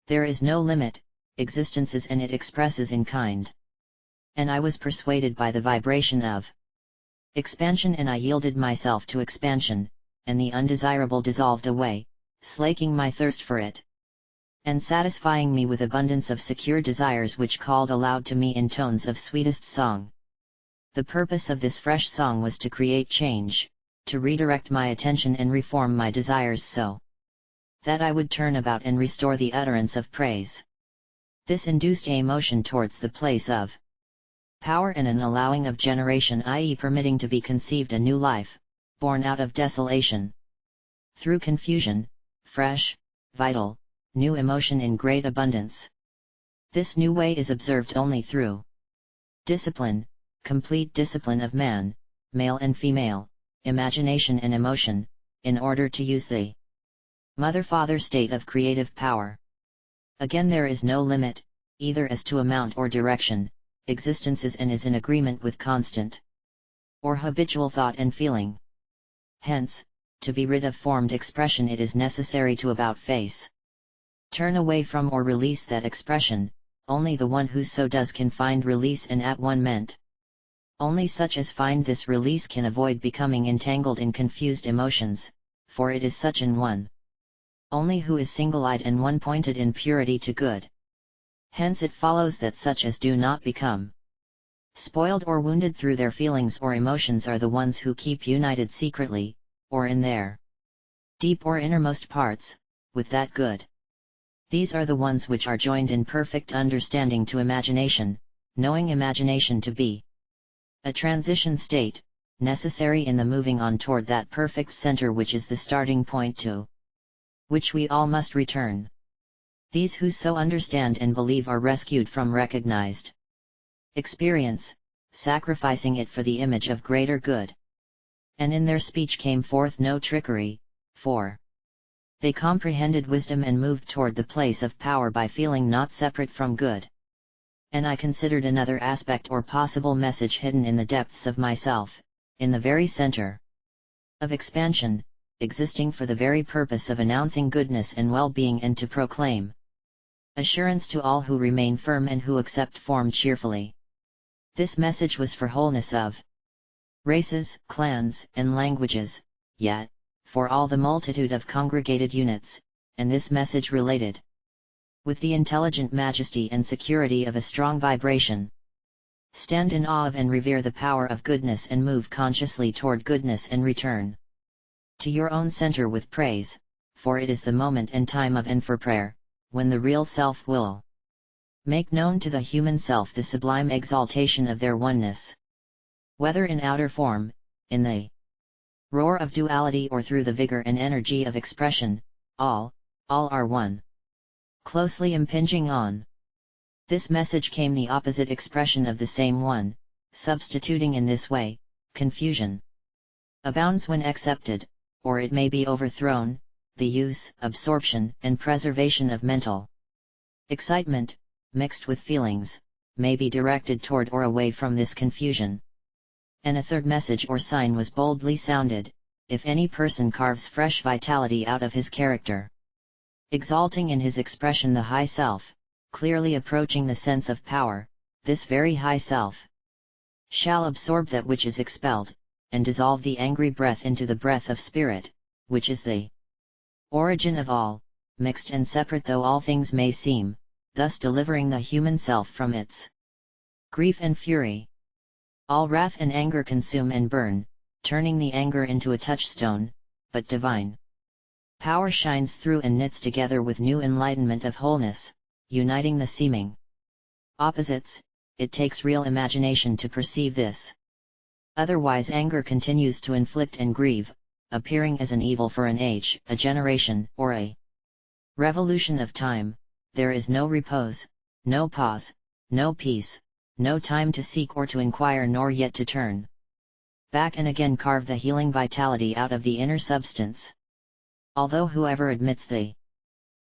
There is no limit, existences and it expresses in kind. And I was persuaded by the vibration of expansion and I yielded myself to expansion, and the undesirable dissolved away, slaking my thirst for it, and satisfying me with abundance of secure desires which called aloud to me in tones of sweetest song. The purpose of this fresh song was to create change, to redirect my attention and reform my desires so that I would turn about and restore the utterance of praise. This induced a motion towards the place of power and an allowing of generation, i.e. permitting to be conceived a new life, born out of desolation. Through confusion, fresh, vital, new emotion in great abundance. This new way is observed only through discipline, complete discipline of man, male and female, imagination and emotion, in order to use the mother-father state of creative power. Again, there is no limit, either as to amount or direction, existences and is in agreement with constant or habitual thought and feeling. Hence, to be rid of formed expression it is necessary to about face, turn away from or release that expression. Only the one who so does can find release and at one ment. Only such as find this release can avoid becoming entangled in confused emotions, for it is such an one only who is single-eyed and one-pointed in purity to good. Hence it follows that such as do not become spoiled or wounded through their feelings or emotions are the ones who keep united secretly, or in their deep or innermost parts, with that good. These are the ones which are joined in perfect understanding to imagination, knowing imagination to be a transition state, necessary in the moving on toward that perfect center which is the starting point to which we all must return. These who so understand and believe are rescued from recognized experience, sacrificing it for the image of greater good. And in their speech came forth no trickery, for they comprehended wisdom and moved toward the place of power by feeling not separate from good. And I considered another aspect or possible message hidden in the depths of myself, in the very center of expansion, existing for the very purpose of announcing goodness and well-being and to proclaim assurance to all who remain firm and who accept form cheerfully. This message was for wholeness of races, clans, and languages, yet, for all the multitude of congregated units, and this message related with the intelligent majesty and security of a strong vibration. Stand in awe of and revere the power of goodness and move consciously toward goodness and return to your own center with praise, for it is the moment and time of and for prayer, when the real self will make known to the human self the sublime exaltation of their oneness. Whether in outer form, in the roar of duality or through the vigor and energy of expression, all are one. closely impinging on. This message came the opposite expression of the same one, substituting in this way, confusion abounds when accepted, or it may be overthrown, the use, absorption, and preservation of mental excitement, mixed with feelings, may be directed toward or away from this confusion. And a third message or sign was boldly sounded: if any person carves fresh vitality out of his character, exalting in his expression the high self, clearly approaching the sense of power, this very high self shall absorb that which is expelled, and dissolve the angry breath into the breath of spirit, which is the origin of all, mixed and separate though all things may seem, thus delivering the human self from its grief and fury. All wrath and anger consume and burn, turning the anger into a touchstone, but divine power shines through and knits together with new enlightenment of wholeness, uniting the seeming opposites. It takes real imagination to perceive this. Otherwise anger continues to inflict and grieve, appearing as an evil for an age, a generation, or a revolution of time. There is no repose, no pause, no peace, no time to seek or to inquire, nor yet to turn back and again carve the healing vitality out of the inner substance. Although whoever admits the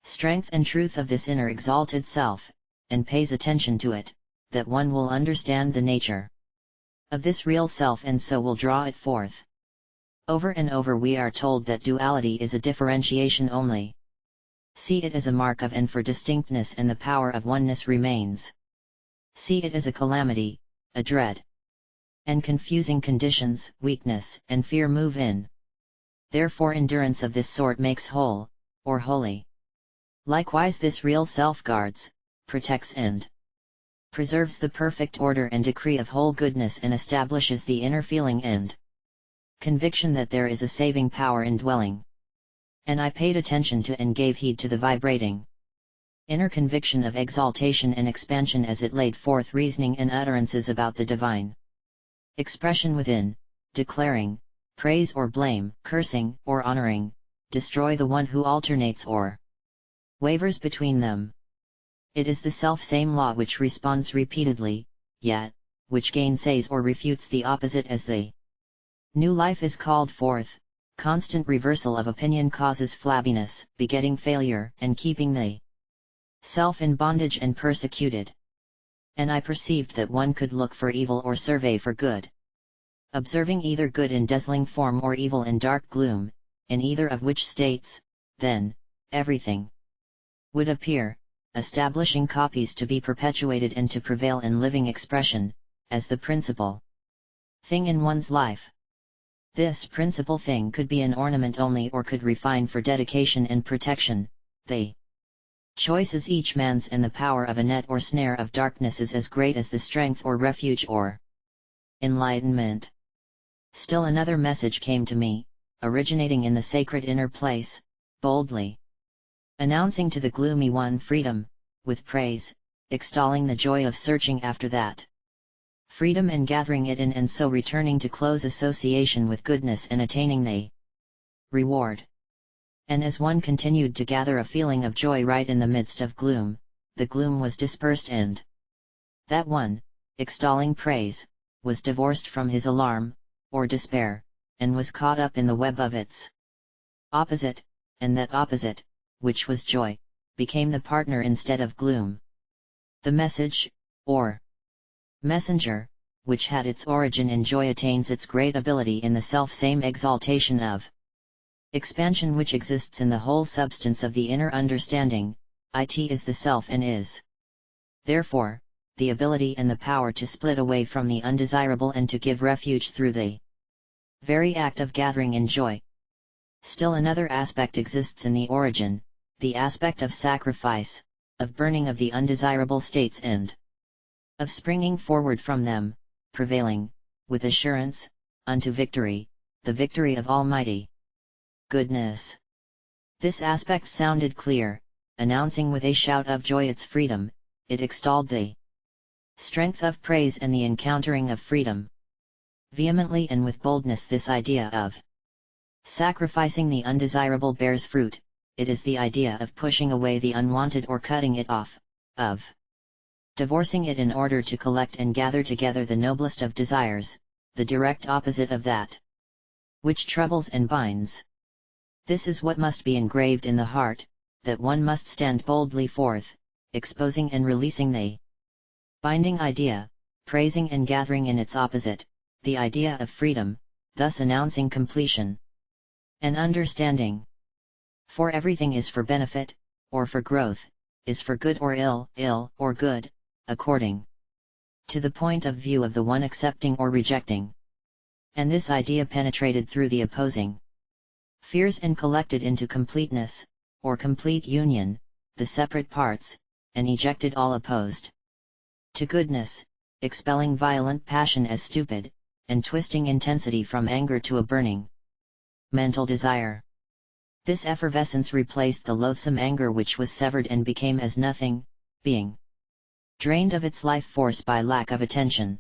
strength and truth of this inner exalted self, and pays attention to it, that one will understand the nature of this real self and so will draw it forth. Over and over we are told that duality is a differentiation only. See it as a mark of and for distinctness, and the power of oneness remains. See it as a calamity, a dread, and confusing conditions, weakness, and fear move in. Therefore endurance of this sort makes whole, or holy. Likewise this real self guards, protects and preserves the perfect order and decree of whole goodness, and establishes the inner feeling and conviction that there is a saving power indwelling. And I paid attention to and gave heed to the vibrating inner conviction of exaltation and expansion as it laid forth reasoning and utterances about the divine expression within, declaring, praise or blame, cursing or honoring, destroy the one who alternates or wavers between them. It is the self-same law which responds repeatedly, yet, which gainsays or refutes the opposite as the new life is called forth. Constant reversal of opinion causes flabbiness, begetting failure, and keeping the self in bondage and persecuted. And I perceived that one could look for evil or survey for good, observing either good in dazzling form or evil in dark gloom, in either of which states, then, everything would appear, establishing copies to be perpetuated and to prevail in living expression, as the principal thing in one's life. This principal thing could be an ornament only or could refine for dedication and protection. The choice is each man's, and the power of a net or snare of darkness is as great as the strength or refuge or enlightenment. Still another message came to me, originating in the sacred inner place, boldly announcing to the gloomy one freedom, with praise, extolling the joy of searching after that freedom and gathering it in, and so returning to close association with goodness and attaining the reward. And as one continued to gather a feeling of joy right in the midst of gloom, the gloom was dispersed, and that one, extolling praise, was divorced from his alarm, or despair, and was caught up in the web of its opposite, and that opposite, which was joy, became the partner instead of gloom. The message, or messenger, which had its origin in joy, attains its great ability in the self-same exaltation of expansion which exists in the whole substance of the inner understanding. It is the self and is, therefore, the ability and the power to split away from the undesirable and to give refuge through the very act of gathering in joy. Still another aspect exists in the origin, the aspect of sacrifice, of burning of the undesirable states and of springing forward from them, prevailing, with assurance, unto victory, the victory of Almighty goodness. This aspect sounded clear, announcing with a shout of joy its freedom. It extolled the strength of praise and the encountering of freedom. Vehemently and with boldness this idea of sacrificing the undesirable bears fruit. it is the idea of pushing away the unwanted or cutting it off, of divorcing it in order to collect and gather together the noblest of desires, the direct opposite of that which troubles and binds. This is what must be engraved in the heart, that one must stand boldly forth, exposing and releasing the binding idea, praising and gathering in its opposite, the idea of freedom, thus announcing completion and understanding. For everything is for benefit, or for growth, is for good or ill, ill or good, according to the point of view of the one accepting or rejecting. And this idea penetrated through the opposing fears and collected into completeness, or complete union, the separate parts, and ejected all opposed to goodness, expelling violent passion as stupid, and twisting intensity from anger to a burning mental desire. This effervescence replaced the loathsome anger which was severed and became as nothing, being drained of its life force by lack of attention.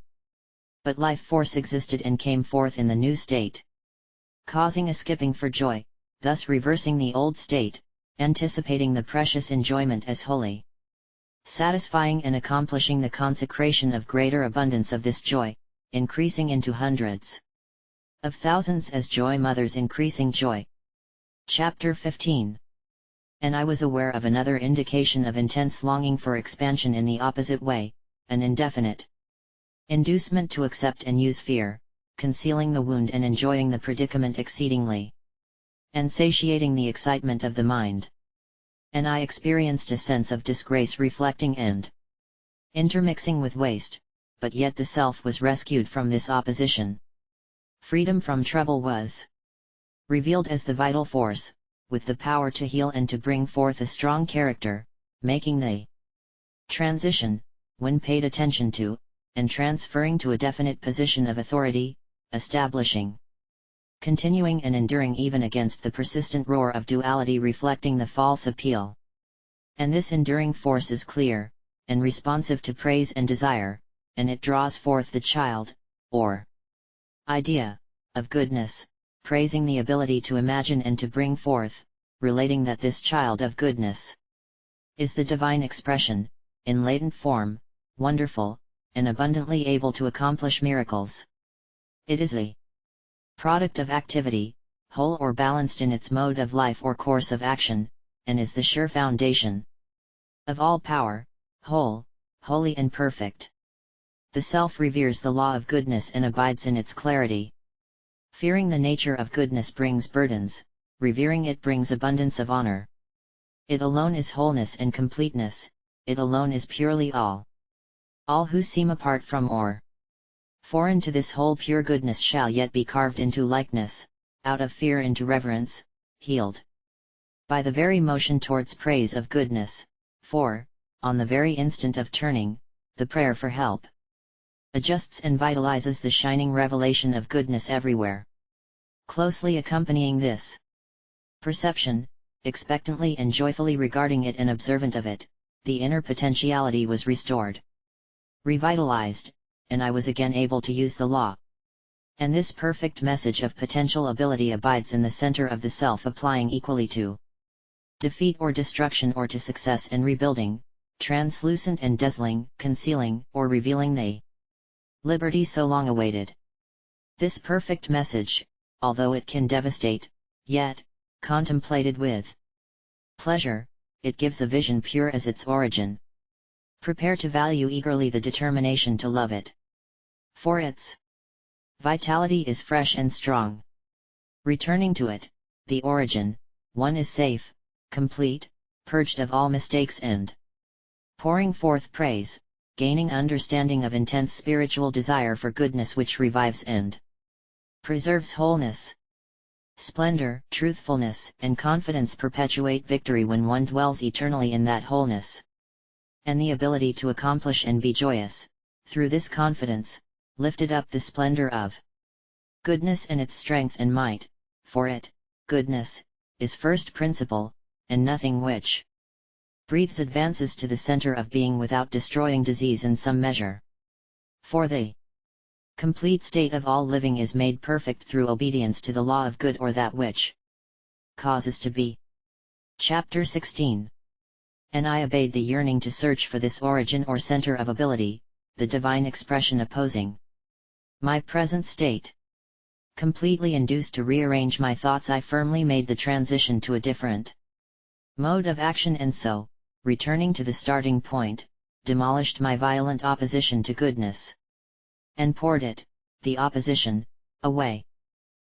But life force existed and came forth in the new state, causing a skipping for joy, thus reversing the old state, anticipating the precious enjoyment as holy, satisfying and accomplishing the consecration of greater abundance of this joy, increasing into hundreds of thousands as joy mothers increasing joy. Chapter 15. And I was aware of another indication of intense longing for expansion in the opposite way, an indefinite inducement to accept and use fear, concealing the wound and enjoying the predicament exceedingly, and satiating the excitement of the mind. And I experienced a sense of disgrace reflecting and intermixing with waste, but yet the self was rescued from this opposition. Freedom from trouble was revealed as the vital force, with the power to heal and to bring forth a strong character, making the transition, when paid attention to, and transferring to a definite position of authority, establishing, continuing and enduring even against the persistent roar of duality reflecting the false appeal. And this enduring force is clear, and responsive to praise and desire, and it draws forth the child, or idea, of goodness, praising the ability to imagine and to bring forth, relating that this child of goodness is the divine expression, in latent form, wonderful, and abundantly able to accomplish miracles. It is a product of activity, whole or balanced in its mode of life or course of action, and is the sure foundation of all power, whole, holy and perfect. The self reveres the law of goodness and abides in its clarity. Fearing the nature of goodness brings burdens, revering it brings abundance of honor. It alone is wholeness and completeness, it alone is purely all. All who seem apart from or foreign to this whole pure goodness shall yet be carved into likeness, out of fear into reverence, healed by the very motion towards praise of goodness, for, on the very instant of turning, the prayer for help adjusts and vitalizes the shining revelation of goodness everywhere. Closely accompanying this perception, expectantly and joyfully regarding it and observant of it, the inner potentiality was restored, revitalized, and I was again able to use the law. And this perfect message of potential ability abides in the center of the self, applying equally to defeat or destruction or to success and rebuilding, translucent and dazzling, concealing or revealing the liberty so long awaited. This perfect message, although it can devastate, yet, contemplated with pleasure, it gives a vision pure as its origin. Prepare to value eagerly the determination to love it, for its vitality is fresh and strong. Returning to it, the origin, one is safe, complete, purged of all mistakes and pouring forth praise, gaining understanding of intense spiritual desire for goodness which revives and preserves wholeness. Splendor, truthfulness, and confidence perpetuate victory when one dwells eternally in that wholeness. And the ability to accomplish and be joyous, through this confidence, lifted up the splendor of goodness and its strength and might, for it, goodness, is first principle, and nothing which breathes advances to the center of being without destroying disease in some measure. For the complete state of all living is made perfect through obedience to the law of good or that which causes to be. Chapter 16. And I obeyed the yearning to search for this origin or center of ability, the divine expression opposing my present state. Completely induced to rearrange my thoughts, I firmly made the transition to a different mode of action, and so, returning to the starting point, demolished my violent opposition to goodness, and poured it, the opposition, away.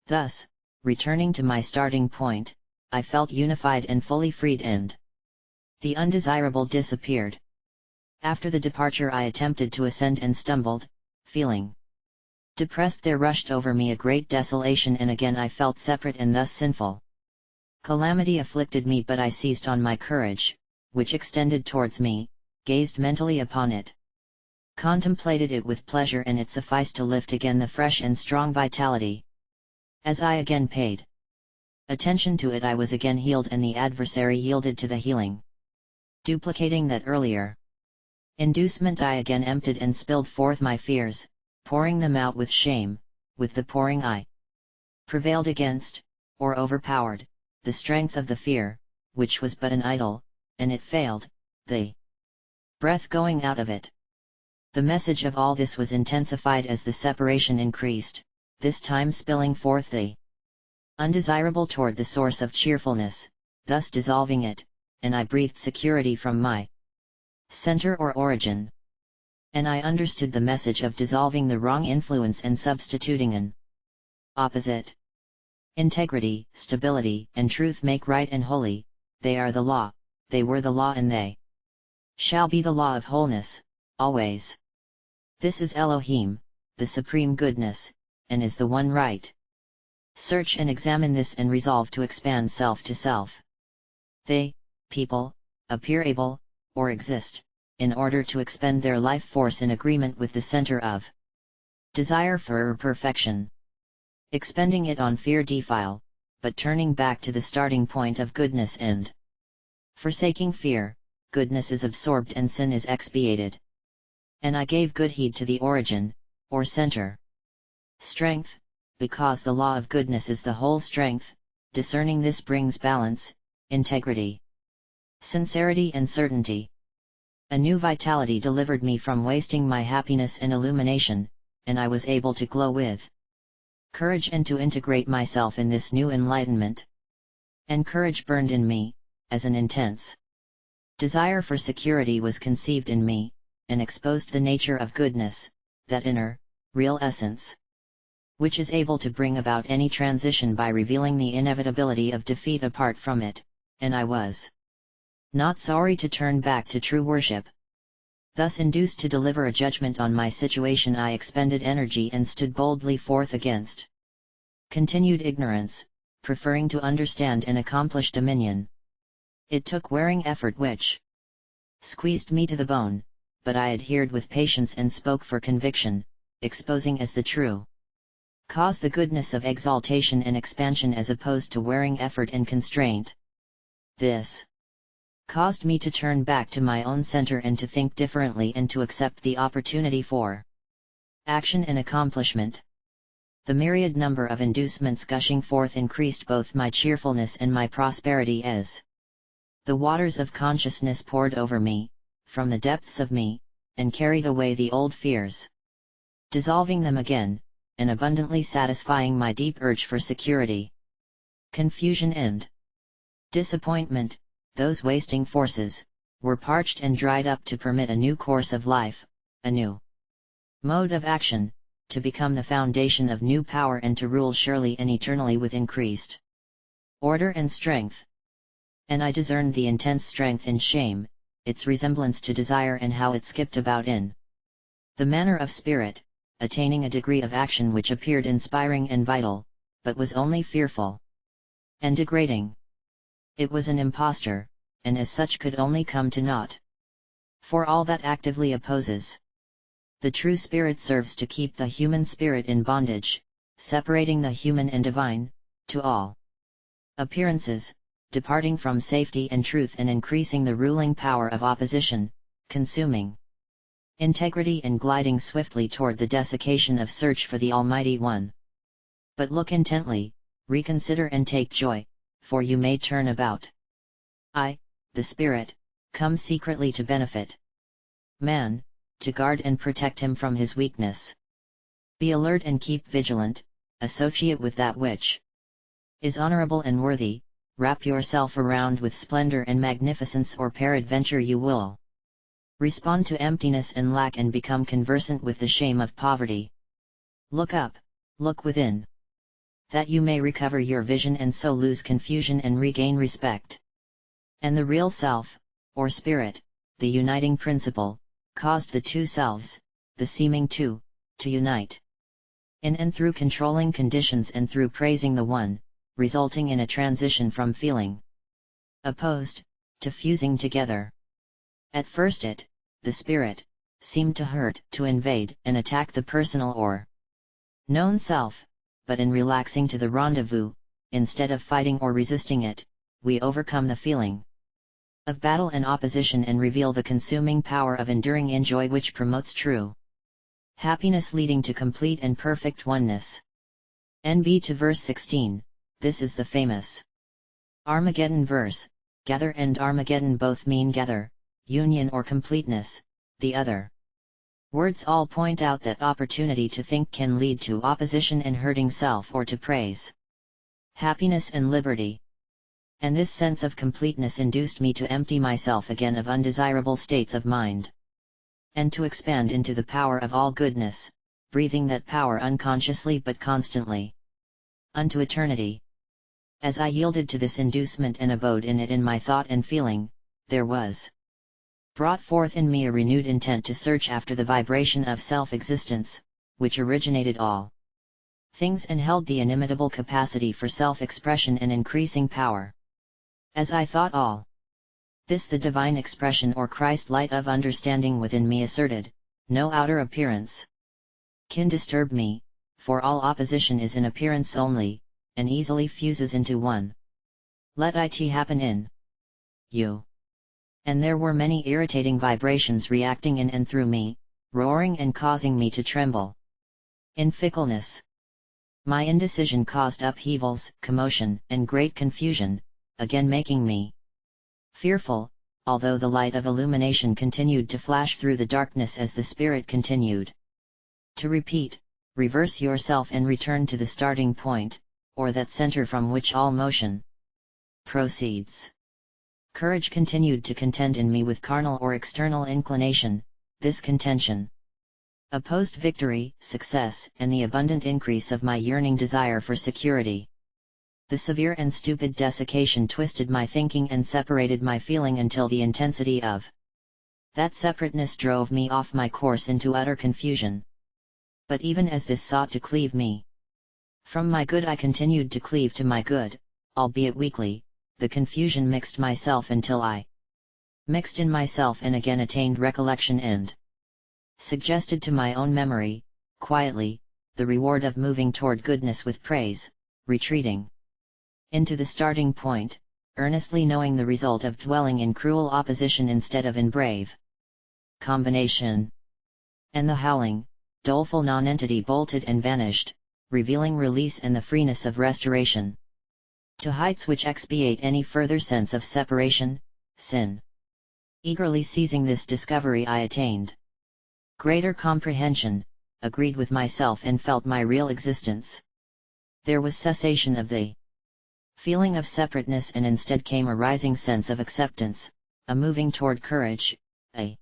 Thus, returning to my starting point, I felt unified and fully freed, and the undesirable disappeared. After the departure I attempted to ascend and stumbled, feeling depressed. There rushed over me a great desolation, and again I felt separate and thus sinful. Calamity afflicted me, but I seized on my courage, which extended towards me, gazed mentally upon it, contemplated it with pleasure, and it sufficed to lift again the fresh and strong vitality. As I again paid attention to it, I was again healed, and the adversary yielded to the healing. Duplicating that earlier inducement, I again emptied and spilled forth my fears, pouring them out with shame. With the pouring I prevailed against, or overpowered, the strength of the fear, which was but an idol, and it failed, the breath going out of it. The message of all this was intensified as the separation increased, this time spilling forth the undesirable toward the source of cheerfulness, thus dissolving it, and I breathed security from my center or origin. And I understood the message of dissolving the wrong influence and substituting an opposite. Integrity, stability, and truth make right and holy. They are the law, they were the law, and they shall be the law of wholeness, always. This is Elohim, the supreme goodness, and is the one right. Search and examine this and resolve to expand self to self. They, people, appear able, or exist, in order to expend their life force in agreement with the center of desire for perfection. Expending it on fear defile, but turning back to the starting point of goodness and forsaking fear, goodness is absorbed and sin is expiated. And I gave good heed to the origin, or center. Strength, because the law of goodness is the whole strength, discerning this brings balance, integrity, sincerity and certainty. A new vitality delivered me from wasting my happiness and illumination, and I was able to glow with courage and to integrate myself in this new enlightenment. And courage burned in me, as an intense desire for security was conceived in me, and exposed the nature of goodness, that inner, real essence, which is able to bring about any transition by revealing the inevitability of defeat apart from it, and I was not sorry to turn back to true worship. Thus induced to deliver a judgment on my situation, I expended energy and stood boldly forth against continued ignorance, preferring to understand and accomplish dominion. It took wearing effort which squeezed me to the bone, but I adhered with patience and spoke for conviction, exposing as the true cause the goodness of exaltation and expansion as opposed to wearing effort and constraint. This caused me to turn back to my own center and to think differently and to accept the opportunity for action and accomplishment. The myriad number of inducements gushing forth increased both my cheerfulness and my prosperity as the waters of consciousness poured over me, from the depths of me, and carried away the old fears, dissolving them again, and abundantly satisfying my deep urge for security. Confusion and disappointment, those wasting forces, were parched and dried up to permit a new course of life, a new mode of action, to become the foundation of new power and to rule surely and eternally with increased order and strength. And I discerned the intense strength in shame, its resemblance to desire, and how it skipped about in the manner of spirit, attaining a degree of action which appeared inspiring and vital, but was only fearful and degrading. It was an impostor, and as such could only come to naught. For all that actively opposes the true spirit serves to keep the human spirit in bondage, separating the human and divine, to all appearances, departing from safety and truth and increasing the ruling power of opposition, consuming integrity and gliding swiftly toward the desiccation of search for the Almighty One. But look intently, reconsider and take joy, for you may turn about I, the Spirit, come secretly to benefit man, to guard and protect him from his weakness. Be alert and keep vigilant, associate with that which is honorable and worthy, wrap yourself around with splendor and magnificence, or peradventure you will respond to emptiness and lack and become conversant with the shame of poverty. Look up, look within, that you may recover your vision and so lose confusion and regain respect. And the real self, or spirit, the uniting principle, caused the two selves, the seeming two, to unite. In and through controlling conditions and through praising the one, resulting in a transition from feeling opposed, to fusing together. At first it, the spirit, seemed to hurt, to invade and attack the personal or known self, but in relaxing to the rendezvous, instead of fighting or resisting it, we overcome the feeling of battle and opposition and reveal the consuming power of enduring in joy, which promotes true happiness, leading to complete and perfect oneness. NB to verse 16, this is the famous Armageddon verse. Gather and Armageddon both mean gather, union or completeness. The other words all point out that opportunity to think can lead to opposition and hurting self, or to praise happiness and liberty. And this sense of completeness induced me to empty myself again of undesirable states of mind, and to expand into the power of all goodness, breathing that power unconsciously but constantly unto eternity. As I yielded to this inducement and abode in it in my thought and feeling, there was brought forth in me a renewed intent to search after the vibration of self-existence, which originated all things and held the inimitable capacity for self-expression and increasing power. As I thought all this, the divine expression or Christ light of understanding within me asserted, no outer appearance can disturb me, for all opposition is in appearance only, and easily fuses into one. Let it happen in you. And there were many irritating vibrations reacting in and through me, roaring and causing me to tremble. In fickleness, my indecision caused upheavals, commotion, and great confusion, again making me fearful, although the light of illumination continued to flash through the darkness as the Spirit continued to repeat, reverse yourself and return to the starting point, or that center from which all motion proceeds. Courage continued to contend in me with carnal or external inclination. This contention opposed victory, success, and the abundant increase of my yearning desire for security. The severe and stupid desiccation twisted my thinking and separated my feeling until the intensity of that separateness drove me off my course into utter confusion. But even as this sought to cleave me from my good, I continued to cleave to my good, albeit weakly. The confusion mixed myself until I mixed in myself and again attained recollection and suggested to my own memory, quietly, the reward of moving toward goodness with praise, retreating into the starting point, earnestly knowing the result of dwelling in cruel opposition instead of in brave combination. And the howling, doleful nonentity bolted and vanished, revealing release and the freeness of restoration to heights which expiate any further sense of separation, sin. Eagerly seizing this discovery, I attained greater comprehension, agreed with myself and felt my real existence. There was cessation of the feeling of separateness, and instead came a rising sense of acceptance, a moving toward courage, a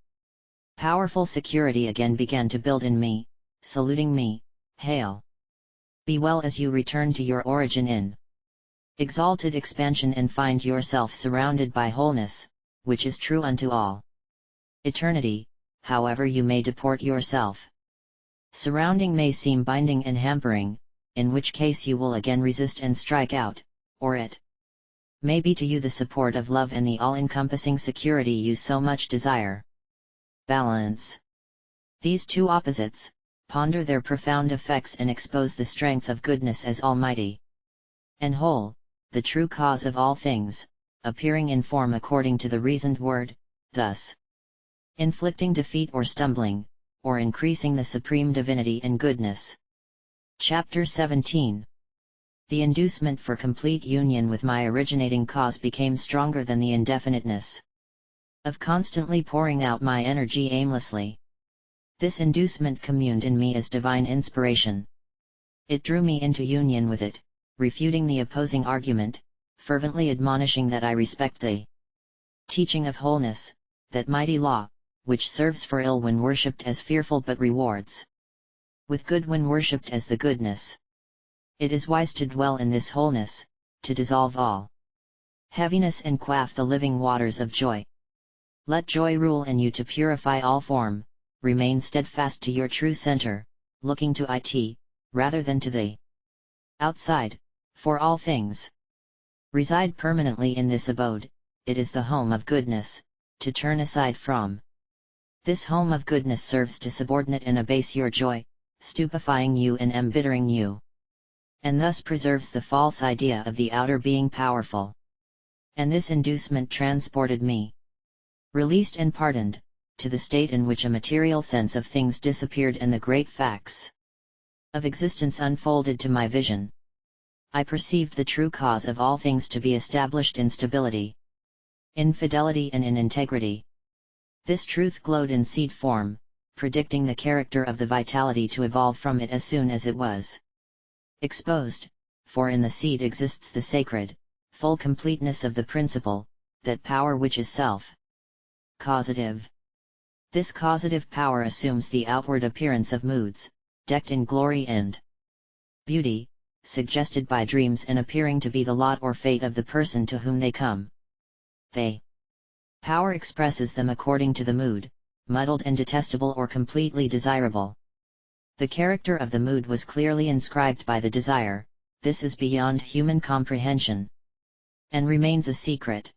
powerful security again began to build in me, saluting me, hail! Be well as you return to your origin in exalted expansion and find yourself surrounded by wholeness, which is true unto all eternity, however you may deport yourself. Surrounding may seem binding and hampering, in which case you will again resist and strike out, or it may be to you the support of love and the all-encompassing security you so much desire. Balance. These two opposites, ponder their profound effects and expose the strength of goodness as almighty and whole, the true cause of all things, appearing in form according to the reasoned word, thus inflicting defeat or stumbling, or increasing the supreme divinity and goodness. Chapter 17. The inducement for complete union with my originating cause became stronger than the indefiniteness of constantly pouring out my energy aimlessly. This inducement communed in me as divine inspiration. It drew me into union with it, refuting the opposing argument, fervently admonishing that I respect the teaching of wholeness, that mighty law, which serves for ill when worshipped as fearful but rewards with good when worshipped as the goodness. It is wise to dwell in this wholeness, to dissolve all heaviness and quaff the living waters of joy. Let joy rule in you to purify all form, remain steadfast to your true center, looking to it, rather than to the outside, for all things reside permanently in this abode. It is the home of goodness, to turn aside from. This home of goodness serves to subordinate and abase your joy, stupefying you and embittering you, and thus preserves the false idea of the outer being powerful. And this inducement transported me, released and pardoned, to the state in which a material sense of things disappeared and the great facts of existence unfolded to my vision. I perceived the true cause of all things to be established in stability, in fidelity and in integrity. This truth glowed in seed form, predicting the character of the vitality to evolve from it as soon as it was exposed, for in the seed exists the sacred, full completeness of the principle, that power which is self-causative. This causative power assumes the outward appearance of moods, decked in glory and beauty, suggested by dreams and appearing to be the lot or fate of the person to whom they come. The power expresses them according to the mood, muddled and detestable or completely desirable. The character of the mood was clearly inscribed by the desire. This is beyond human comprehension, and remains a secret.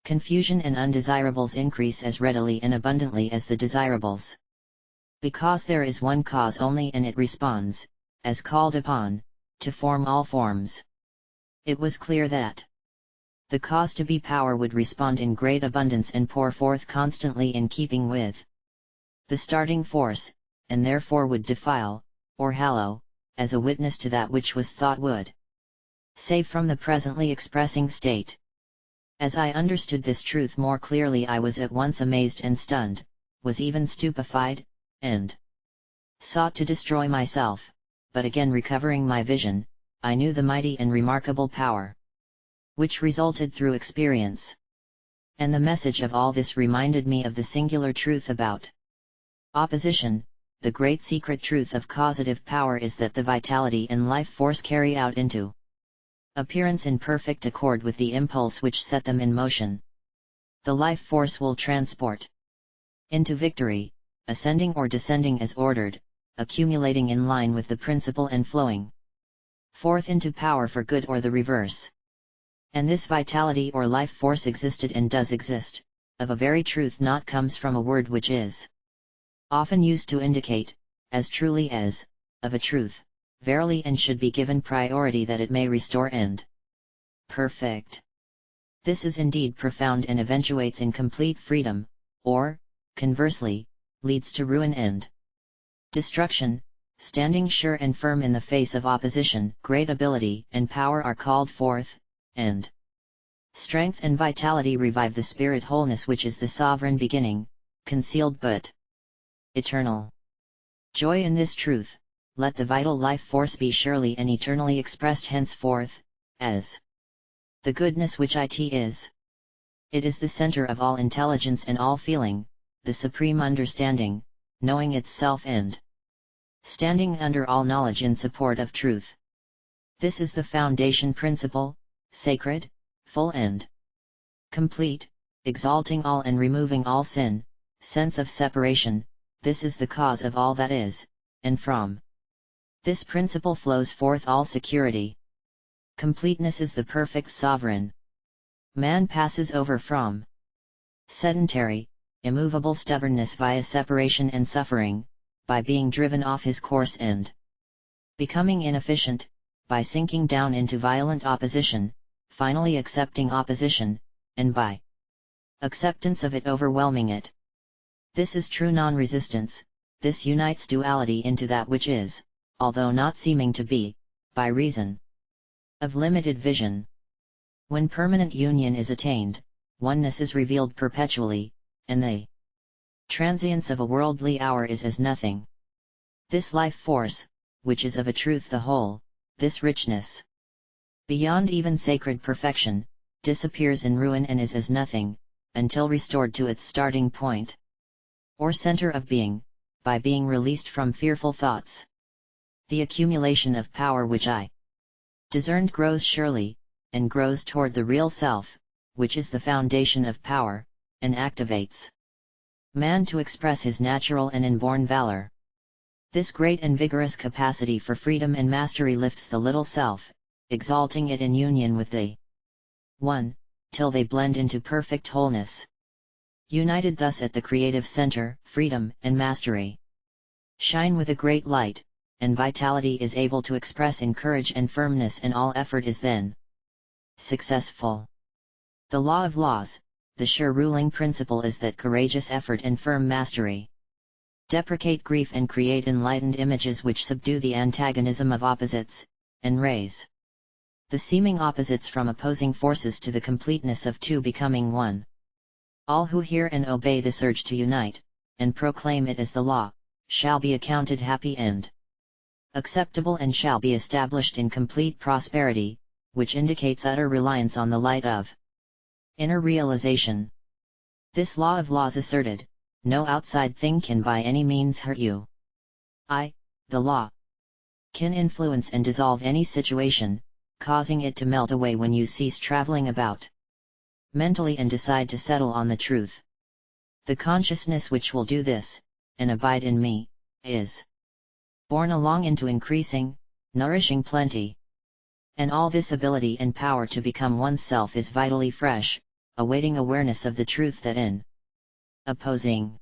Confusion and undesirables increase as readily and abundantly as the desirables. Because there is one cause only and it responds, as called upon, to form all forms. It was clear that the cause to be power would respond in great abundance and pour forth constantly in keeping with the starting force, and therefore would defile, or hallow, as a witness to that which was thought would save from the presently expressing state. As I understood this truth more clearly, I was at once amazed and stunned, was even stupefied, and sought to destroy myself, but again recovering my vision, I knew the mighty and remarkable power which resulted through experience. And the message of all this reminded me of the singular truth about opposition. The great secret truth of causative power is that the vitality and life force carry out into appearance in perfect accord with the impulse which set them in motion. The life force will transport into victory, ascending or descending as ordered, accumulating in line with the principle and flowing forth into power for good or the reverse. And this vitality or life force existed and does exist, of a very truth not comes from a word which is often used to indicate, as truly as, of a truth, verily, and should be given priority that it may restore and perfect. This is indeed profound and eventuates in complete freedom, or, conversely, leads to ruin and destruction. Standing sure and firm in the face of opposition, great ability and power are called forth, and strength and vitality revive the spirit wholeness which is the sovereign beginning, concealed but eternal. Joy in this truth. Let the vital life force be surely and eternally expressed henceforth, as the goodness which it is. It is the center of all intelligence and all feeling, the supreme understanding, knowing itself and standing under all knowledge in support of truth. This is the foundation principle, sacred, full and complete, exalting all and removing all sin, sense of separation. This is the cause of all that is, and from this principle flows forth all security. Completeness is the perfect sovereign. Man passes over from sedentary, immovable stubbornness via separation and suffering, by being driven off his course and becoming inefficient, by sinking down into violent opposition, finally accepting opposition, and by acceptance of it overwhelming it. This is true non-resistance. This unites duality into that which is, although not seeming to be, by reason. of limited vision. When permanent union is attained, oneness is revealed perpetually, and the transience of a worldly hour is as nothing. This life force, which is of a truth the whole, this richness, beyond even sacred perfection, disappears in ruin and is as nothing, until restored to its starting point, or center of being, by being released from fearful thoughts. The accumulation of power which I discerned grows surely, and grows toward the real self, which is the foundation of power, and activates man to express his natural and inborn valor. This great and vigorous capacity for freedom and mastery lifts the little self, exalting it in union with the One, till they blend into perfect wholeness. United thus at the creative center, freedom and mastery shine with a great light, and vitality is able to express in courage and firmness, and all effort is then successful. The law of laws, the sure ruling principle is that courageous effort and firm mastery deprecate grief and create enlightened images which subdue the antagonism of opposites, and raise the seeming opposites from opposing forces to the completeness of two becoming one. All who hear and obey this urge to unite, and proclaim it as the law, shall be accounted happy and acceptable, and shall be established in complete prosperity, which indicates utter reliance on the light of inner realization. This law of laws asserted, no outside thing can by any means hurt you. The law, can influence and dissolve any situation, causing it to melt away when you cease traveling about mentally and decide to settle on the truth. The consciousness which will do this, and abide in me, is borne along into increasing, nourishing plenty. And all this ability and power to become oneself is vitally fresh, awaiting awareness of the truth that in opposing,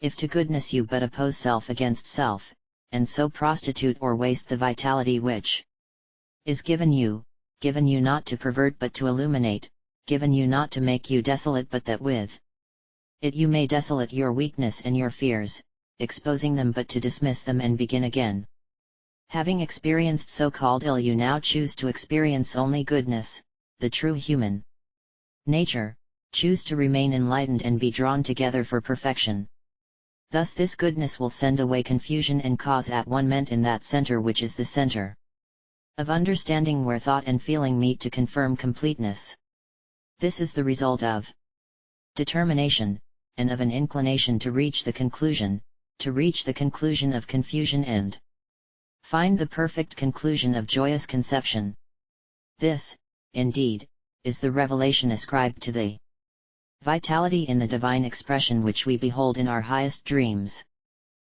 if to goodness you but oppose self against self, and so prostitute or waste the vitality which is given you not to pervert but to illuminate, given you not to make you desolate but that with it you may desolate your weakness and your fears, exposing them but to dismiss them and begin again. Having experienced so-called ill, you now choose to experience only goodness, the true human nature, choose to remain enlightened and be drawn together for perfection. Thus this goodness will send away confusion and cause at one ment in that center which is the center of understanding, where thought and feeling meet to confirm completeness. This is the result of determination, and of an inclination to reach the conclusion of confusion and find the perfect conclusion of joyous conception. This, indeed, is the revelation ascribed to the vitality in the divine expression which we behold in our highest dreams.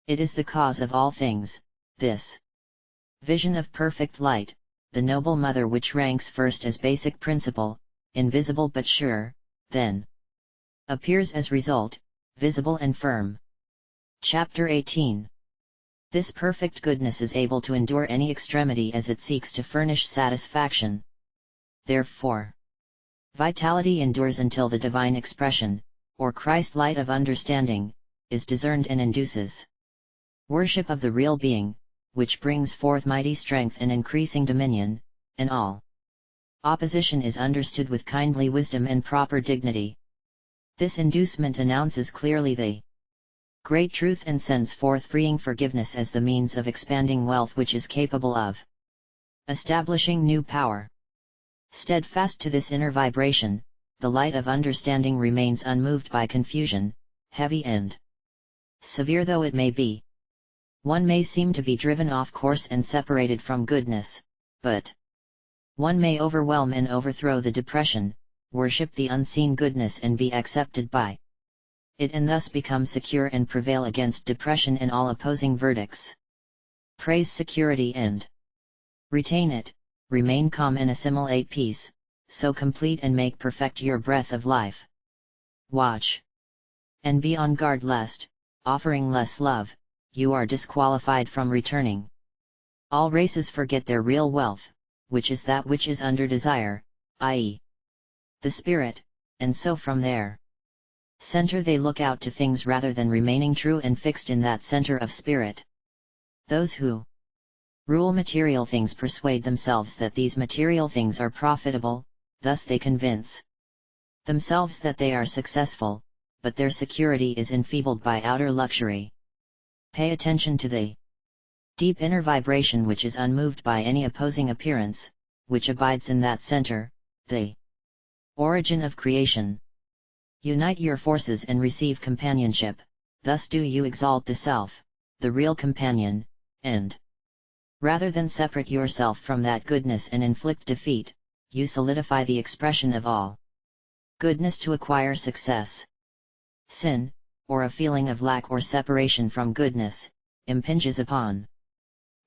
It is the cause of all things, this vision of perfect light, the noble mother which ranks first as basic principle, invisible but sure, then appears as result, visible and firm. Chapter 18. This perfect goodness is able to endure any extremity as it seeks to furnish satisfaction. Therefore, vitality endures until the divine expression, or Christ light of understanding, is discerned and induces worship of the real being, which brings forth mighty strength and increasing dominion, and all opposition is understood with kindly wisdom and proper dignity. This inducement announces clearly the great truth and sends forth freeing forgiveness as the means of expanding wealth which is capable of establishing new power. Steadfast to this inner vibration, the light of understanding remains unmoved by confusion, heavy and severe though it may be. One may seem to be driven off course and separated from goodness, but one may overwhelm and overthrow the depression, worship the unseen goodness and be accepted by it, and thus become secure and prevail against depression and all opposing verdicts. Praise security and retain it, remain calm and assimilate peace, so complete and make perfect your breath of life. Watch and be on guard lest, offering less love, you are disqualified from returning. All races forget their real wealth, which is that which is under desire, i.e. the spirit, and so from their center they look out to things rather than remaining true and fixed in that center of spirit. Those who Rule material things, persuade themselves that these material things are profitable, thus they convince themselves that they are successful, but their security is enfeebled by outer luxury. Pay attention to the deep inner vibration which is unmoved by any opposing appearance, which abides in that center, the origin of creation. Unite your forces and receive companionship, thus do you exalt the self, the real companion, and rather than separate yourself from that goodness and inflict defeat, you solidify the expression of all goodness to acquire success. Sin, or a feeling of lack or separation from goodness, impinges upon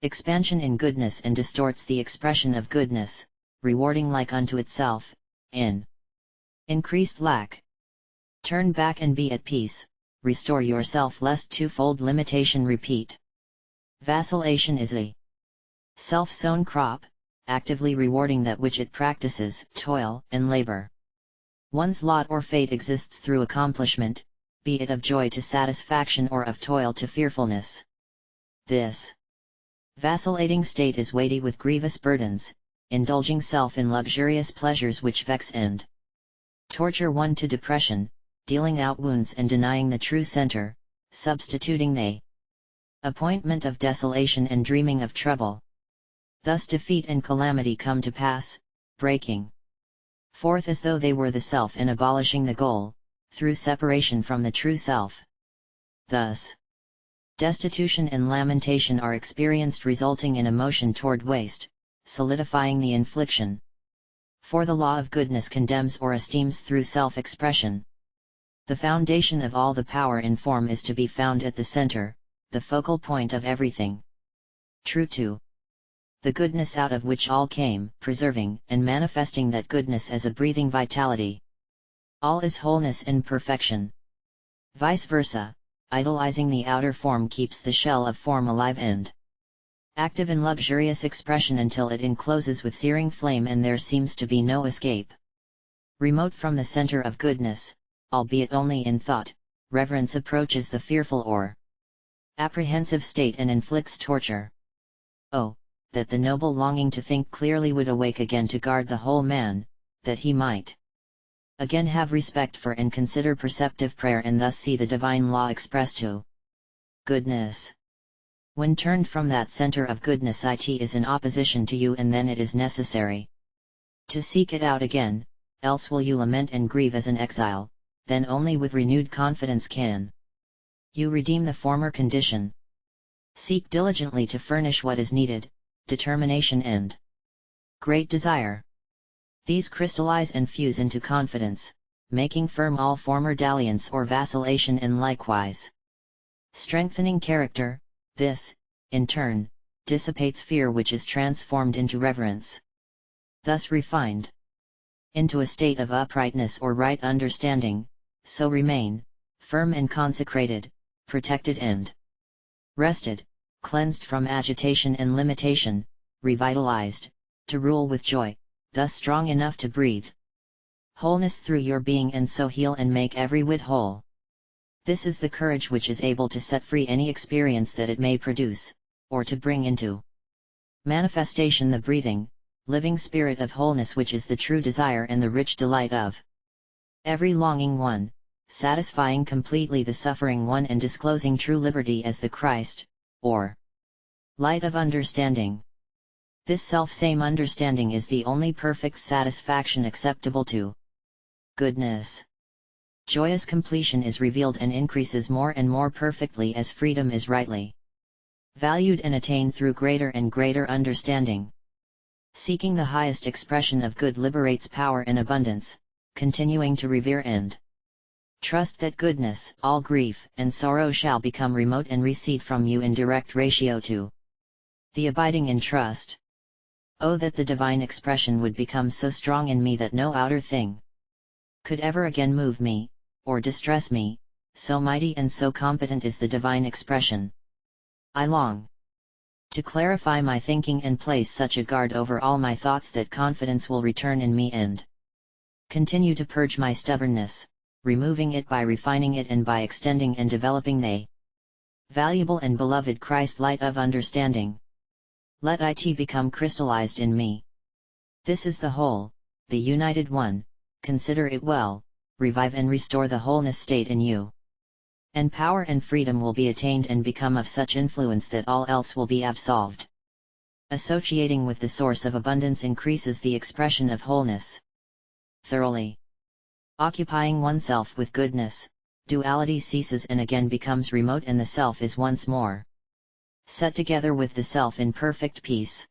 expansion in goodness and distorts the expression of goodness, rewarding like unto itself, in increased lack. Turn back and be at peace, restore yourself lest twofold limitation repeat. Vacillation is a self-sown crop, actively rewarding that which it practices, toil and labor. One's lot or fate exists through accomplishment, be it of joy to satisfaction or of toil to fearfulness. This vacillating state is weighty with grievous burdens, indulging self in luxurious pleasures which vex and torture one to depression, dealing out wounds and denying the true center, substituting the appointment of desolation and dreaming of trouble. Thus defeat and calamity come to pass, breaking forth as though they were the self and abolishing the goal, through separation from the true self. Thus, destitution and lamentation are experienced, resulting in a motion toward waste, solidifying the infliction. For the law of goodness condemns or esteems through self-expression. The foundation of all the power in form is to be found at the center, the focal point of everything. True to the goodness out of which all came, preserving and manifesting that goodness as a breathing vitality. All is wholeness and perfection. Vice versa, idolizing the outer form keeps the shell of form alive and active in luxurious expression until it encloses with searing flame and there seems to be no escape. Remote from the center of goodness, albeit only in thought, reverence approaches the fearful or apprehensive state and inflicts torture. Oh, that the noble longing to think clearly would awake again to guard the whole man, that he might again have respect for and consider perceptive prayer and thus see the divine law expressed to goodness. When turned from that center of goodness, it is in opposition to you, and then it is necessary to seek it out again, else will you lament and grieve as an exile, then only with renewed confidence can you redeem the former condition. Seek diligently to furnish what is needed, determination and great desire. These crystallize and fuse into confidence, making firm all former dalliance or vacillation and likewise strengthening character. This, in turn, dissipates fear which is transformed into reverence. Thus refined into a state of uprightness or right understanding, so remain, firm and consecrated, protected and rested, cleansed from agitation and limitation, revitalized, to rule with joy, thus strong enough to breathe wholeness through your being and so heal and make every whit whole. This is the courage which is able to set free any experience that it may produce, or to bring into manifestation the breathing, living spirit of wholeness which is the true desire and the rich delight of every longing one, satisfying completely the suffering one and disclosing true liberty as the Christ, or light of understanding. This self-same understanding is the only perfect satisfaction acceptable to goodness. Joyous completion is revealed and increases more and more perfectly as freedom is rightly valued and attained through greater and greater understanding. Seeking the highest expression of good liberates power and abundance, continuing to revere and trust that goodness, all grief and sorrow shall become remote and recede from you in direct ratio to the abiding in trust. Oh, that the divine expression would become so strong in me that no outer thing could ever again move me, or distress me, so mighty and so competent is the divine expression. I long to clarify my thinking and place such a guard over all my thoughts that confidence will return in me and continue to purge my stubbornness, removing it by refining it and by extending and developing the valuable and beloved Christ light of understanding. Let it become crystallized in me. This is the whole, the united one, consider it well, revive and restore the wholeness state in you. And power and freedom will be attained and become of such influence that all else will be absolved. Associating with the source of abundance increases the expression of wholeness. Thoroughly occupying oneself with goodness, duality ceases and again becomes remote and the self is once more set together with the self in perfect peace.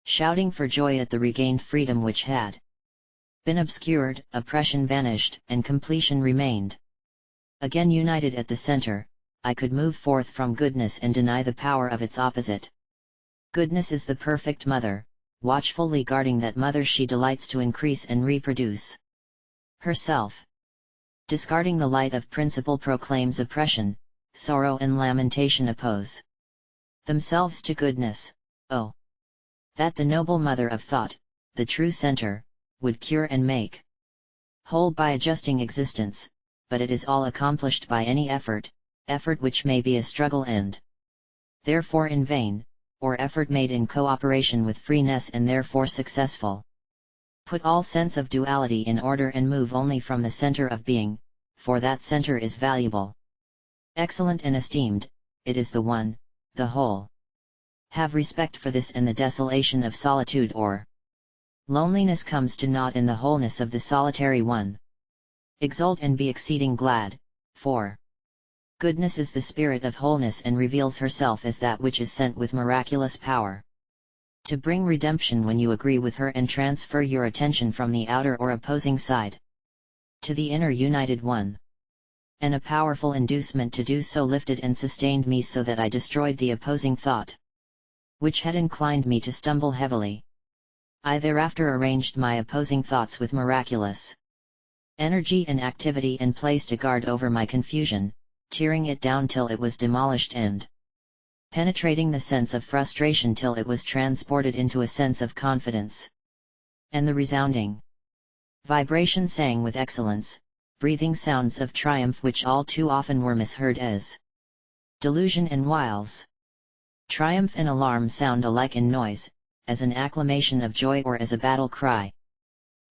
Shouting for joy at the regained freedom which had been obscured, oppression vanished, and completion remained. Again united at the center, I could move forth from goodness and deny the power of its opposite. Goodness is the perfect mother, watchfully guarding that mother she delights to increase and reproduce herself. Discarding the light of principle proclaims oppression, sorrow and lamentation oppose themselves to goodness. Oh, that the noble mother of thought, the true center, would cure and make whole by adjusting existence, but it is all accomplished by any effort which may be a struggle and therefore in vain, or effort made in cooperation with freeness and therefore successful. Put all sense of duality in order and move only from the center of being, for that center is valuable, excellent and esteemed, it is the one, the whole. Have respect for this, and the desolation of solitude or loneliness comes to naught in the wholeness of the solitary one. Exult and be exceeding glad, for goodness is the spirit of wholeness and reveals herself as that which is sent with miraculous power to bring redemption when you agree with her and transfer your attention from the outer or opposing side to the inner united one. And a powerful inducement to do so lifted and sustained me so that I destroyed the opposing thought, which had inclined me to stumble heavily. I thereafter arranged my opposing thoughts with miraculous energy and activity and placed a guard over my confusion, tearing it down till it was demolished and penetrating the sense of frustration till it was transported into a sense of confidence. And the resounding vibration sang with excellence, breathing sounds of triumph which all too often were misheard as delusion and wiles. Triumph and alarm sound alike in noise, as an acclamation of joy or as a battle cry.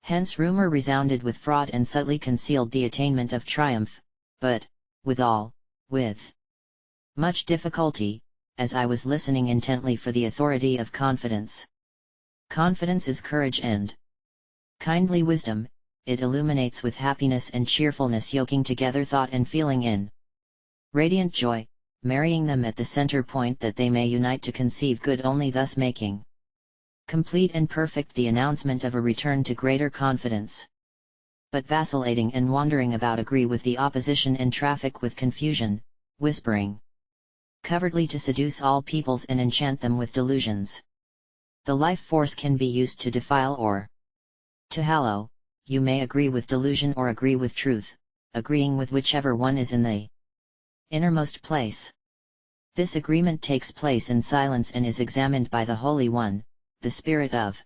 Hence rumor resounded with fraud and subtly concealed the attainment of triumph, but, withal, with much difficulty, as I was listening intently for the authority of confidence. Confidence is courage and kindly wisdom, it illuminates with happiness and cheerfulness, yoking together thought and feeling in radiant joy, marrying them at the center point that they may unite to conceive good, only thus making complete and perfect the announcement of a return to greater confidence. But vacillating and wandering about agree with the opposition and traffic with confusion, whispering covertly to seduce all peoples and enchant them with delusions. The life force can be used to defile or to hallow. You may agree with delusion or agree with truth, agreeing with whichever one is in the innermost place. This agreement takes place in silence and is examined by the Holy One, the Spirit of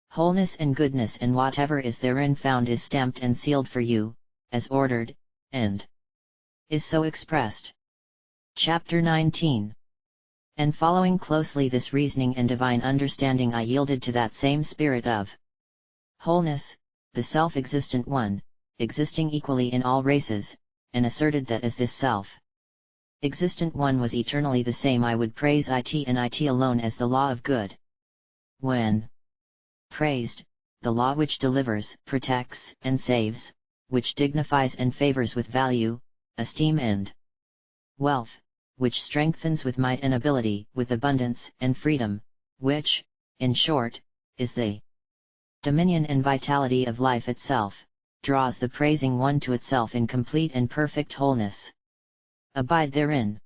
wholeness and goodness, and whatever is therein found is stamped and sealed for you, as ordered, and is so expressed. Chapter 19. And following closely this reasoning and divine understanding, I yielded to that same Spirit of wholeness, the self-existent one, existing equally in all races, and asserted that as this self-existent one was eternally the same, I would praise it and it alone as the law of good. When praised, the law which delivers, protects, and saves, which dignifies and favors with value, esteem and wealth, which strengthens with might and ability, with abundance and freedom, which, in short, is the dominion and vitality of life itself, draws the praising one to itself in complete and perfect wholeness. Abide therein.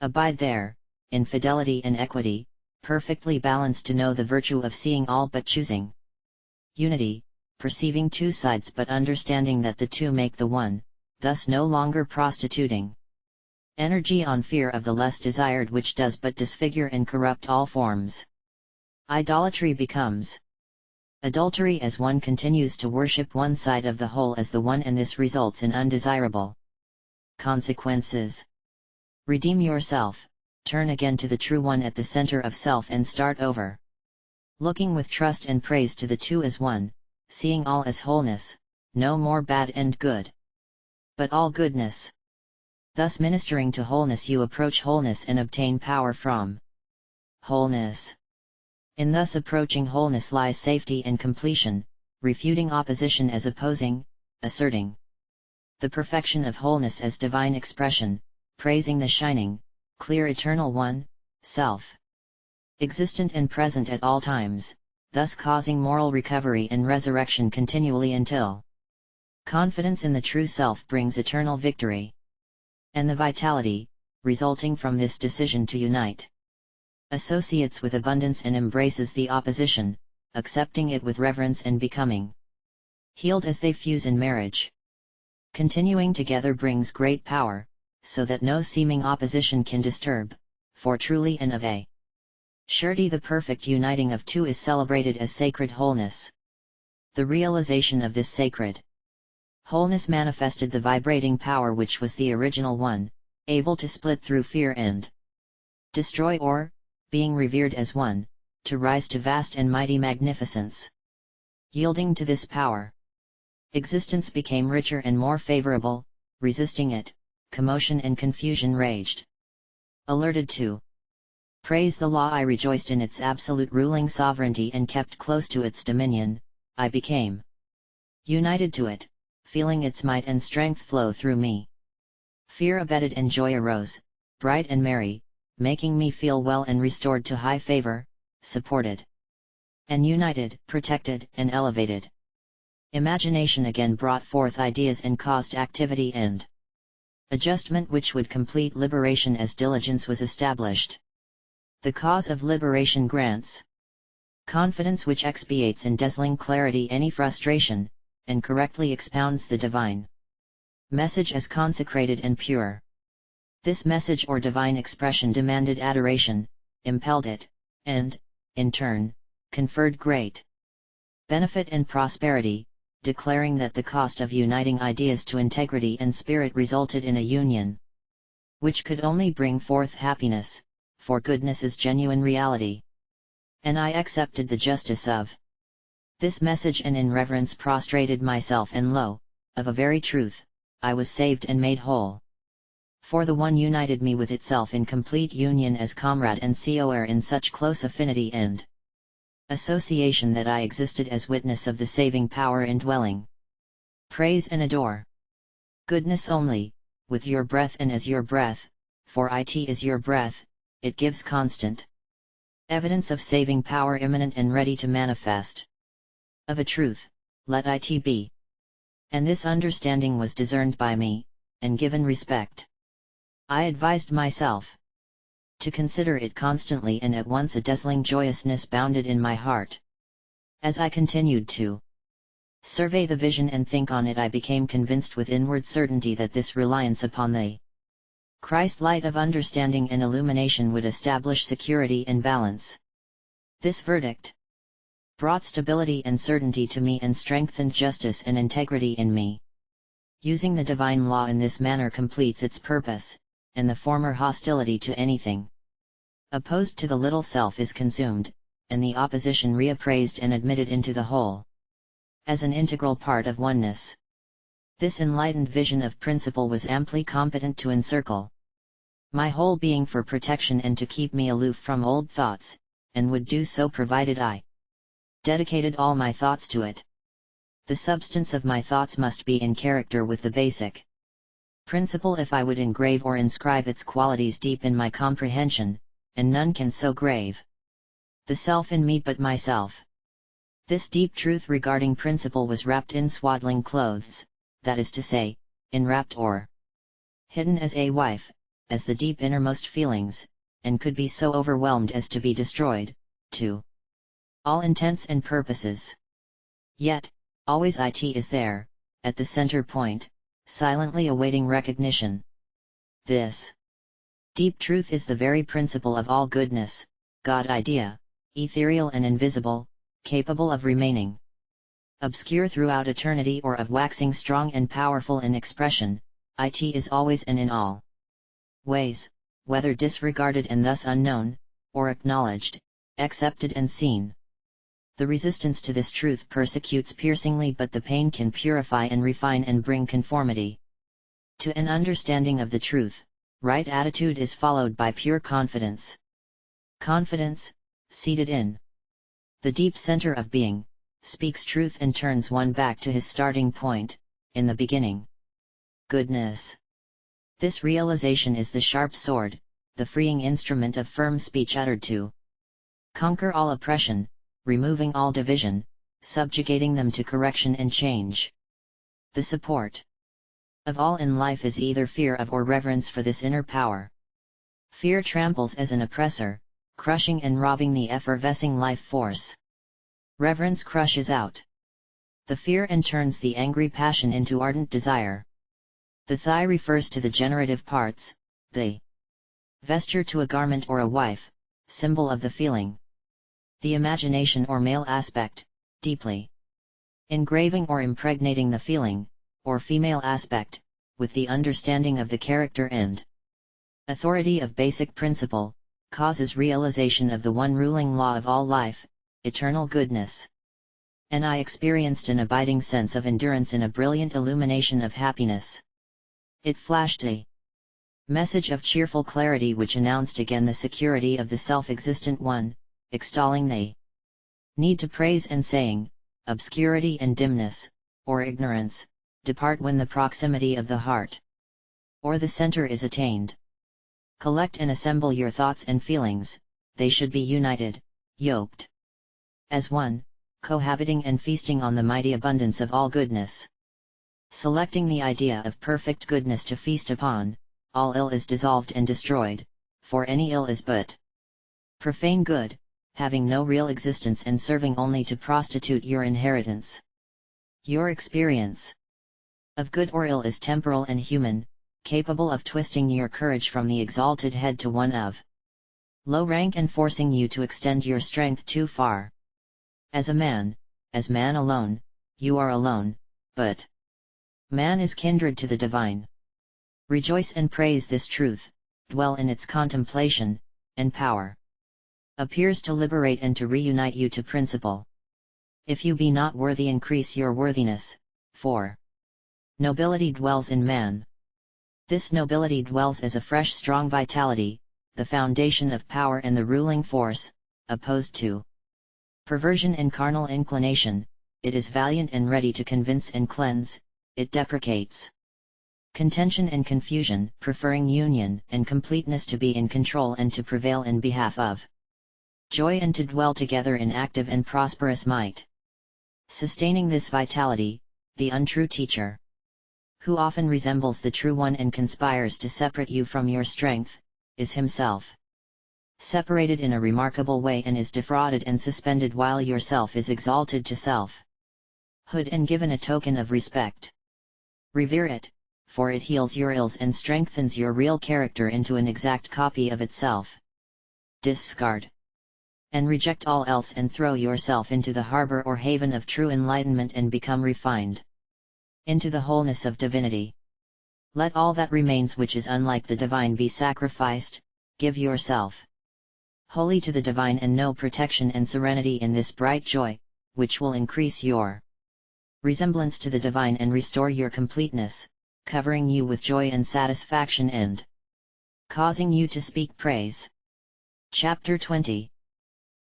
Abide there, in fidelity and equity, perfectly balanced, to know the virtue of seeing all but choosing unity, perceiving two sides but understanding that the two make the one, thus no longer prostituting energy on fear of the less desired, which does but disfigure and corrupt all forms. Idolatry becomes adultery as one continues to worship one side of the whole as the one, and this results in undesirable consequences. Redeem yourself, turn again to the true one at the center of self and start over. Looking with trust and praise to the two as one, seeing all as wholeness, no more bad and good, but all goodness. Thus ministering to wholeness you approach wholeness and obtain power from wholeness. In thus approaching wholeness lies safety and completion, refuting opposition as opposing, asserting the perfection of wholeness as divine expression, praising the shining, clear eternal one, self, existent and present at all times, thus causing moral recovery and resurrection continually until confidence in the true self brings eternal victory. And the vitality, resulting from this decision to unite, associates with abundance and embraces the opposition, accepting it with reverence and becoming healed as they fuse in marriage. Continuing together brings great power, so that no seeming opposition can disturb, for truly and of a surety the perfect uniting of two is celebrated as sacred wholeness. The realization of this sacred wholeness manifested the vibrating power which was the original one, able to split through fear and destroy or, being revered as one, to rise to vast and mighty magnificence. Yielding to this power, existence became richer and more favorable, resisting it, commotion and confusion raged. Alerted to praise the law I rejoiced in its absolute ruling sovereignty and kept close to its dominion, I became united to it, feeling its might and strength flow through me. Fear abated and joy arose, bright and merry, making me feel well and restored to high favor, supported and united, protected and elevated. Imagination again brought forth ideas and caused activity and adjustment which would complete liberation as diligence was established. The cause of liberation grants confidence which expiates in dazzling clarity any frustration, and correctly expounds the divine message as consecrated and pure. This message or divine expression demanded adoration, impelled it, and, in turn, conferred great benefit and prosperity, declaring that the cost of uniting ideas to integrity and spirit resulted in a union which could only bring forth happiness, for goodness is genuine reality. And I accepted the justice of this message and in reverence prostrated myself, and lo, of a very truth, I was saved and made whole. For the one united me with itself in complete union as comrade and coheir in such close affinity and association that I existed as witness of the saving power indwelling. Praise and adore goodness only, with your breath and as your breath, for it is your breath, it gives constant evidence of saving power imminent and ready to manifest. Of a truth, let it be. And this understanding was discerned by me, and given respect. I advised myself to consider it constantly, and at once a dazzling joyousness bounded in my heart. As I continued to survey the vision and think on it, I became convinced with inward certainty that this reliance upon the Christ light of understanding and illumination would establish security and balance. This verdict brought stability and certainty to me and strengthened justice and integrity in me. Using the divine law in this manner completes its purpose, and the former hostility to anything opposed to the little self is consumed, and the opposition reappraised and admitted into the whole as an integral part of oneness. This enlightened vision of principle was amply competent to encircle my whole being for protection and to keep me aloof from old thoughts, and would do so provided I dedicated all my thoughts to it. The substance of my thoughts must be in character with the basic principle if I would engrave or inscribe its qualities deep in my comprehension, and none can so grave the self in me but myself. This deep truth regarding principle was wrapped in swaddling clothes, that is to say, enwrapped or hidden as a wife, as the deep innermost feelings, and could be so overwhelmed as to be destroyed, to all intents and purposes. Yet, always it is there, at the center point, silently awaiting recognition. This deep truth is the very principle of all goodness, God idea, ethereal and invisible, capable of remaining obscure throughout eternity or of waxing strong and powerful in expression. It is always and in all ways whether disregarded and thus unknown, or acknowledged, accepted and seen. The resistance to this truth persecutes piercingly, but the pain can purify and refine and bring conformity to an understanding of the truth. Right attitude is followed by pure confidence. Confidence, seated in the deep center of being, speaks truth and turns one back to his starting point, in the beginning. Goodness. This realization is the sharp sword, the freeing instrument of firm speech uttered to conquer all oppression, removing all division, subjugating them to correction and change. The support of all in life is either fear of or reverence for this inner power. Fear tramples as an oppressor, crushing and robbing the effervescing life force. Reverence crushes out the fear and turns the angry passion into ardent desire. The thigh refers to the generative parts, the vesture to a garment or a wife, symbol of the feeling. The imagination or male aspect, deeply engraving or impregnating the feeling, or female aspect, with the understanding of the character and authority of basic principle, causes realization of the one ruling law of all life, eternal goodness. And I experienced an abiding sense of endurance in a brilliant illumination of happiness. It flashed a message of cheerful clarity which announced again the security of the self-existent one, extolling the need to praise and saying, obscurity and dimness, or ignorance, depart when the proximity of the heart, or the center is attained. Collect and assemble your thoughts and feelings, they should be united, yoked as one, cohabiting and feasting on the mighty abundance of all goodness. Selecting the idea of perfect goodness to feast upon, all ill is dissolved and destroyed, for any ill is but profane good, having no real existence and serving only to prostitute your inheritance. Your experience of good or ill is temporal and human, capable of twisting your courage from the exalted head to one of low rank and forcing you to extend your strength too far. As man alone, you are alone, but man is kindred to the divine. Rejoice and praise this truth, dwell in its contemplation, and power appears to liberate and to reunite you to principle. If you be not worthy, increase your worthiness, for nobility dwells in man. This nobility dwells as a fresh strong vitality, the foundation of power and the ruling force, opposed to perversion and carnal inclination. It is valiant and ready to convince and cleanse, it deprecates contention and confusion, preferring union and completeness to be in control and to prevail in behalf of joy and to dwell together in active and prosperous might. Sustaining this vitality, the untrue teacher, who often resembles the true one and conspires to separate you from your strength, is himself separated in a remarkable way and is defrauded and suspended while yourself is exalted to self-hood and given a token of respect. Revere it, for it heals your ills and strengthens your real character into an exact copy of itself. Discard and reject all else and throw yourself into the harbor or haven of true enlightenment and become refined into the wholeness of divinity. Let all that remains which is unlike the divine be sacrificed, give yourself wholly to the divine and know protection and serenity in this bright joy, which will increase your resemblance to the divine and restore your completeness, covering you with joy and satisfaction and causing you to speak praise. Chapter 20.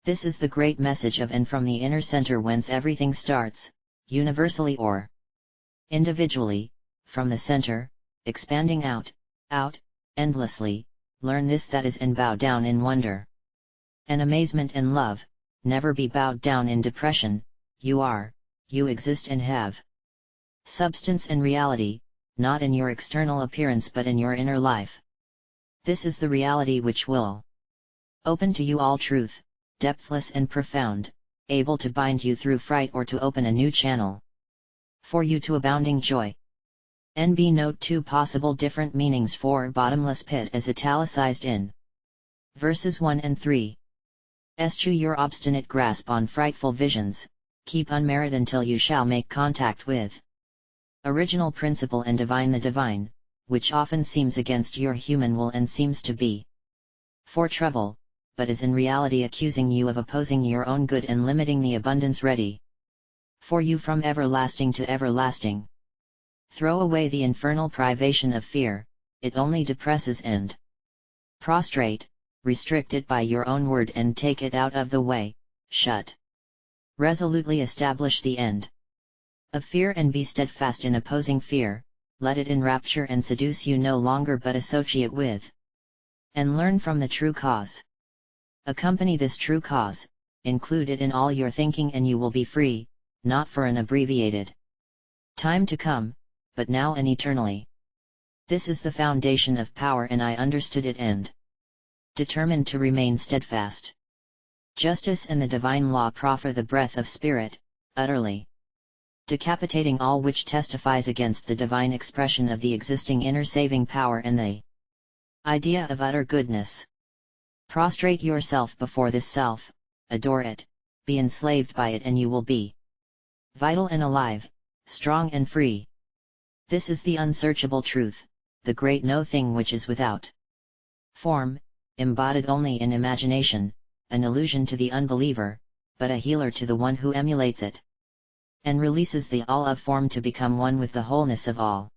This is the great message of and from the inner center whence everything starts, universally or individually, from the center, expanding out, endlessly. Learn this that is and bow down in wonder and amazement and love, never be bowed down in depression. You exist and have substance and reality, not in your external appearance but in your inner life. This is the reality which will open to you all truth, depthless and profound, able to bind you through fright or to open a new channel for you to abounding joy. NB note 2 possible different meanings for bottomless pit as italicized in verses 1 and 3. Eschew your obstinate grasp on frightful visions, keep unmarried until you shall make contact with original principle and divine. The divine, which often seems against your human will and seems to be for trouble, but is in reality accusing you of opposing your own good and limiting the abundance ready for you from everlasting to everlasting. Throw away the infernal privation of fear, it only depresses and prostrate, restrict it by your own word and take it out of the way, shut. Resolutely establish the end of fear and be steadfast in opposing fear, let it enrapture and seduce you no longer but associate with and learn from the true cause. Accompany this true cause, include it in all your thinking and you will be free, not for an abbreviated time to come, but now and eternally. This is the foundation of power and I understood it and determined to remain steadfast. Justice and the divine law proffer the breath of spirit, utterly decapitating all which testifies against the divine expression of the existing inner saving power and the idea of utter goodness. Prostrate yourself before this self, adore it, be enslaved by it and you will be vital and alive, strong and free. This is the unsearchable truth, the great no thing which is without form, embodied only in imagination, an illusion to the unbeliever, but a healer to the one who emulates it, and releases the all of form to become one with the wholeness of all.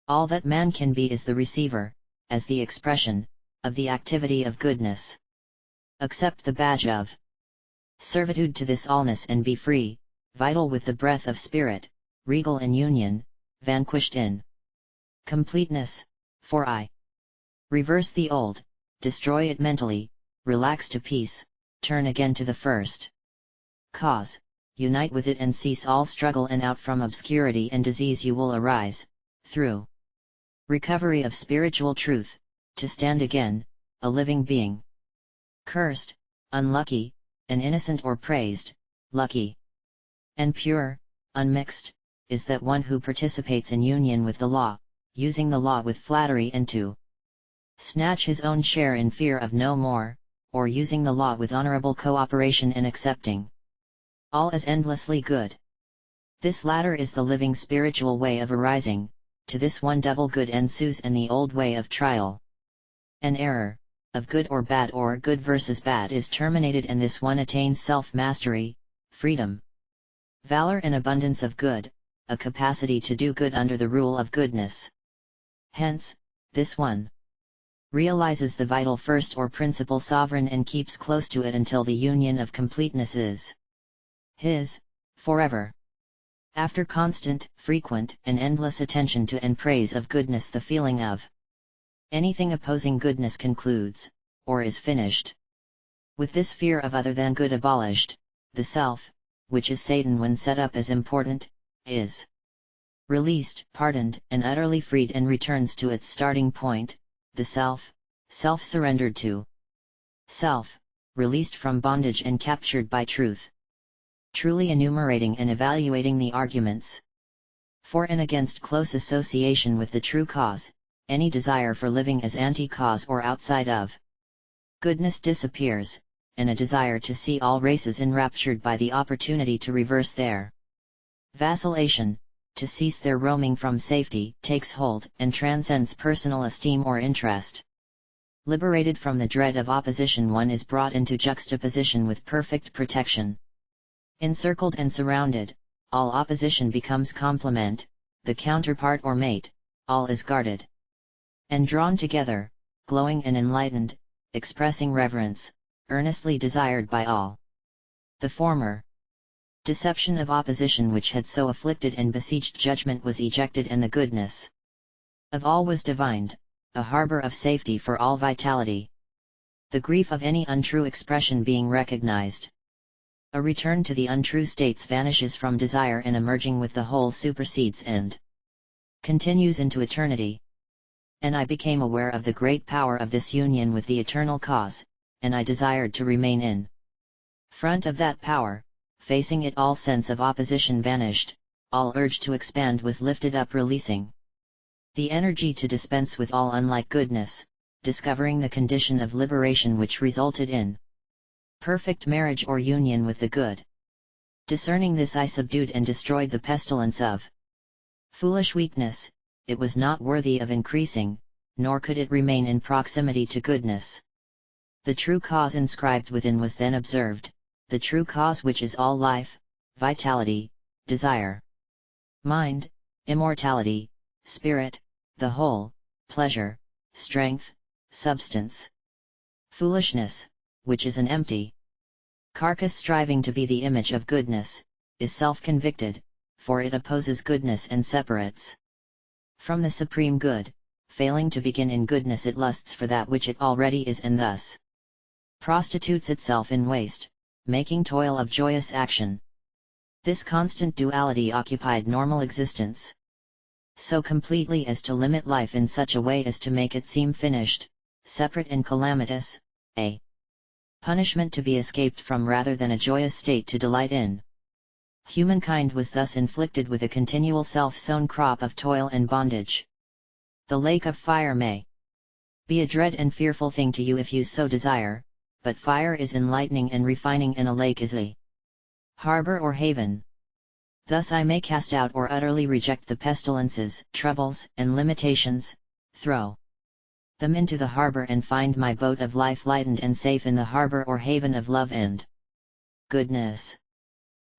All that man can be is the receiver, as the expression, of the activity of goodness. Accept the badge of servitude to this allness and be free, vital with the breath of spirit, regal in union, vanquished in completeness, for I reverse the old, destroy it mentally, relax to peace, turn again to the first cause, unite with it and cease all struggle and out from obscurity and disease you will arise, through recovery of spiritual truth, to stand again, a living being. Cursed, unlucky, and innocent or praised, lucky, and pure, unmixed, is that one who participates in union with the law, using the law with flattery and to snatch his own share in fear of no more, or using the law with honorable cooperation and accepting all as endlessly good. This latter is the living spiritual way of arising, to this one double good ensues and the old way of trial and error, of good or good versus bad is terminated and this one attains self-mastery, freedom, valor and abundance of good, a capacity to do good under the rule of goodness. Hence, this one realizes the vital first or principal sovereign and keeps close to it until the union of completeness is his, forever. After constant, frequent, and endless attention to and praise of goodness the feeling of anything opposing goodness concludes, or is finished. With this fear of other than good abolished, the self, which is Satan when set up as important, is released, pardoned, and utterly freed and returns to its starting point, the self surrendered to self, released from bondage and captured by truth. Truly enumerating and evaluating the arguments for and against close association with the true cause, any desire for living as anti-cause or outside of goodness disappears, and a desire to see all races enraptured by the opportunity to reverse their vacillation, to cease their roaming from safety, takes hold and transcends personal esteem or interest. Liberated from the dread of opposition, one is brought into juxtaposition with perfect protection. Encircled and surrounded, all opposition becomes complement, the counterpart or mate, all is guarded and drawn together, glowing and enlightened, expressing reverence, earnestly desired by all. The former deception of opposition which had so afflicted and besieged judgment was ejected and the goodness of all was divined, a harbor of safety for all vitality. The grief of any untrue expression being recognized, a return to the untrue states vanishes from desire and emerging with the whole supersedes and continues into eternity. And I became aware of the great power of this union with the eternal cause, and I desired to remain in front of that power, facing it. All sense of opposition vanished, all urge to expand was lifted up, releasing the energy to dispense with all unlike goodness, discovering the condition of liberation which resulted in perfect marriage or union with the good. Discerning this, I subdued and destroyed the pestilence of foolish weakness, it was not worthy of increasing, nor could it remain in proximity to goodness. The true cause inscribed within was then observed, the true cause which is all life, vitality, desire, mind, immortality, spirit, the whole, pleasure, strength, substance. Foolishness, which is an empty carcass striving to be the image of goodness, is self-convicted, for it opposes goodness and separates from the supreme good. Failing to begin in goodness, it lusts for that which it already is, and thus prostitutes itself in waste, making toil of joyous action. This constant duality occupied normal existence so completely as to limit life in such a way as to make it seem finished, separate and calamitous, a punishment to be escaped from rather than a joyous state to delight in. Humankind was thus inflicted with a continual self-sown crop of toil and bondage. The lake of fire may be a dread and fearful thing to you if you so desire, but fire is enlightening and refining, and a lake is a harbor or haven. Thus I may cast out or utterly reject the pestilences, troubles, and limitations, throw them into the harbor, and find my boat of life lightened and safe in the harbor or haven of love and goodness.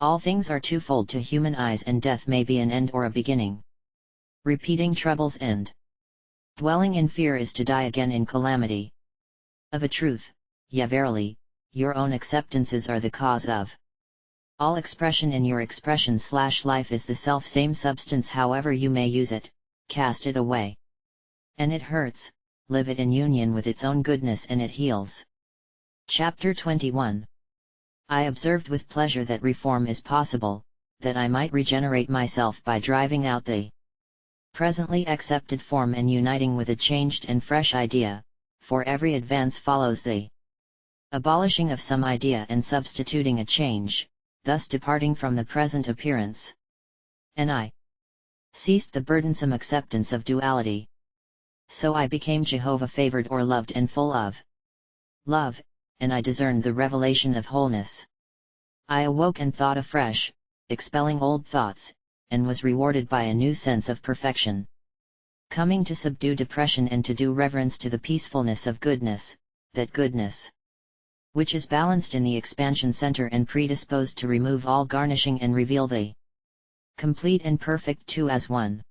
All things are twofold to human eyes, and death may be an end or a beginning. Repeating troubles and dwelling in fear is to die again in calamity. Of a truth, yea verily, your own acceptances are the cause of all expression, and your expression/life is the self-same substance. However you may use it, cast it away, and it hurts. Live it in union with its own goodness, and it heals. Chapter 21. I observed with pleasure that reform is possible, that I might regenerate myself by driving out the presently accepted form and uniting with a changed and fresh idea, for every advance follows the abolishing of some idea and substituting a change, thus departing from the present appearance. And I ceased the burdensome acceptance of duality. So I became Jehovah favored or loved and full of love, and I discerned the revelation of wholeness. I awoke and thought afresh, expelling old thoughts, and was rewarded by a new sense of perfection. Coming to subdue depression and to do reverence to the peacefulness of goodness, that goodness which is balanced in the expansion center and predisposed to remove all garnishing and reveal the complete and perfect two as one.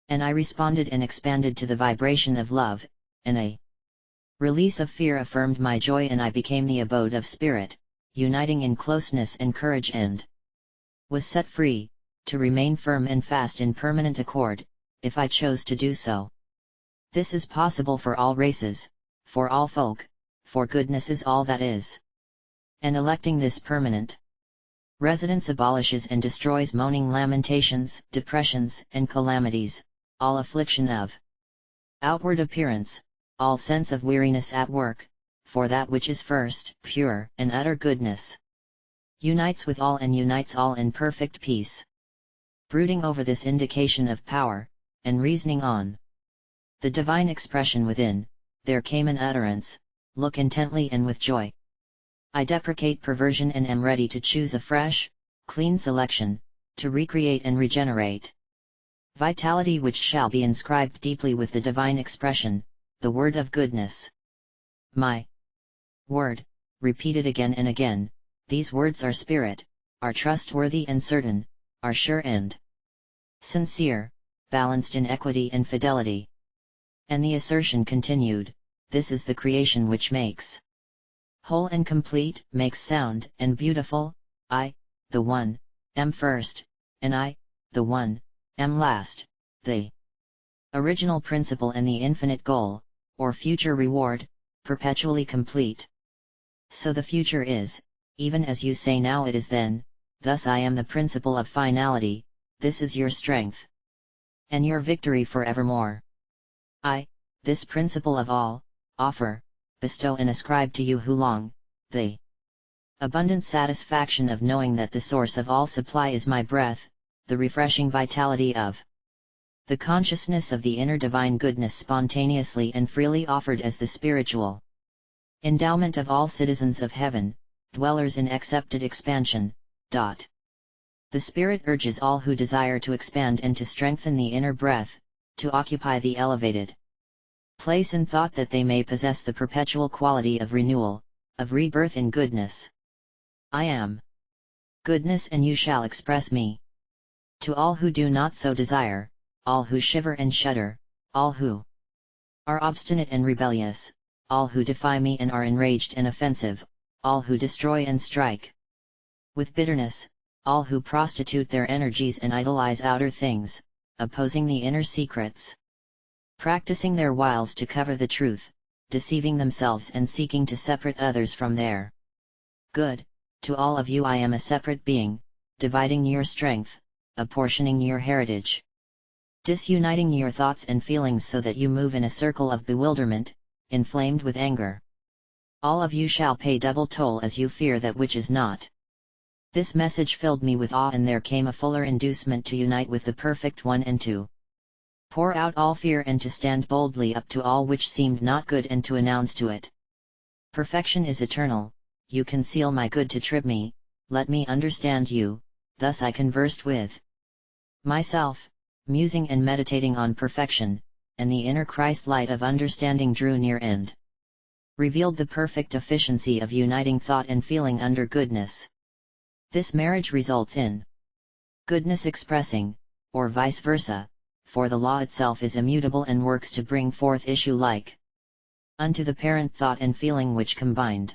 And I responded and expanded to the vibration of love, and a release of fear affirmed my joy, and I became the abode of spirit, uniting in closeness and courage, and was set free, to remain firm and fast in permanent accord, if I chose to do so. This is possible for all races, for all folk, for goodness is all that is. And electing this permanent residence abolishes and destroys moaning lamentations, depressions, and calamities, all affliction of outward appearance, all sense of weariness at work, for that which is first, pure, and utter goodness unites with all and unites all in perfect peace. Brooding over this indication of power, and reasoning on the divine expression within, there came an utterance, look intently and with joy. I deprecate perversion and am ready to choose a fresh, clean selection, to recreate and regenerate vitality which shall be inscribed deeply with the divine expression, the word of goodness. My word, repeated again and again, these words are spirit, are trustworthy and certain, are sure and sincere, balanced in equity and fidelity. And the assertion continued, this is the creation which makes whole and complete, makes sound and beautiful. I, the one, am first, and I, the one, am last, the original principle and the infinite goal, or future reward, perpetually complete. So the future is, even as you say now it is then, thus I am the principle of finality, this is your strength and your victory forevermore. I, this principle of all, offer, bestow and ascribe to you who long the abundant satisfaction of knowing that the source of all supply is my breath, the refreshing vitality of the consciousness of the inner divine goodness spontaneously and freely offered as the spiritual endowment of all citizens of heaven, dwellers in accepted expansion. The Spirit urges all who desire to expand and to strengthen the inner breath, to occupy the elevated place in thought that they may possess the perpetual quality of renewal, of rebirth in goodness. I am goodness and you shall express me. To all who do not so desire, all who shiver and shudder, all who are obstinate and rebellious, all who defy me and are enraged and offensive, all who destroy and strike with bitterness, all who prostitute their energies and idolize outer things, opposing the inner secrets, practicing their wiles to cover the truth, deceiving themselves and seeking to separate others from their good, to all of you I am a separate being, dividing your strength, apportioning your heritage, disuniting your thoughts and feelings so that you move in a circle of bewilderment, inflamed with anger. All of you shall pay double toll as you fear that which is not. This message filled me with awe, and there came a fuller inducement to unite with the Perfect One and to pour out all fear and to stand boldly up to all which seemed not good and to announce to it, perfection is eternal, you conceal my good to trip me, let me understand you. Thus I conversed with myself, musing and meditating on perfection, and the inner Christ light of understanding drew near and revealed the perfect efficiency of uniting thought and feeling under goodness. This marriage results in goodness expressing, or vice versa, for the law itself is immutable and works to bring forth issue like unto the parent thought and feeling which combined,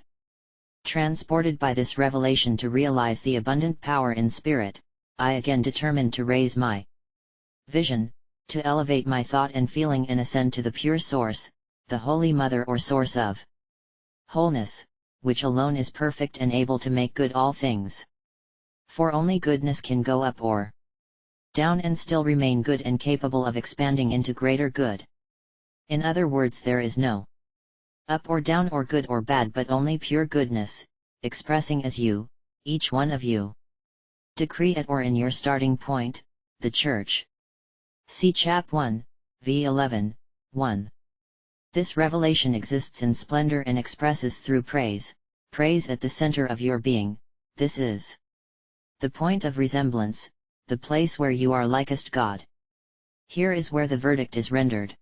transported by this revelation to realize the abundant power in spirit, I again determined to raise my vision, to elevate my thought and feeling and ascend to the pure source, the Holy Mother or source of wholeness, which alone is perfect and able to make good all things. For only goodness can go up or down and still remain good and capable of expanding into greater good. In other words, there is no up or down or good or bad, but only pure goodness, expressing as you, each one of you, decree at or in your starting point, the Church. See Chap 1, v 11, 1. This revelation exists in splendor and expresses through praise, praise at the center of your being. This is the point of resemblance, the place where you are likest God. Here is where the verdict is rendered.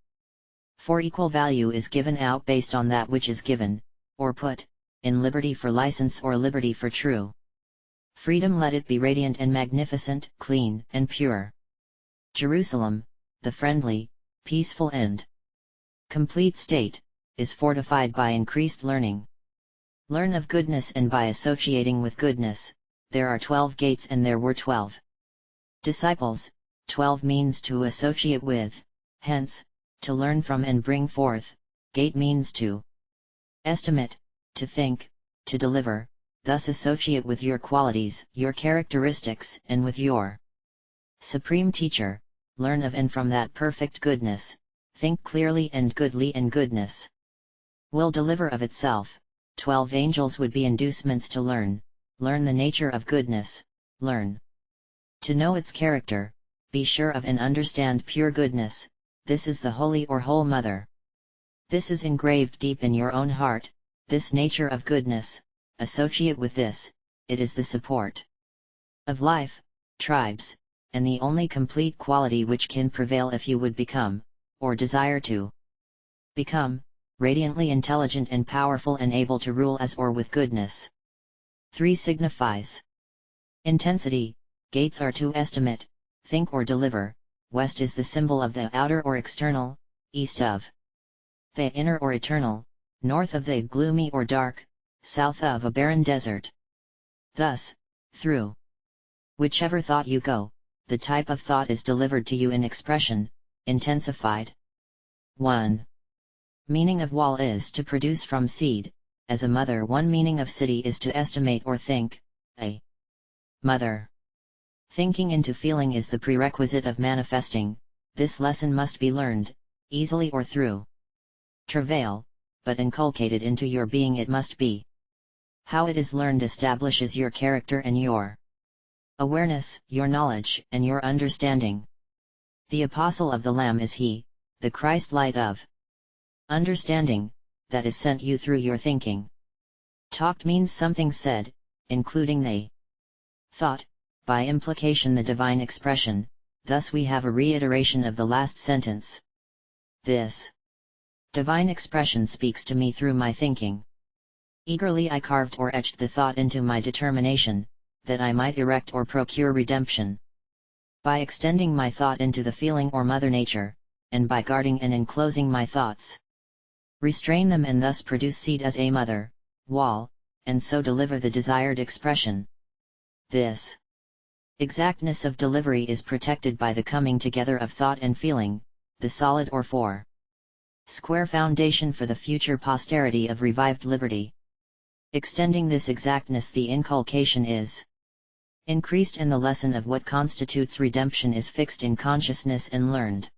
For equal value is given out based on that which is given, or put, in liberty for license or liberty for true freedom. Let it be radiant and magnificent, clean and pure. Jerusalem, the friendly, peaceful and complete state, is fortified by increased learning. Learn of goodness, and by associating with goodness, there are 12 gates and there were 12 disciples. 12 means to associate with, hence, to learn from and bring forth. Gate means to estimate, to think, to deliver, thus associate with your qualities, your characteristics, and with your Supreme Teacher, learn of and from that perfect goodness, think clearly and goodly, and goodness will deliver of itself. 12 angels would be inducements to learn the nature of goodness, learn to know its character, be sure of and understand pure goodness. This is the Holy or Whole Mother. This is engraved deep in your own heart, this nature of goodness, associate with this, it is the support of life, tribes, and the only complete quality which can prevail if you would become, or desire to become, radiantly intelligent and powerful and able to rule as or with goodness. 3 signifies intensity, gates are to estimate, think or deliver. West is the symbol of the outer or external, east of the inner or eternal, north of the gloomy or dark, south of a barren desert. Thus, through whichever thought you go, the type of thought is delivered to you in expression, intensified. 1. Meaning of wall is to produce from seed, as a mother. 1 meaning of city is to estimate or think, a mother. Thinking into feeling is the prerequisite of manifesting. This lesson must be learned, easily or through travail, but inculcated into your being it must be. How it is learned establishes your character and your awareness, your knowledge, and your understanding. The Apostle of the Lamb is he, the Christ light of understanding, that is sent you through your thinking. Talked means something said, including the thought, by implication the divine expression, thus we have a reiteration of the last sentence. This divine expression speaks to me through my thinking. Eagerly I carved or etched the thought into my determination, that I might erect or procure redemption. By extending my thought into the feeling or Mother Nature, and by guarding and enclosing my thoughts, restrain them and thus produce seed as a mother, wall, and so deliver the desired expression. This exactness of delivery is protected by the coming together of thought and feeling, the solid or square foundation for the future posterity of revived liberty. Extending this exactness, the inculcation is increased and the lesson of what constitutes redemption is fixed in consciousness and learned.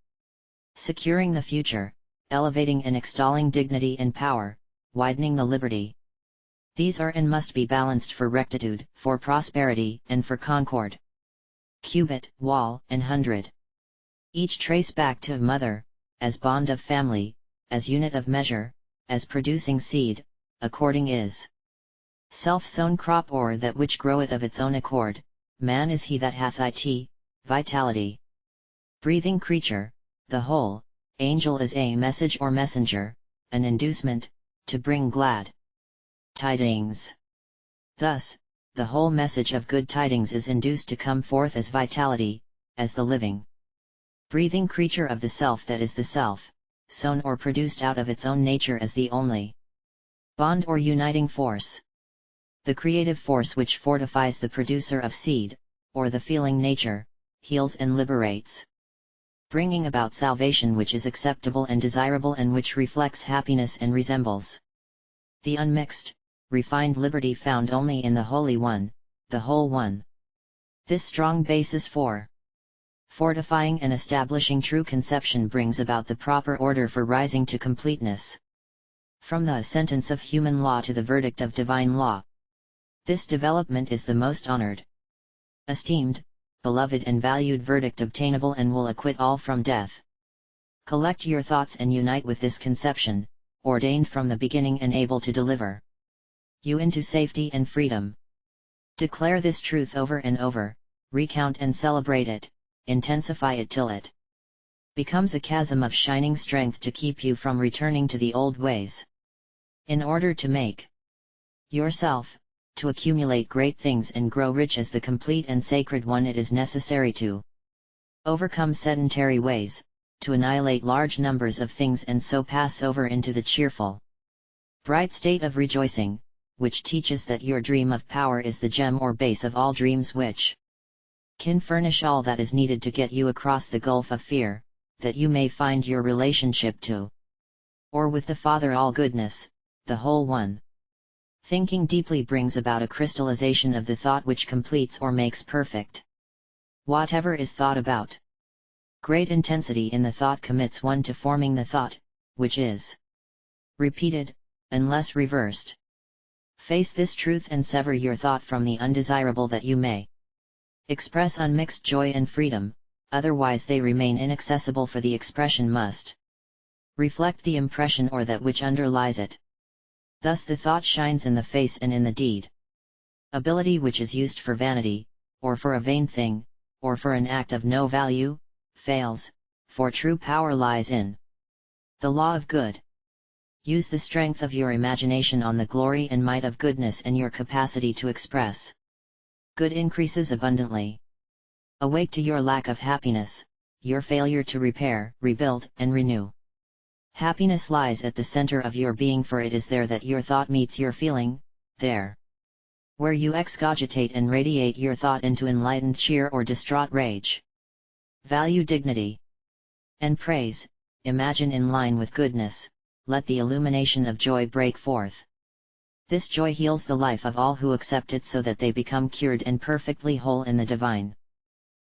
Securing the future, elevating and extolling dignity and power, widening the liberty. These are and must be balanced for rectitude, for prosperity, and for concord. Cubit, wall, and hundred. Each trace back to mother, as bond of family, as unit of measure, as producing seed, according is self-sown crop or that which groweth of its own accord. Man is he that hath it, vitality. Breathing creature, the whole, angel is a message or messenger, an inducement, to bring glad tidings. Thus, the whole message of good tidings is induced to come forth as vitality, as the living, breathing creature of the self that is the self, sown or produced out of its own nature as the only bond or uniting force. The creative force which fortifies the producer of seed, or the feeling nature, heals and liberates, bringing about salvation which is acceptable and desirable and which reflects happiness and resembles the unmixed, refined liberty found only in the Holy One, the Whole One. This strong basis for fortifying and establishing true conception brings about the proper order for rising to completeness. From the sentence of human law to the verdict of divine law. This development is the most honored, esteemed, beloved and valued verdict obtainable and will acquit all from death. Collect your thoughts and unite with this conception, ordained from the beginning and able to deliver you into safety and freedom. Declare this truth over and over, recount and celebrate it, intensify it till it becomes a chasm of shining strength to keep you from returning to the old ways. In order to make yourself, to accumulate great things and grow rich as the complete and sacred one, it is necessary to overcome sedentary ways, to annihilate large numbers of things and so pass over into the cheerful, bright state of rejoicing, which teaches that your dream of power is the gem or base of all dreams which can furnish all that is needed to get you across the gulf of fear, that you may find your relationship to, or with the Father all goodness, the Whole One. Thinking deeply brings about a crystallization of the thought which completes or makes perfect whatever is thought about. Great intensity in the thought commits one to forming the thought, which is repeated, unless reversed. Face this truth and sever your thought from the undesirable that you may express unmixed joy and freedom, otherwise they remain inaccessible, for the expression must reflect the impression or that which underlies it. Thus the thought shines in the face and in the deed. Ability which is used for vanity, or for a vain thing, or for an act of no value, fails, for true power lies in the law of good. Use the strength of your imagination on the glory and might of goodness, and your capacity to express good increases abundantly. Awake to your lack of happiness, your failure to repair, rebuild, and renew. Happiness lies at the center of your being, for it is there that your thought meets your feeling, there where you excogitate and radiate your thought into enlightened cheer or distraught rage. Value dignity and praise, imagine in line with goodness, let the illumination of joy break forth. This joy heals the life of all who accept it, so that they become cured and perfectly whole in the divine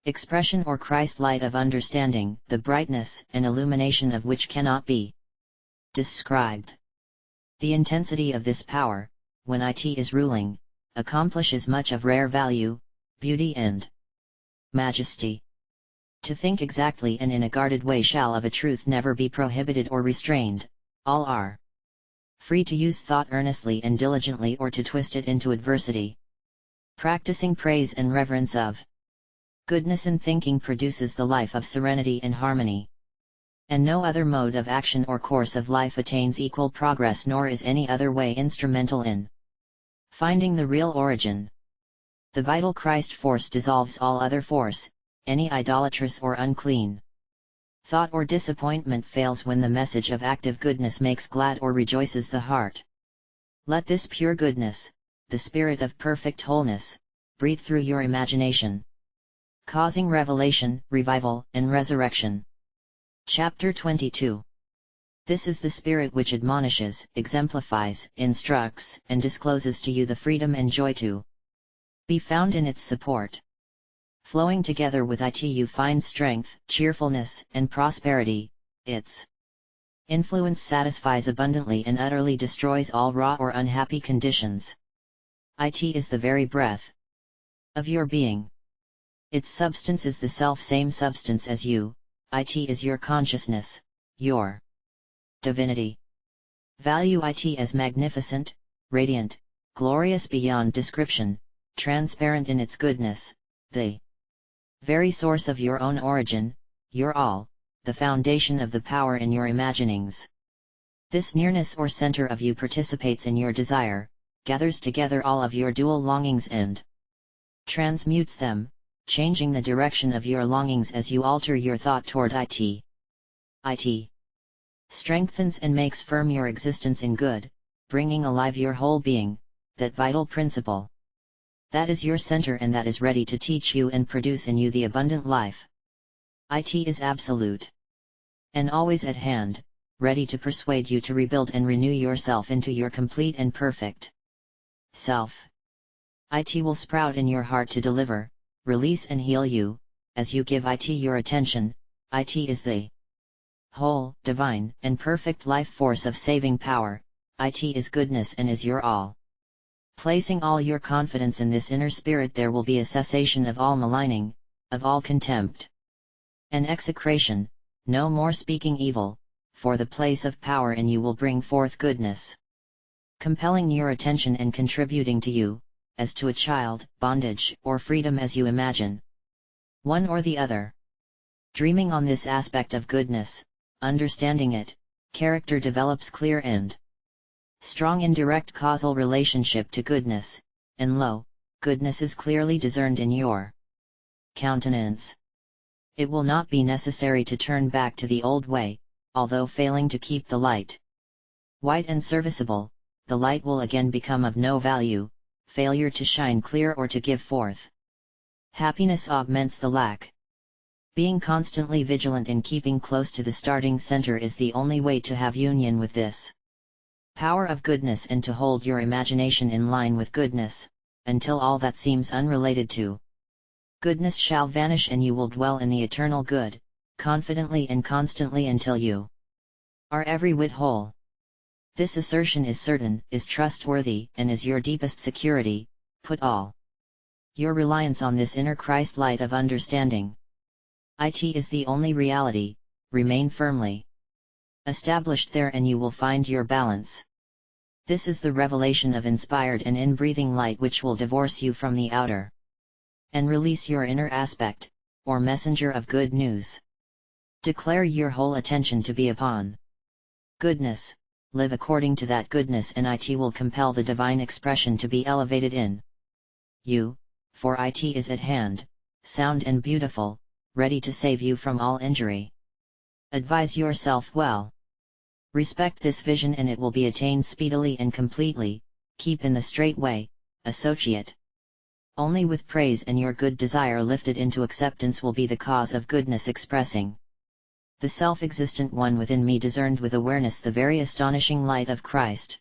expression or Christ light of understanding, the brightness and illumination of which cannot be described. The intensity of this power, when it is ruling, accomplishes much of rare value, beauty and majesty. To think exactly and in a guarded way shall of a truth never be prohibited or restrained. All are free to use thought earnestly and diligently, or to twist it into adversity. Practicing praise and reverence of Goodness in thinking produces the life of serenity and harmony. And no other mode of action or course of life attains equal progress, nor is any other way instrumental in finding the real origin. The vital Christ force dissolves all other force, any idolatrous or unclean thought or disappointment fails when the message of active goodness makes glad or rejoices the heart. Let this pure goodness, the spirit of perfect wholeness, breathe through your imagination, causing revelation, revival, and resurrection. Chapter 22. This is the Spirit which admonishes, exemplifies, instructs, and discloses to you the freedom and joy to be found in its support. Flowing together with it you find strength, cheerfulness, and prosperity. Its influence satisfies abundantly and utterly destroys all raw or unhappy conditions. It is the very breath of your being. Its substance is the self-same substance as you. It is your consciousness, your divinity. Value it as magnificent, radiant, glorious beyond description, transparent in its goodness, the very source of your own origin, your all, the foundation of the power in your imaginings. This nearness or center of you participates in your desire, gathers together all of your dual longings and transmutes them, changing the direction of your longings as you alter your thought toward it. It strengthens and makes firm your existence in good, bringing alive your whole being, that vital principle. That is your center and that is ready to teach you and produce in you the abundant life. It is absolute and always at hand, ready to persuade you to rebuild and renew yourself into your complete and perfect self. It will sprout in your heart to deliver, release and heal you, as you give it your attention. It is the whole, divine, and perfect life force of saving power. It is goodness and is your all. Placing all your confidence in this inner spirit, there will be a cessation of all maligning, of all contempt and execration, no more speaking evil, for the place of power in you will bring forth goodness, compelling your attention and contributing to you, as to a child, bondage or freedom as you imagine. One or the other. Dreaming on this aspect of goodness, understanding it, character develops clear and strong in direct causal relationship to goodness, and lo, goodness is clearly discerned in your countenance. It will not be necessary to turn back to the old way, although failing to keep the light white and serviceable, the light will again become of no value, failure to shine clear or to give forth happiness augments the lack. Being constantly vigilant in keeping close to the starting center is the only way to have union with this power of goodness and to hold your imagination in line with goodness, until all that seems unrelated to goodness shall vanish and you will dwell in the eternal good, confidently and constantly until you are every whit whole. This assertion is certain, is trustworthy, and is your deepest security. Put all your reliance on this inner Christ light of understanding. It is the only reality, remain firmly established there and you will find your balance. This is the revelation of inspired and in-breathing light which will divorce you from the outer and release your inner aspect, or messenger of good news. Declare your whole attention to be upon goodness, live according to that goodness and it will compel the divine expression to be elevated in you, for it is at hand, sound and beautiful, ready to save you from all injury. Advise yourself well. Respect this vision and it will be attained speedily and completely. Keep in the straight way, associate only with praise, and your good desire lifted into acceptance will be the cause of goodness expressing the self-existent one within me, discerned with awareness the very astonishing light of Christ.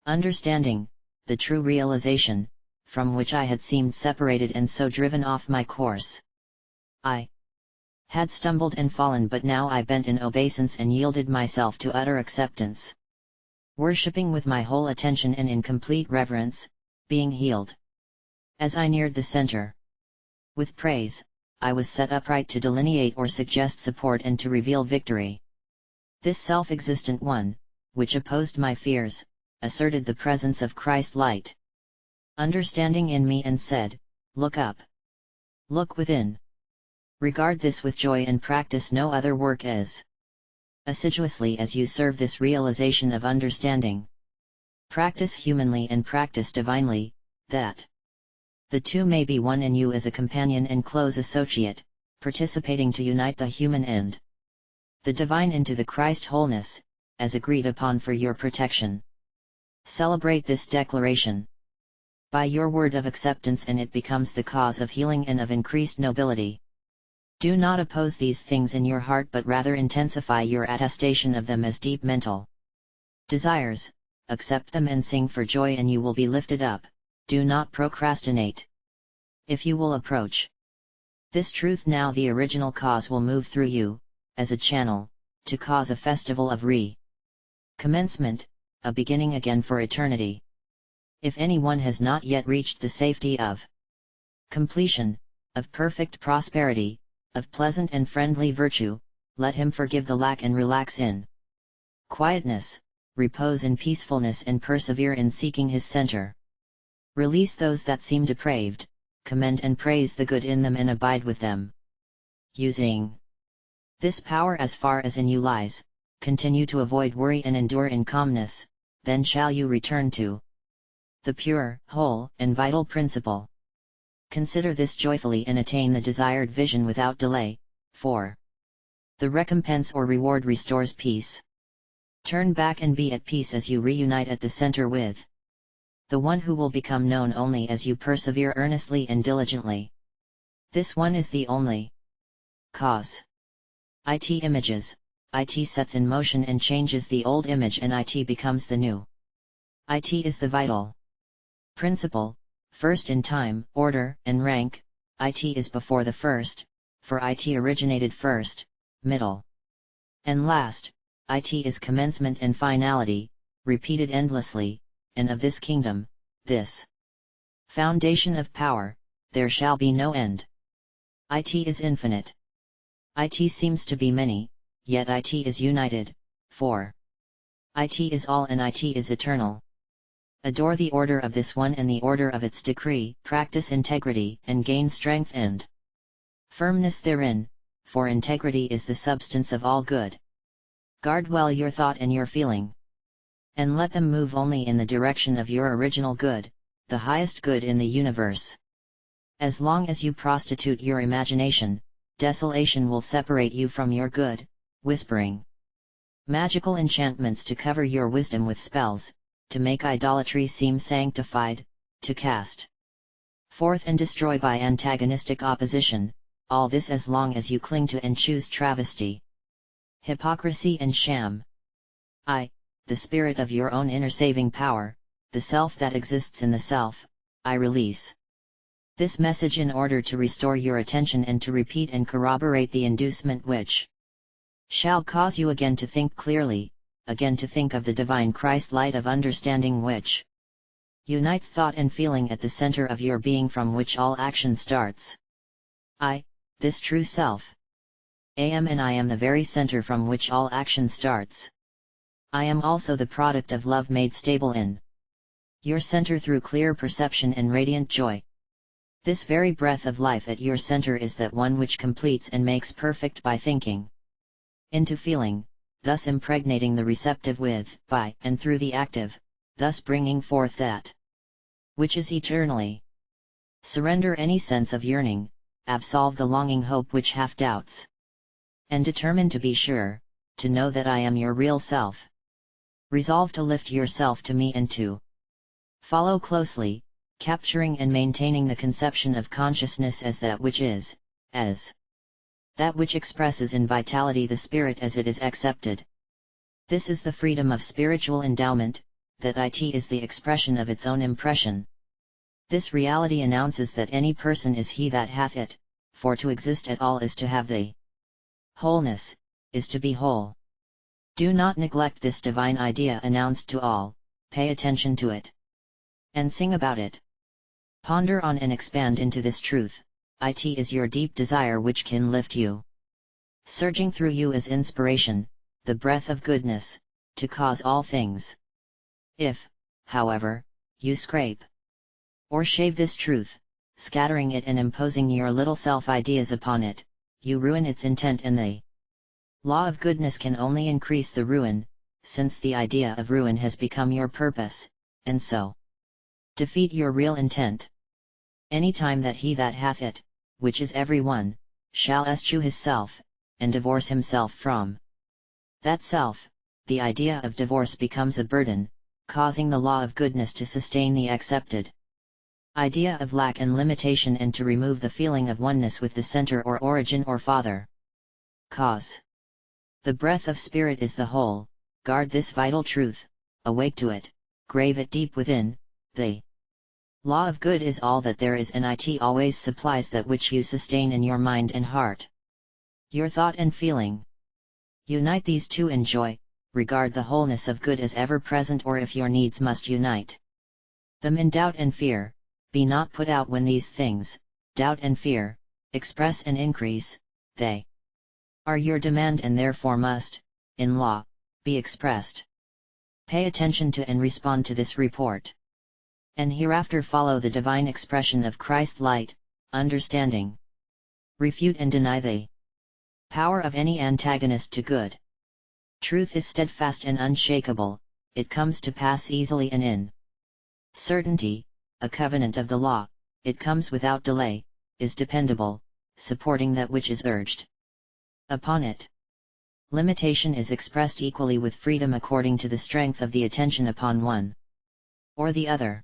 Understanding, the true realization, from which I had seemed separated and so driven off my course. I had stumbled and fallen, but now I bent in obeisance and yielded myself to utter acceptance. Worshipping with my whole attention and in complete reverence, being healed. As I neared the center with praise, I was set upright to delineate or suggest support and to reveal victory. This self-existent one, which opposed my fears, asserted the presence of Christ light understanding in me and said, "Look up. Look within." Regard this with joy and practice no other work as assiduously as you serve this realization of understanding. Practice humanly and practice divinely, that the two may be one in you as a companion and close associate, participating to unite the human and the divine into the Christ wholeness, as agreed upon for your protection. Celebrate this declaration by your word of acceptance, and it becomes the cause of healing and of increased nobility. Do not oppose these things in your heart, but rather intensify your attestation of them as deep mental desires. Accept them and sing for joy, and you will be lifted up. Do not procrastinate. If you will approach this truth now, the original cause will move through you, as a channel, to cause a festival of commencement, a beginning again for eternity. If anyone has not yet reached the safety of completion, of perfect prosperity, of pleasant and friendly virtue, let him forgive the lack and relax in quietness, repose in peacefulness, and persevere in seeking his center. Release those that seem depraved, commend and praise the good in them, and abide with them. Using this power as far as in you lies, continue to avoid worry and endure in calmness, then shall you return to the pure, whole, and vital principle. Consider this joyfully and attain the desired vision without delay, for the recompense or reward restores peace. Turn back and be at peace as you reunite at the center with the one who will become known only as you persevere earnestly and diligently. This one is the only cause. It images, it sets in motion and changes the old image, and it becomes the new. It is the vital principle, first in time, order, and rank. It is before the first, for it originated first, middle, and last. It is commencement and finality, repeated endlessly, and of this kingdom, this foundation of power, there shall be no end. It is infinite. It seems to be many, yet it is united, for it is all and it is eternal. Adore the order of this one and the order of its decree, practice integrity, and gain strength and firmness therein, for integrity is the substance of all good. Guard well your thought and your feeling, and let them move only in the direction of your original good, the highest good in the universe. As long as you prostitute your imagination, desolation will separate you from your good, whispering magical enchantments to cover your wisdom with spells, to make idolatry seem sanctified, to cast forth and destroy by antagonistic opposition, all this as long as you cling to and choose travesty, hypocrisy and sham. The spirit of your own inner saving power, the self that exists in the self, I release this message in order to restore your attention and to repeat and corroborate the inducement which shall cause you again to think clearly, again to think of the divine Christ light of understanding which unites thought and feeling at the center of your being, from which all action starts. This true self, am, and I am the very center from which all action starts. I am also the product of love made stable in your center through clear perception and radiant joy. This very breath of life at your center is that one which completes and makes perfect by thinking into feeling, thus impregnating the receptive with, by, and through the active, thus bringing forth that which is eternally. Surrender any sense of yearning, absolve the longing hope which half doubts, and determine to be sure, to know that I am your real self. Resolve to lift yourself to me and to follow closely, capturing and maintaining the conception of consciousness as that which is, as that which expresses in vitality the spirit as it is accepted. This is the freedom of spiritual endowment, that it is the expression of its own impression. This reality announces that any person is he that hath it, for to exist at all is to have the wholeness, is to be whole. Do not neglect this divine idea announced to all, pay attention to it, and sing about it. Ponder on and expand into this truth. It is your deep desire which can lift you. Surging through you is inspiration, the breath of goodness, to cause all things. If, however, you scrape or shave this truth, scattering it and imposing your little self-ideas upon it, you ruin its intent, and the law of goodness can only increase the ruin, since the idea of ruin has become your purpose, and so defeat your real intent. Any time that he that hath it, which is every one, shall eschew his self, and divorce himself from that self, the idea of divorce becomes a burden, causing the law of goodness to sustain the accepted idea of lack and limitation, and to remove the feeling of oneness with the center or origin or father cause. The breath of spirit is the whole. Guard this vital truth, awake to it, grave it deep within. The law of good is all that there is, and it always supplies that which you sustain in your mind and heart, your thought and feeling. Unite these two in joy, regard the wholeness of good as ever present, or if your needs must unite them in doubt and fear, be not put out when these things, doubt and fear, express and increase. They are your demand, and therefore must, in law, be expressed. Pay attention to and respond to this report, and hereafter follow the divine expression of Christ light, understanding. Refute and deny the power of any antagonist to good. Truth is steadfast and unshakable, it comes to pass easily and in certainty, a covenant of the law, it comes without delay, is dependable, supporting that which is urged upon it. Limitation is expressed equally with freedom according to the strength of the attention upon one or the other.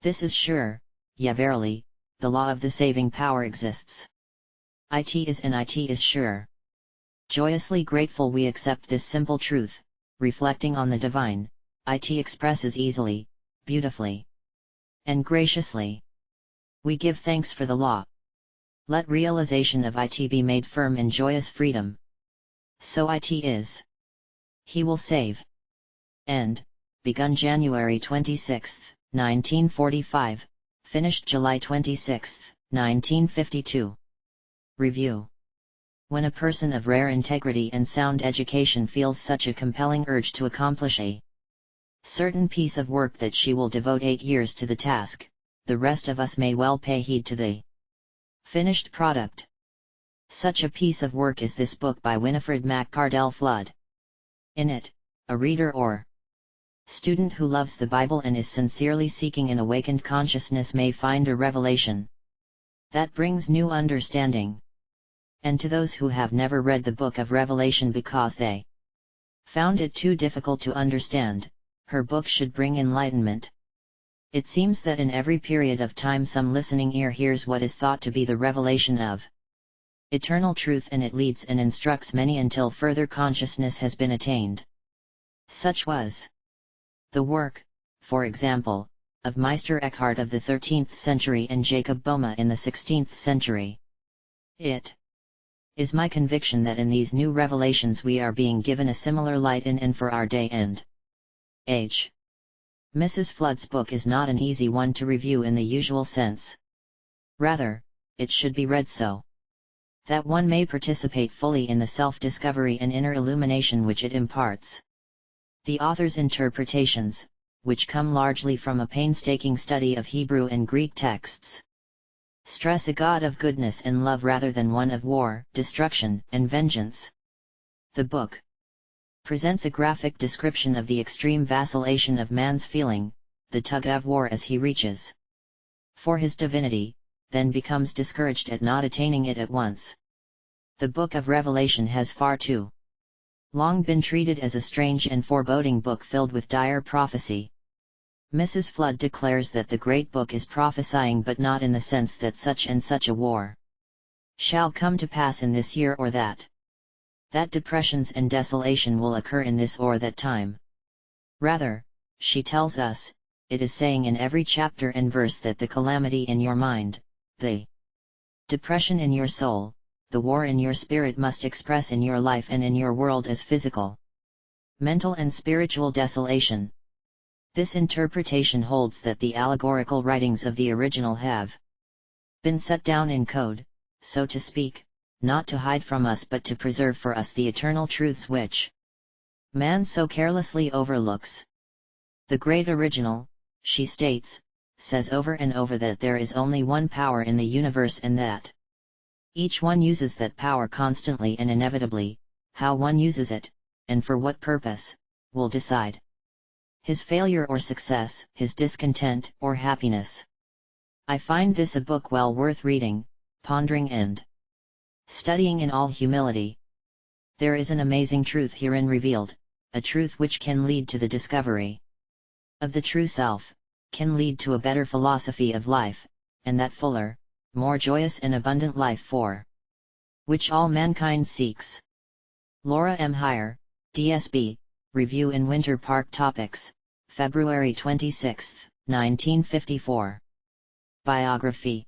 This is sure, yea verily, the law of the saving power exists. It is, and it is sure. Joyously grateful we accept this simple truth, reflecting on the divine, it expresses easily, beautifully, and graciously. We give thanks for the law. Let realization of it be made firm in joyous freedom. So it is. He will save. End. Begun January 26, 1945, finished July 26, 1952. Review. When a person of rare integrity and sound education feels such a compelling urge to accomplish a certain piece of work that she will devote 8 years to the task, the rest of us may well pay heed to the finished product. Such a piece of work is this book by Winifred Maccardell Flood. In it, a reader or student who loves the Bible and is sincerely seeking an awakened consciousness may find a revelation that brings new understanding. And to those who have never read the book of Revelation because they found it too difficult to understand, her book should bring enlightenment. It seems that in every period of time some listening ear hears what is thought to be the revelation of eternal truth, and it leads and instructs many until further consciousness has been attained. Such was the work, for example, of Meister Eckhart of the 13th century and Jacob Boehme in the 16th century. It is my conviction that in these new revelations we are being given a similar light in and for our day and age. Mrs. Flood's book is not an easy one to review in the usual sense. Rather, it should be read so that one may participate fully in the self-discovery and inner illumination which it imparts. The author's interpretations, which come largely from a painstaking study of Hebrew and Greek texts, stress a God of goodness and love rather than one of war, destruction, and vengeance. The book presents a graphic description of the extreme vacillation of man's feeling, the tug-of-war as he reaches for his divinity, then becomes discouraged at not attaining it at once. The Book of Revelation has far too long been treated as a strange and foreboding book filled with dire prophecy. Mrs. Flood declares that the great book is prophesying, but not in the sense that such and such a war shall come to pass in this year or that depressions and desolation will occur in this or that time. Rather, she tells us, it is saying in every chapter and verse that the calamity in your mind, the depression in your soul, the war in your spirit must express in your life and in your world as physical, mental and spiritual desolation. This interpretation holds that the allegorical writings of the original have been set down in code, so to speak, not to hide from us but to preserve for us the eternal truths which man so carelessly overlooks. The great original, she states, says over and over that there is only one power in the universe and that Each one uses that power constantly and inevitably. How one uses it, and for what purpose, will decide his failure or success, his discontent or happiness. I find this a book well worth reading, pondering and studying in all humility. There is an amazing truth herein revealed, a truth which can lead to the discovery of the true self, can lead to a better philosophy of life, and that fuller, more joyous and abundant life for which all mankind seeks. Laura M. Heyer, DSB, Review in Winter Park Topics, February 26, 1954. Biography.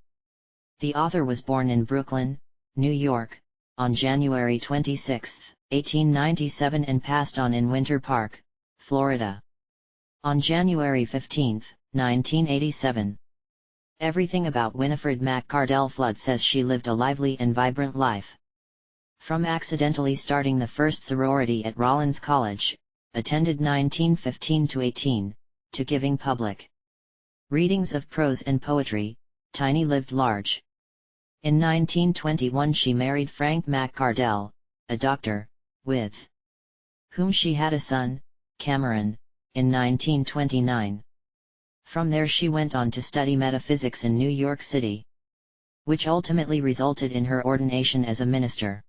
The author was born in Brooklyn, New York, on January 26, 1897 and passed on in Winter Park, Florida, on January 15, 1987. Everything about Winifred Maccardell Flood says she lived a lively and vibrant life. From accidentally starting the first sorority at Rollins College, attended 1915-18, to giving public readings of prose and poetry, Tiny lived large. In 1921 she married Frank Maccardell, a doctor, with whom she had a son, Cameron, in 1929. From there she went on to study metaphysics in New York City, which ultimately resulted in her ordination as a minister.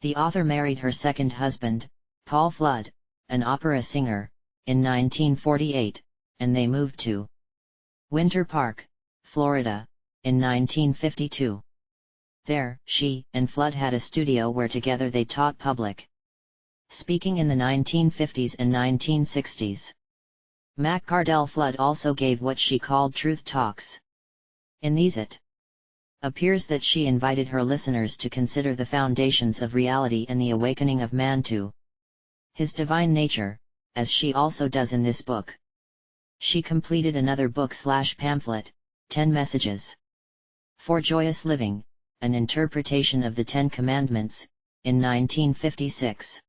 The author married her second husband, Paul Flood, an opera singer, in 1948, and they moved to Winter Park, Florida, in 1952. There, she and Flood had a studio where together they taught public speaking in the 1950s and 1960s. Maccardell Flood also gave what she called truth talks. In these it appears that she invited her listeners to consider the foundations of reality and the awakening of man to his divine nature, as she also does in this book. She completed another book/pamphlet, 10 Messages for Joyous Living, an interpretation of the 10 Commandments, in 1956.